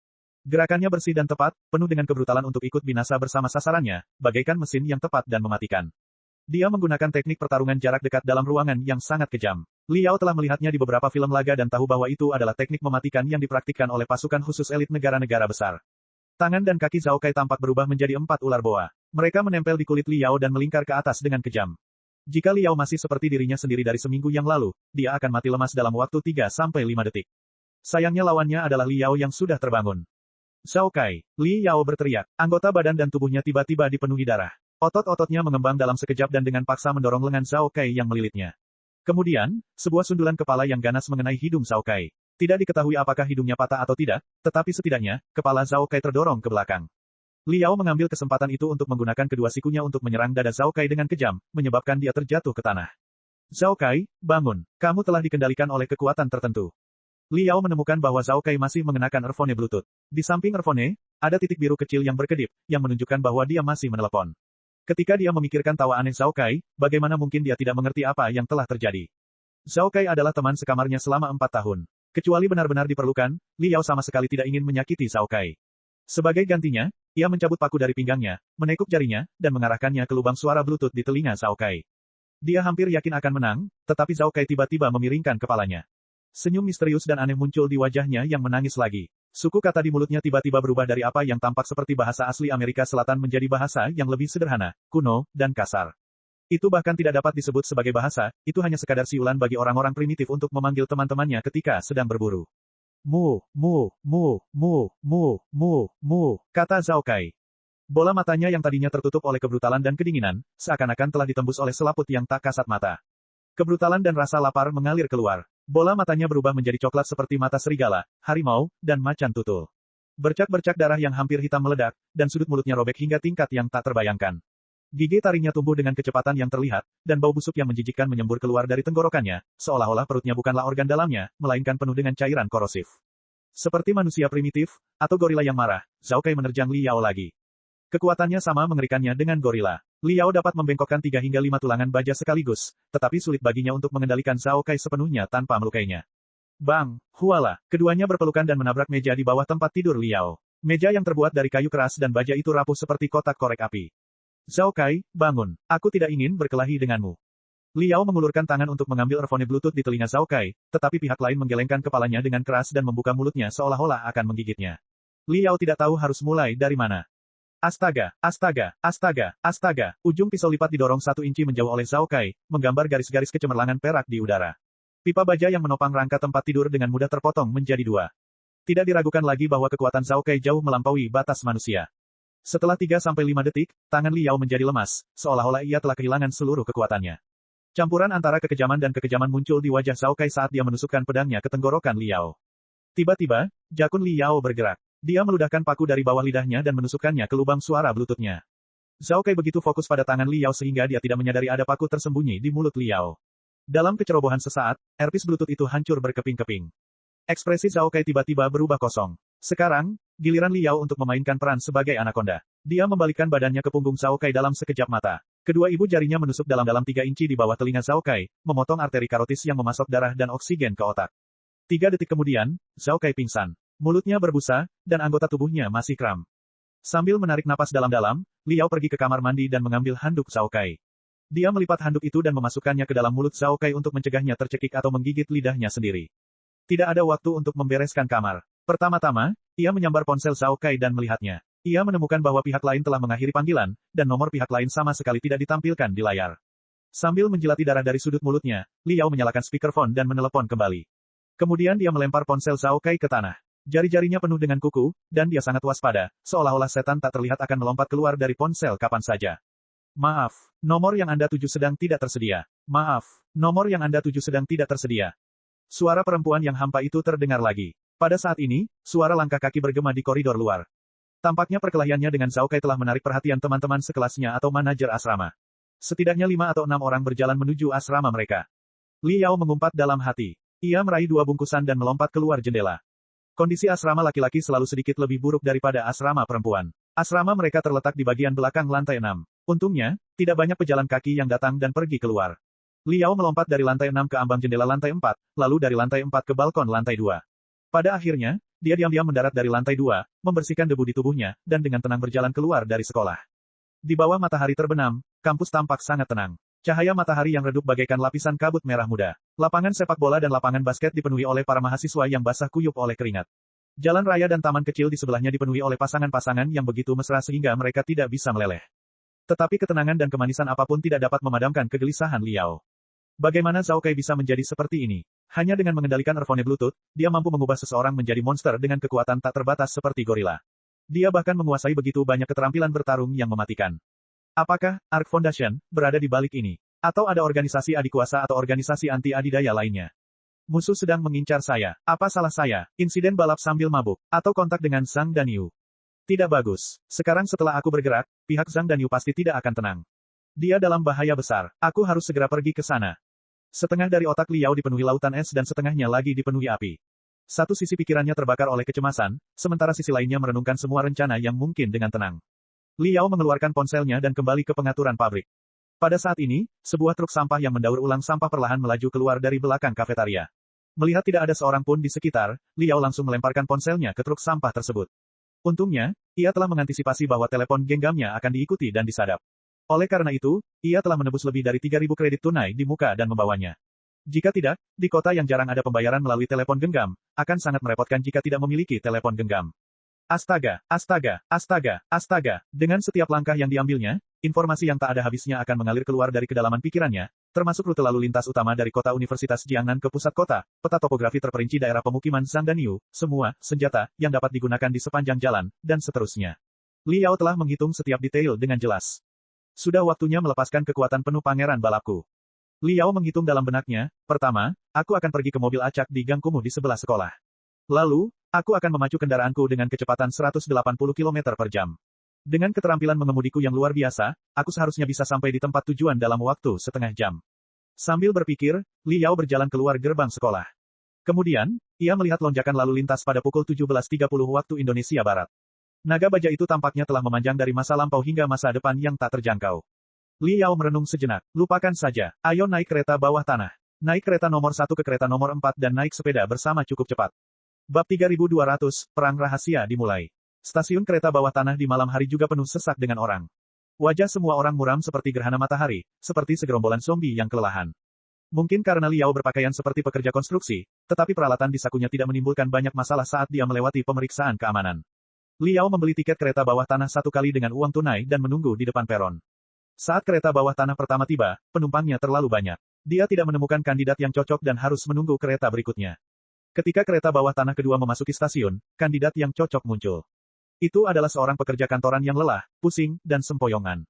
Speaker 1: Gerakannya bersih dan tepat, penuh dengan kebrutalan untuk ikut binasa bersama sasarannya, bagaikan mesin yang tepat dan mematikan. Dia menggunakan teknik pertarungan jarak dekat dalam ruangan yang sangat kejam. Liao telah melihatnya di beberapa film laga dan tahu bahwa itu adalah teknik mematikan yang dipraktikkan oleh pasukan khusus elit negara-negara besar. Tangan dan kaki Zhao Kai tampak berubah menjadi 4 ular boa. Mereka menempel di kulit Liao dan melingkar ke atas dengan kejam. Jika Liao masih seperti dirinya sendiri dari seminggu yang lalu, dia akan mati lemas dalam waktu 3-5 detik. Sayangnya lawannya adalah Liao yang sudah terbangun. Zhao Kai, Liao berteriak. Anggota badan dan tubuhnya tiba-tiba dipenuhi darah. Otot-ototnya mengembang dalam sekejap dan dengan paksa mendorong lengan Zhao Kai yang melilitnya. Kemudian, sebuah sundulan kepala yang ganas mengenai hidung Zhao Kai. Tidak diketahui apakah hidungnya patah atau tidak, tetapi setidaknya, kepala Zhao Kai terdorong ke belakang. Liao mengambil kesempatan itu untuk menggunakan kedua sikunya untuk menyerang dada Zhao Kai dengan kejam, menyebabkan dia terjatuh ke tanah. Zhao Kai, bangun. Kamu telah dikendalikan oleh kekuatan tertentu. Liao menemukan bahwa Zhao Kai masih mengenakan earphone Bluetooth. Di samping earphone, ada titik biru kecil yang berkedip, yang menunjukkan bahwa dia masih menelepon. Ketika dia memikirkan tawa aneh Zhao Kai, bagaimana mungkin dia tidak mengerti apa yang telah terjadi. Zhao Kai adalah teman sekamarnya selama 4 tahun. Kecuali benar-benar diperlukan, Liao sama sekali tidak ingin menyakiti Zhao Kai. Sebagai gantinya, ia mencabut paku dari pinggangnya, menekuk jarinya, dan mengarahkannya ke lubang suara Bluetooth di telinga Zhao Kai. Dia hampir yakin akan menang, tetapi Zhao Kai tiba-tiba memiringkan kepalanya. Senyum misterius dan aneh muncul di wajahnya yang menangis lagi. Suku kata di mulutnya tiba-tiba berubah dari apa yang tampak seperti bahasa asli Amerika Selatan menjadi bahasa yang lebih sederhana, kuno, dan kasar. Itu bahkan tidak dapat disebut sebagai bahasa, itu hanya sekadar siulan bagi orang-orang primitif untuk memanggil teman-temannya ketika sedang berburu. Mu, mu, mu, mu, mu, mu, mu, kata Zhao Kai. Bola matanya yang tadinya tertutup oleh kebrutalan dan kedinginan, seakan-akan telah ditembus oleh selaput yang tak kasat mata. Kebrutalan dan rasa lapar mengalir keluar. Bola matanya berubah menjadi coklat seperti mata serigala, harimau, dan macan tutul. Bercak-bercak darah yang hampir hitam meledak, dan sudut mulutnya robek hingga tingkat yang tak terbayangkan. Gigi taringnya tumbuh dengan kecepatan yang terlihat, dan bau busuk yang menjijikkan menyembur keluar dari tenggorokannya, seolah-olah perutnya bukanlah organ dalamnya, melainkan penuh dengan cairan korosif. Seperti manusia primitif, atau gorila yang marah, Zhao Kai menerjang Liao lagi. Kekuatannya sama mengerikannya dengan gorila. Liao dapat membengkokkan 3 hingga 5 tulangan baja sekaligus, tetapi sulit baginya untuk mengendalikan Zhao Kai sepenuhnya tanpa melukainya. Bang, huala, keduanya berpelukan dan menabrak meja di bawah tempat tidur Liao. Meja yang terbuat dari kayu keras dan baja itu rapuh seperti kotak korek api. Zhao Kai, bangun. Aku tidak ingin berkelahi denganmu. Liao mengulurkan tangan untuk mengambil earphone Bluetooth di telinga Zhao Kai, tetapi pihak lain menggelengkan kepalanya dengan keras dan membuka mulutnya seolah-olah akan menggigitnya. Liao tidak tahu harus mulai dari mana. Astaga, astaga, astaga, astaga. Ujung pisau lipat didorong 1 inci menjauh oleh Zhao Kai, menggambar garis-garis kecemerlangan perak di udara. Pipa baja yang menopang rangka tempat tidur dengan mudah terpotong menjadi 2. Tidak diragukan lagi bahwa kekuatan Zhao Kai jauh melampaui batas manusia. Setelah 3-5 detik, tangan Liao menjadi lemas, seolah-olah ia telah kehilangan seluruh kekuatannya. Campuran antara kekejaman dan kekejaman muncul di wajah Zhao Kai saat dia menusukkan pedangnya ke tenggorokan Liao. Tiba-tiba, jakun Liao bergerak. Dia meludahkan paku dari bawah lidahnya dan menusukkannya ke lubang suara Bluetooth-nya. Zhao Kai begitu fokus pada tangan Liao sehingga dia tidak menyadari ada paku tersembunyi di mulut Liao. Dalam kecerobohan sesaat, earpiece Bluetooth itu hancur berkeping-keping. Ekspresi Zhao Kai tiba-tiba berubah kosong. Sekarang, giliran Liao untuk memainkan peran sebagai anaconda. Dia membalikkan badannya ke punggung Zhao Kai dalam sekejap mata. Kedua ibu jarinya menusuk dalam-dalam 3 inci di bawah telinga Zhao Kai, memotong arteri karotis yang memasok darah dan oksigen ke otak. 3 detik kemudian, Zhao Kai pingsan. Mulutnya berbusa, dan anggota tubuhnya masih kram. Sambil menarik napas dalam-dalam, Liao pergi ke kamar mandi dan mengambil handuk Zhao Kai. Dia melipat handuk itu dan memasukkannya ke dalam mulut Zhao Kai untuk mencegahnya tercekik atau menggigit lidahnya sendiri. Tidak ada waktu untuk membereskan kamar. Pertama-tama, ia menyambar ponsel Zhao Kai dan melihatnya. Ia menemukan bahwa pihak lain telah mengakhiri panggilan, dan nomor pihak lain sama sekali tidak ditampilkan di layar. Sambil menjilati darah dari sudut mulutnya, Liao menyalakan speakerphone dan menelepon kembali. Kemudian dia melempar ponsel Zhao Kai ke tanah. Jari-jarinya penuh dengan kuku, dan dia sangat waspada, seolah-olah setan tak terlihat akan melompat keluar dari ponsel kapan saja. Maaf, nomor yang Anda tuju sedang tidak tersedia. Maaf, nomor yang Anda tuju sedang tidak tersedia. Suara perempuan yang hampa itu terdengar lagi. Pada saat ini, suara langkah kaki bergema di koridor luar. Tampaknya perkelahiannya dengan Zhao Kai telah menarik perhatian teman-teman sekelasnya atau manajer asrama. Setidaknya 5 atau 6 orang berjalan menuju asrama mereka. Liao mengumpat dalam hati. Ia meraih 2 bungkusan dan melompat keluar jendela. Kondisi asrama laki-laki selalu sedikit lebih buruk daripada asrama perempuan. Asrama mereka terletak di bagian belakang lantai 6. Untungnya, tidak banyak pejalan kaki yang datang dan pergi keluar. Liao melompat dari lantai 6 ke ambang jendela lantai 4, lalu dari lantai 4 ke balkon lantai 2. Pada akhirnya, dia diam-diam mendarat dari lantai 2, membersihkan debu di tubuhnya, dan dengan tenang berjalan keluar dari sekolah. Di bawah matahari terbenam, kampus tampak sangat tenang. Cahaya matahari yang redup bagaikan lapisan kabut merah muda. Lapangan sepak bola dan lapangan basket dipenuhi oleh para mahasiswa yang basah kuyup oleh keringat. Jalan raya dan taman kecil di sebelahnya dipenuhi oleh pasangan-pasangan yang begitu mesra sehingga mereka tidak bisa meleleh. Tetapi ketenangan dan kemanisan apapun tidak dapat memadamkan kegelisahan Liao. Bagaimana Zhao Kai bisa menjadi seperti ini? Hanya dengan mengendalikan earphone Bluetooth, dia mampu mengubah seseorang menjadi monster dengan kekuatan tak terbatas seperti gorila. Dia bahkan menguasai begitu banyak keterampilan bertarung yang mematikan. Apakah Ark Foundation berada di balik ini? Atau ada organisasi adikuasa atau organisasi anti-adidaya lainnya? Musuh sedang mengincar saya. Apa salah saya? Insiden balap sambil mabuk. Atau kontak dengan Zhang Danyu? Tidak bagus. Sekarang setelah aku bergerak, pihak Zhang Danyu pasti tidak akan tenang. Dia dalam bahaya besar. Aku harus segera pergi ke sana. Setengah dari otak Liao dipenuhi lautan es dan setengahnya lagi dipenuhi api. Satu sisi pikirannya terbakar oleh kecemasan, sementara sisi lainnya merenungkan semua rencana yang mungkin dengan tenang. Liao mengeluarkan ponselnya dan kembali ke pengaturan pabrik. Pada saat ini, sebuah truk sampah yang mendaur ulang sampah perlahan melaju keluar dari belakang kafetaria. Melihat tidak ada seorang pun di sekitar, Liao langsung melemparkan ponselnya ke truk sampah tersebut. Untungnya, ia telah mengantisipasi bahwa telepon genggamnya akan diikuti dan disadap. Oleh karena itu, ia telah menebus lebih dari 3.000 kredit tunai di muka dan membawanya. Jika tidak, di kota yang jarang ada pembayaran melalui telepon genggam, akan sangat merepotkan jika tidak memiliki telepon genggam. Astaga, astaga, astaga, astaga. Dengan setiap langkah yang diambilnya, informasi yang tak ada habisnya akan mengalir keluar dari kedalaman pikirannya, termasuk rute lalu lintas utama dari kota Universitas Jiangnan ke pusat kota, peta topografi terperinci daerah pemukiman Zhang Danyu, semua senjata yang dapat digunakan di sepanjang jalan, dan seterusnya. Liao telah menghitung setiap detail dengan jelas. Sudah waktunya melepaskan kekuatan penuh pangeran balapku. Liao menghitung dalam benaknya, pertama, aku akan pergi ke mobil acak di gang kumuh di sebelah sekolah. Lalu, aku akan memacu kendaraanku dengan kecepatan 180 km per jam. Dengan keterampilan mengemudiku yang luar biasa, aku seharusnya bisa sampai di tempat tujuan dalam waktu setengah jam. Sambil berpikir, Liao berjalan keluar gerbang sekolah. Kemudian, ia melihat lonjakan lalu lintas pada pukul 17.30 waktu Indonesia Barat. Naga baja itu tampaknya telah memanjang dari masa lampau hingga masa depan yang tak terjangkau. Liao merenung sejenak. Lupakan saja. Ayo naik kereta bawah tanah. Naik kereta nomor 1 ke kereta nomor 4 dan naik sepeda bersama cukup cepat. Bab 3200, Perang Rahasia dimulai. Stasiun kereta bawah tanah di malam hari juga penuh sesak dengan orang. Wajah semua orang muram seperti gerhana matahari, seperti segerombolan zombie yang kelelahan. Mungkin karena Liao berpakaian seperti pekerja konstruksi, tetapi peralatan di sakunya tidak menimbulkan banyak masalah saat dia melewati pemeriksaan keamanan. Liao membeli tiket kereta bawah tanah 1 kali dengan uang tunai dan menunggu di depan peron. Saat kereta bawah tanah pertama tiba, penumpangnya terlalu banyak. Dia tidak menemukan kandidat yang cocok dan harus menunggu kereta berikutnya. Ketika kereta bawah tanah kedua memasuki stasiun, kandidat yang cocok muncul. Itu adalah seorang pekerja kantoran yang lelah, pusing, dan sempoyongan.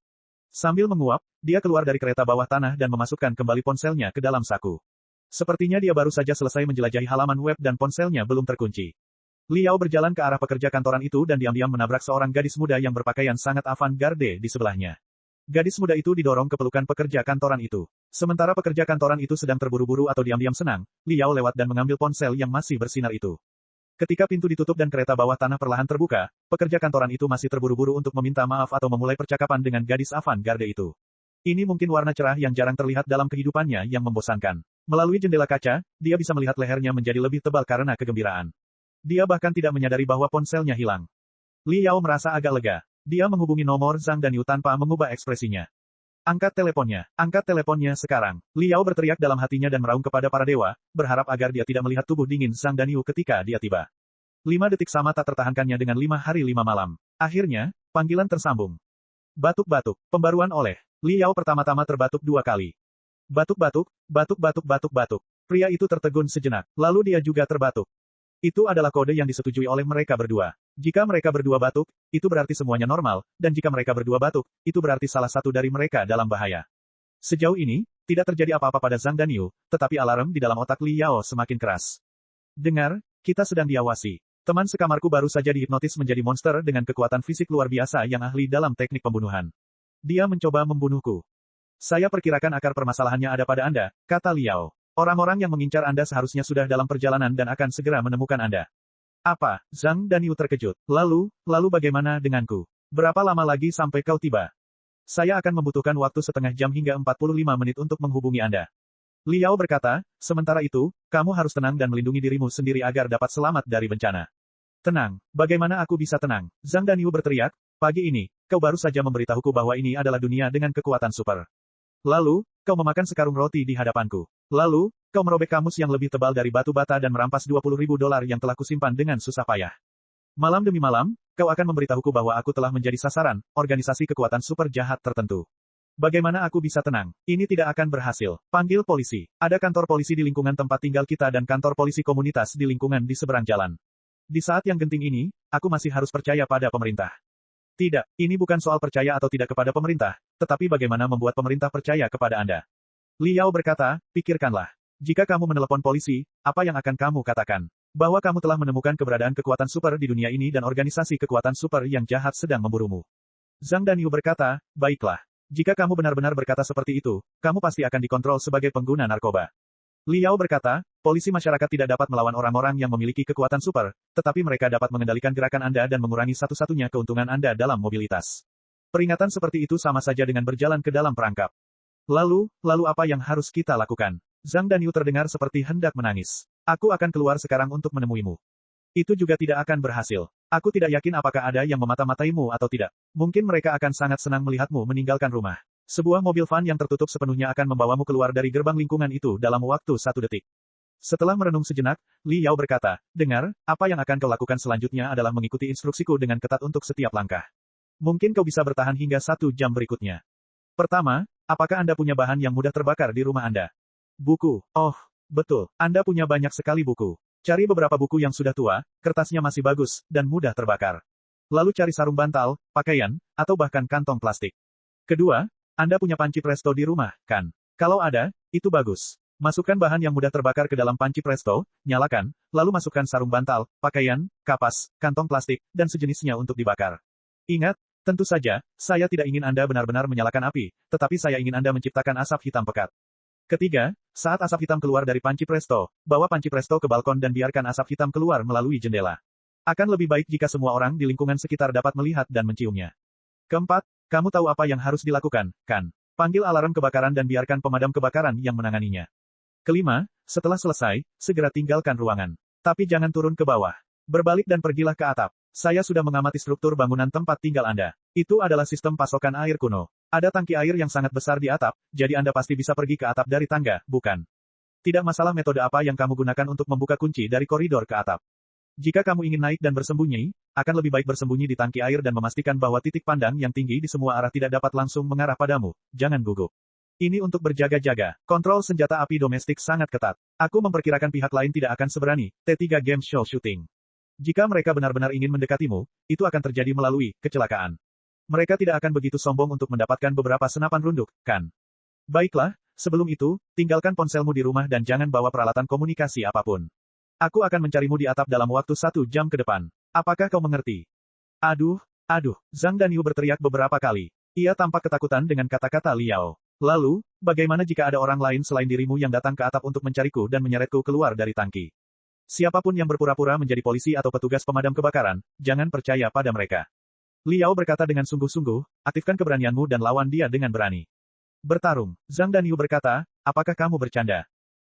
Speaker 1: Sambil menguap, dia keluar dari kereta bawah tanah dan memasukkan kembali ponselnya ke dalam saku. Sepertinya dia baru saja selesai menjelajahi halaman web dan ponselnya belum terkunci. Liao berjalan ke arah pekerja kantoran itu dan diam-diam menabrak seorang gadis muda yang berpakaian sangat avant-garde di sebelahnya. Gadis muda itu didorong ke pelukan pekerja kantoran itu. Sementara pekerja kantoran itu sedang terburu-buru atau diam-diam senang, Liao lewat dan mengambil ponsel yang masih bersinar itu. Ketika pintu ditutup dan kereta bawah tanah perlahan terbuka, pekerja kantoran itu masih terburu-buru untuk meminta maaf atau memulai percakapan dengan gadis avant-garde itu. Ini mungkin warna cerah yang jarang terlihat dalam kehidupannya yang membosankan. Melalui jendela kaca, dia bisa melihat lehernya menjadi lebih tebal karena kegembiraan. Dia bahkan tidak menyadari bahwa ponselnya hilang. Li Yao merasa agak lega. Dia menghubungi nomor Zhang Danyu tanpa mengubah ekspresinya. Angkat teleponnya sekarang. Li Yao berteriak dalam hatinya dan meraung kepada para dewa, berharap agar dia tidak melihat tubuh dingin Zhang Danyu ketika dia tiba. 5 detik sama tak tertahankannya dengan 5 hari 5 malam. Akhirnya, panggilan tersambung. Batuk-batuk, pembaruan oleh. Li Yao pertama-tama terbatuk 2 kali. Batuk-batuk, batuk-batuk-batuk-batuk. Pria itu tertegun sejenak, lalu dia juga terbatuk. Itu adalah kode yang disetujui oleh mereka berdua. Jika mereka berdua batuk, itu berarti semuanya normal, dan jika mereka berdua batuk, itu berarti salah satu dari mereka dalam bahaya. Sejauh ini, tidak terjadi apa-apa pada Zhang Danyu, tetapi alarm di dalam otak Li Yao semakin keras. Dengar, kita sedang diawasi. Teman sekamarku baru saja dihipnotis menjadi monster dengan kekuatan fisik luar biasa yang ahli dalam teknik pembunuhan. Dia mencoba membunuhku. Saya perkirakan akar permasalahannya ada pada Anda, kata Li Yao. Orang-orang yang mengincar Anda seharusnya sudah dalam perjalanan dan akan segera menemukan Anda. Apa? Zhang Danyu terkejut. Lalu bagaimana denganku? Berapa lama lagi sampai kau tiba? Saya akan membutuhkan waktu setengah jam hingga 45 menit untuk menghubungi Anda. Li Yao berkata, sementara itu, kamu harus tenang dan melindungi dirimu sendiri agar dapat selamat dari bencana. Tenang, bagaimana aku bisa tenang? Zhang Danyu berteriak, pagi ini, kau baru saja memberitahuku bahwa ini adalah dunia dengan kekuatan super. Lalu, kau memakan sekarung roti di hadapanku. Lalu, kau merobek kamus yang lebih tebal dari batu bata dan merampas $20.000 yang telah kusimpan dengan susah payah. Malam demi malam, kau akan memberitahuku bahwa aku telah menjadi sasaran, organisasi kekuatan super jahat tertentu. Bagaimana aku bisa tenang? Ini tidak akan berhasil. Panggil polisi. Ada kantor polisi di lingkungan tempat tinggal kita dan kantor polisi komunitas di lingkungan di seberang jalan. Di saat yang genting ini, aku masih harus percaya pada pemerintah. Tidak, ini bukan soal percaya atau tidak kepada pemerintah, tetapi bagaimana membuat pemerintah percaya kepada Anda. Li Yao berkata, pikirkanlah. Jika kamu menelepon polisi, apa yang akan kamu katakan? Bahwa kamu telah menemukan keberadaan kekuatan super di dunia ini dan organisasi kekuatan super yang jahat sedang memburumu. Zhang Danyu berkata, baiklah. Jika kamu benar-benar berkata seperti itu, kamu pasti akan dikontrol sebagai pengguna narkoba. Li Yao berkata, polisi masyarakat tidak dapat melawan orang-orang yang memiliki kekuatan super, tetapi mereka dapat mengendalikan gerakan Anda dan mengurangi satu-satunya keuntungan Anda dalam mobilitas. Peringatan seperti itu sama saja dengan berjalan ke dalam perangkap. Lalu apa yang harus kita lakukan? Zhang Danyu terdengar seperti hendak menangis. Aku akan keluar sekarang untuk menemuimu. Itu juga tidak akan berhasil. Aku tidak yakin apakah ada yang memata-mataimu atau tidak. Mungkin mereka akan sangat senang melihatmu meninggalkan rumah. Sebuah mobil van yang tertutup sepenuhnya akan membawamu keluar dari gerbang lingkungan itu dalam waktu 1 detik. Setelah merenung sejenak, Li Yao berkata, dengar, apa yang akan kau lakukan selanjutnya adalah mengikuti instruksiku dengan ketat untuk setiap langkah. Mungkin kau bisa bertahan hingga 1 jam berikutnya. Pertama, apakah Anda punya bahan yang mudah terbakar di rumah Anda? Buku. Oh, betul. Anda punya banyak sekali buku. Cari beberapa buku yang sudah tua, kertasnya masih bagus, dan mudah terbakar. Lalu cari sarung bantal, pakaian, atau bahkan kantong plastik. Kedua, Anda punya panci presto di rumah, kan? Kalau ada, itu bagus. Masukkan bahan yang mudah terbakar ke dalam panci presto, nyalakan, lalu masukkan sarung bantal, pakaian, kapas, kantong plastik, dan sejenisnya untuk dibakar. Ingat, tentu saja, saya tidak ingin Anda benar-benar menyalakan api, tetapi saya ingin Anda menciptakan asap hitam pekat. Ketiga, saat asap hitam keluar dari panci presto, bawa panci presto ke balkon dan biarkan asap hitam keluar melalui jendela. Akan lebih baik jika semua orang di lingkungan sekitar dapat melihat dan menciumnya. Keempat, kamu tahu apa yang harus dilakukan, kan? Panggil alarm kebakaran dan biarkan pemadam kebakaran yang menanganinya. Kelima, setelah selesai, segera tinggalkan ruangan. Tapi jangan turun ke bawah. Berbalik dan pergilah ke atap. Saya sudah mengamati struktur bangunan tempat tinggal Anda. Itu adalah sistem pasokan air kuno. Ada tangki air yang sangat besar di atap, jadi Anda pasti bisa pergi ke atap dari tangga, bukan? Tidak masalah metode apa yang kamu gunakan untuk membuka kunci dari koridor ke atap. Jika kamu ingin naik dan bersembunyi, akan lebih baik bersembunyi di tangki air dan memastikan bahwa titik pandang yang tinggi di semua arah tidak dapat langsung mengarah padamu. Jangan gugup. Ini untuk berjaga-jaga. Kontrol senjata api domestik sangat ketat. Aku memperkirakan pihak lain tidak akan seberani. T3 Game Show Shooting. Jika mereka benar-benar ingin mendekatimu, itu akan terjadi melalui kecelakaan. Mereka tidak akan begitu sombong untuk mendapatkan beberapa senapan runduk, kan? Baiklah, sebelum itu, tinggalkan ponselmu di rumah dan jangan bawa peralatan komunikasi apapun. Aku akan mencarimu di atap dalam waktu 1 jam ke depan. Apakah kau mengerti? Aduh. Zhang Danyu berteriak beberapa kali. Ia tampak ketakutan dengan kata-kata Li Yao. Lalu, bagaimana jika ada orang lain selain dirimu yang datang ke atap untuk mencariku dan menyeretku keluar dari tangki? Siapapun yang berpura-pura menjadi polisi atau petugas pemadam kebakaran, jangan percaya pada mereka. Li Yao berkata dengan sungguh-sungguh, aktifkan keberanianmu dan lawan dia dengan berani. Bertarung. Zhang Danyu berkata, apakah kamu bercanda?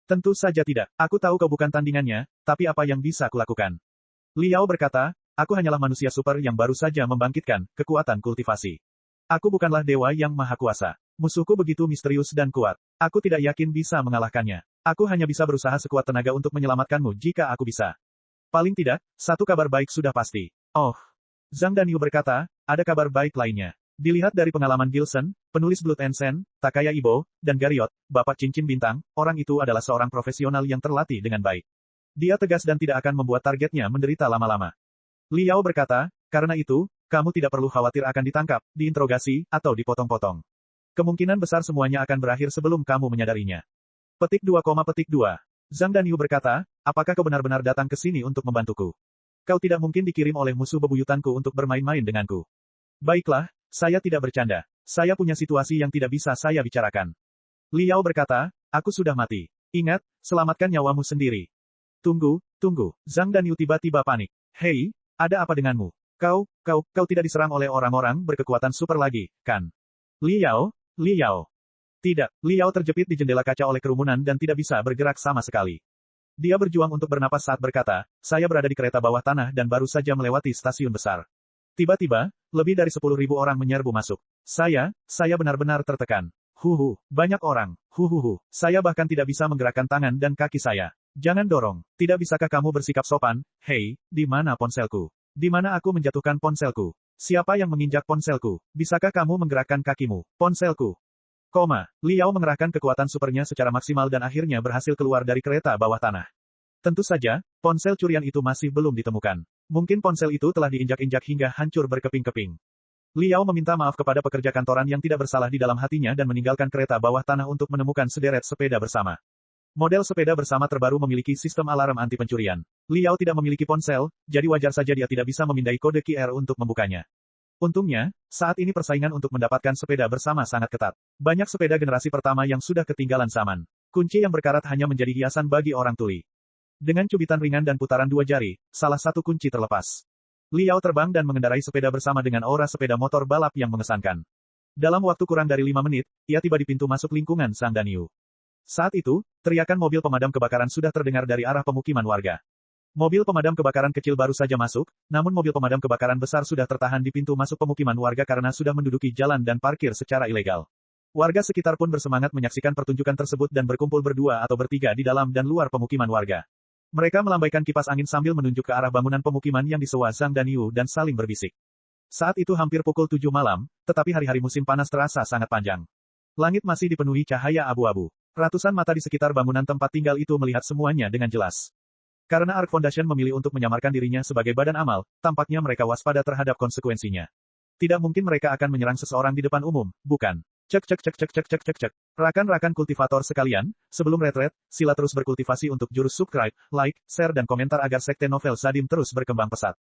Speaker 1: Tentu saja tidak. Aku tahu kau bukan tandingannya, tapi apa yang bisa kulakukan? Liao berkata, aku hanyalah manusia super yang baru saja membangkitkan kekuatan kultivasi. Aku bukanlah dewa yang maha kuasa. Musuhku begitu misterius dan kuat. Aku tidak yakin bisa mengalahkannya. Aku hanya bisa berusaha sekuat tenaga untuk menyelamatkanmu jika aku bisa. Paling tidak, satu kabar baik sudah pasti. Oh. Zhang Danyu berkata, ada kabar baik lainnya. Dilihat dari pengalaman Gilson, penulis Blood and Sand, Takaya Ibo, dan Gariot, Bapak Cincin Bintang, orang itu adalah seorang profesional yang terlatih dengan baik. Dia tegas dan tidak akan membuat targetnya menderita lama-lama. Liao berkata, karena itu, kamu tidak perlu khawatir akan ditangkap, diinterogasi, atau dipotong-potong. Kemungkinan besar semuanya akan berakhir sebelum kamu menyadarinya. Petik 2, petik 2. Zhang Danyu berkata, apakah kau benar-benar datang ke sini untuk membantuku? Kau tidak mungkin dikirim oleh musuh bebuyutanku untuk bermain-main denganku. Baiklah, saya tidak bercanda. Saya punya situasi yang tidak bisa saya bicarakan. Liao berkata, aku sudah mati. Ingat, selamatkan nyawamu sendiri. Tunggu. Zhang Danyu tiba-tiba panik. Hei, ada apa denganmu? Kau tidak diserang oleh orang-orang berkekuatan super lagi, kan? Liao. Tidak, Liao terjepit di jendela kaca oleh kerumunan dan tidak bisa bergerak sama sekali. Dia berjuang untuk bernapas saat berkata, saya berada di kereta bawah tanah dan baru saja melewati stasiun besar. Tiba-tiba, lebih dari 10.000 orang menyerbu masuk. Saya benar-benar tertekan. Banyak orang. Saya bahkan tidak bisa menggerakkan tangan dan kaki saya. Jangan dorong. Tidak bisakah kamu bersikap sopan? Hei, di mana ponselku? Di mana aku menjatuhkan ponselku? Siapa yang menginjak ponselku? Bisakah kamu menggerakkan kakimu? Ponselku. Liao mengerahkan kekuatan supernya secara maksimal dan akhirnya berhasil keluar dari kereta bawah tanah. Tentu saja, ponsel curian itu masih belum ditemukan. Mungkin ponsel itu telah diinjak-injak hingga hancur berkeping-keping. Liao meminta maaf kepada pekerja kantoran yang tidak bersalah di dalam hatinya dan meninggalkan kereta bawah tanah untuk menemukan sederet sepeda bersama. Model sepeda bersama terbaru memiliki sistem alarm anti pencurian. Liao tidak memiliki ponsel, jadi wajar saja dia tidak bisa memindai kode QR untuk membukanya. Untungnya, saat ini persaingan untuk mendapatkan sepeda bersama sangat ketat. Banyak sepeda generasi pertama yang sudah ketinggalan zaman. Kunci yang berkarat hanya menjadi hiasan bagi orang tuli. Dengan cubitan ringan dan putaran 2 jari, salah satu kunci terlepas. Liao terbang dan mengendarai sepeda bersama dengan aura sepeda motor balap yang mengesankan. Dalam waktu kurang dari 5 menit, ia tiba di pintu masuk lingkungan Zhang Danyu. Saat itu, teriakan mobil pemadam kebakaran sudah terdengar dari arah pemukiman warga. Mobil pemadam kebakaran kecil baru saja masuk, namun mobil pemadam kebakaran besar sudah tertahan di pintu masuk pemukiman warga karena sudah menduduki jalan dan parkir secara ilegal. Warga sekitar pun bersemangat menyaksikan pertunjukan tersebut dan berkumpul berdua atau bertiga di dalam dan luar pemukiman warga. Mereka melambaikan kipas angin sambil menunjuk ke arah bangunan pemukiman yang disewa Zhang Danyu dan saling berbisik. Saat itu hampir pukul 7 malam, tetapi hari-hari musim panas terasa sangat panjang. Langit masih dipenuhi cahaya abu-abu. Ratusan mata di sekitar bangunan tempat tinggal itu melihat semuanya dengan jelas. Karena Ark Foundation memilih untuk menyamarkan dirinya sebagai badan amal, tampaknya mereka waspada terhadap konsekuensinya. Tidak mungkin mereka akan menyerang seseorang di depan umum, bukan? Cek. Rakan-rakan kultivator sekalian, sebelum retret, sila terus berkultivasi untuk jurus subscribe, like, share dan komentar agar sekte novel Sadim terus berkembang pesat.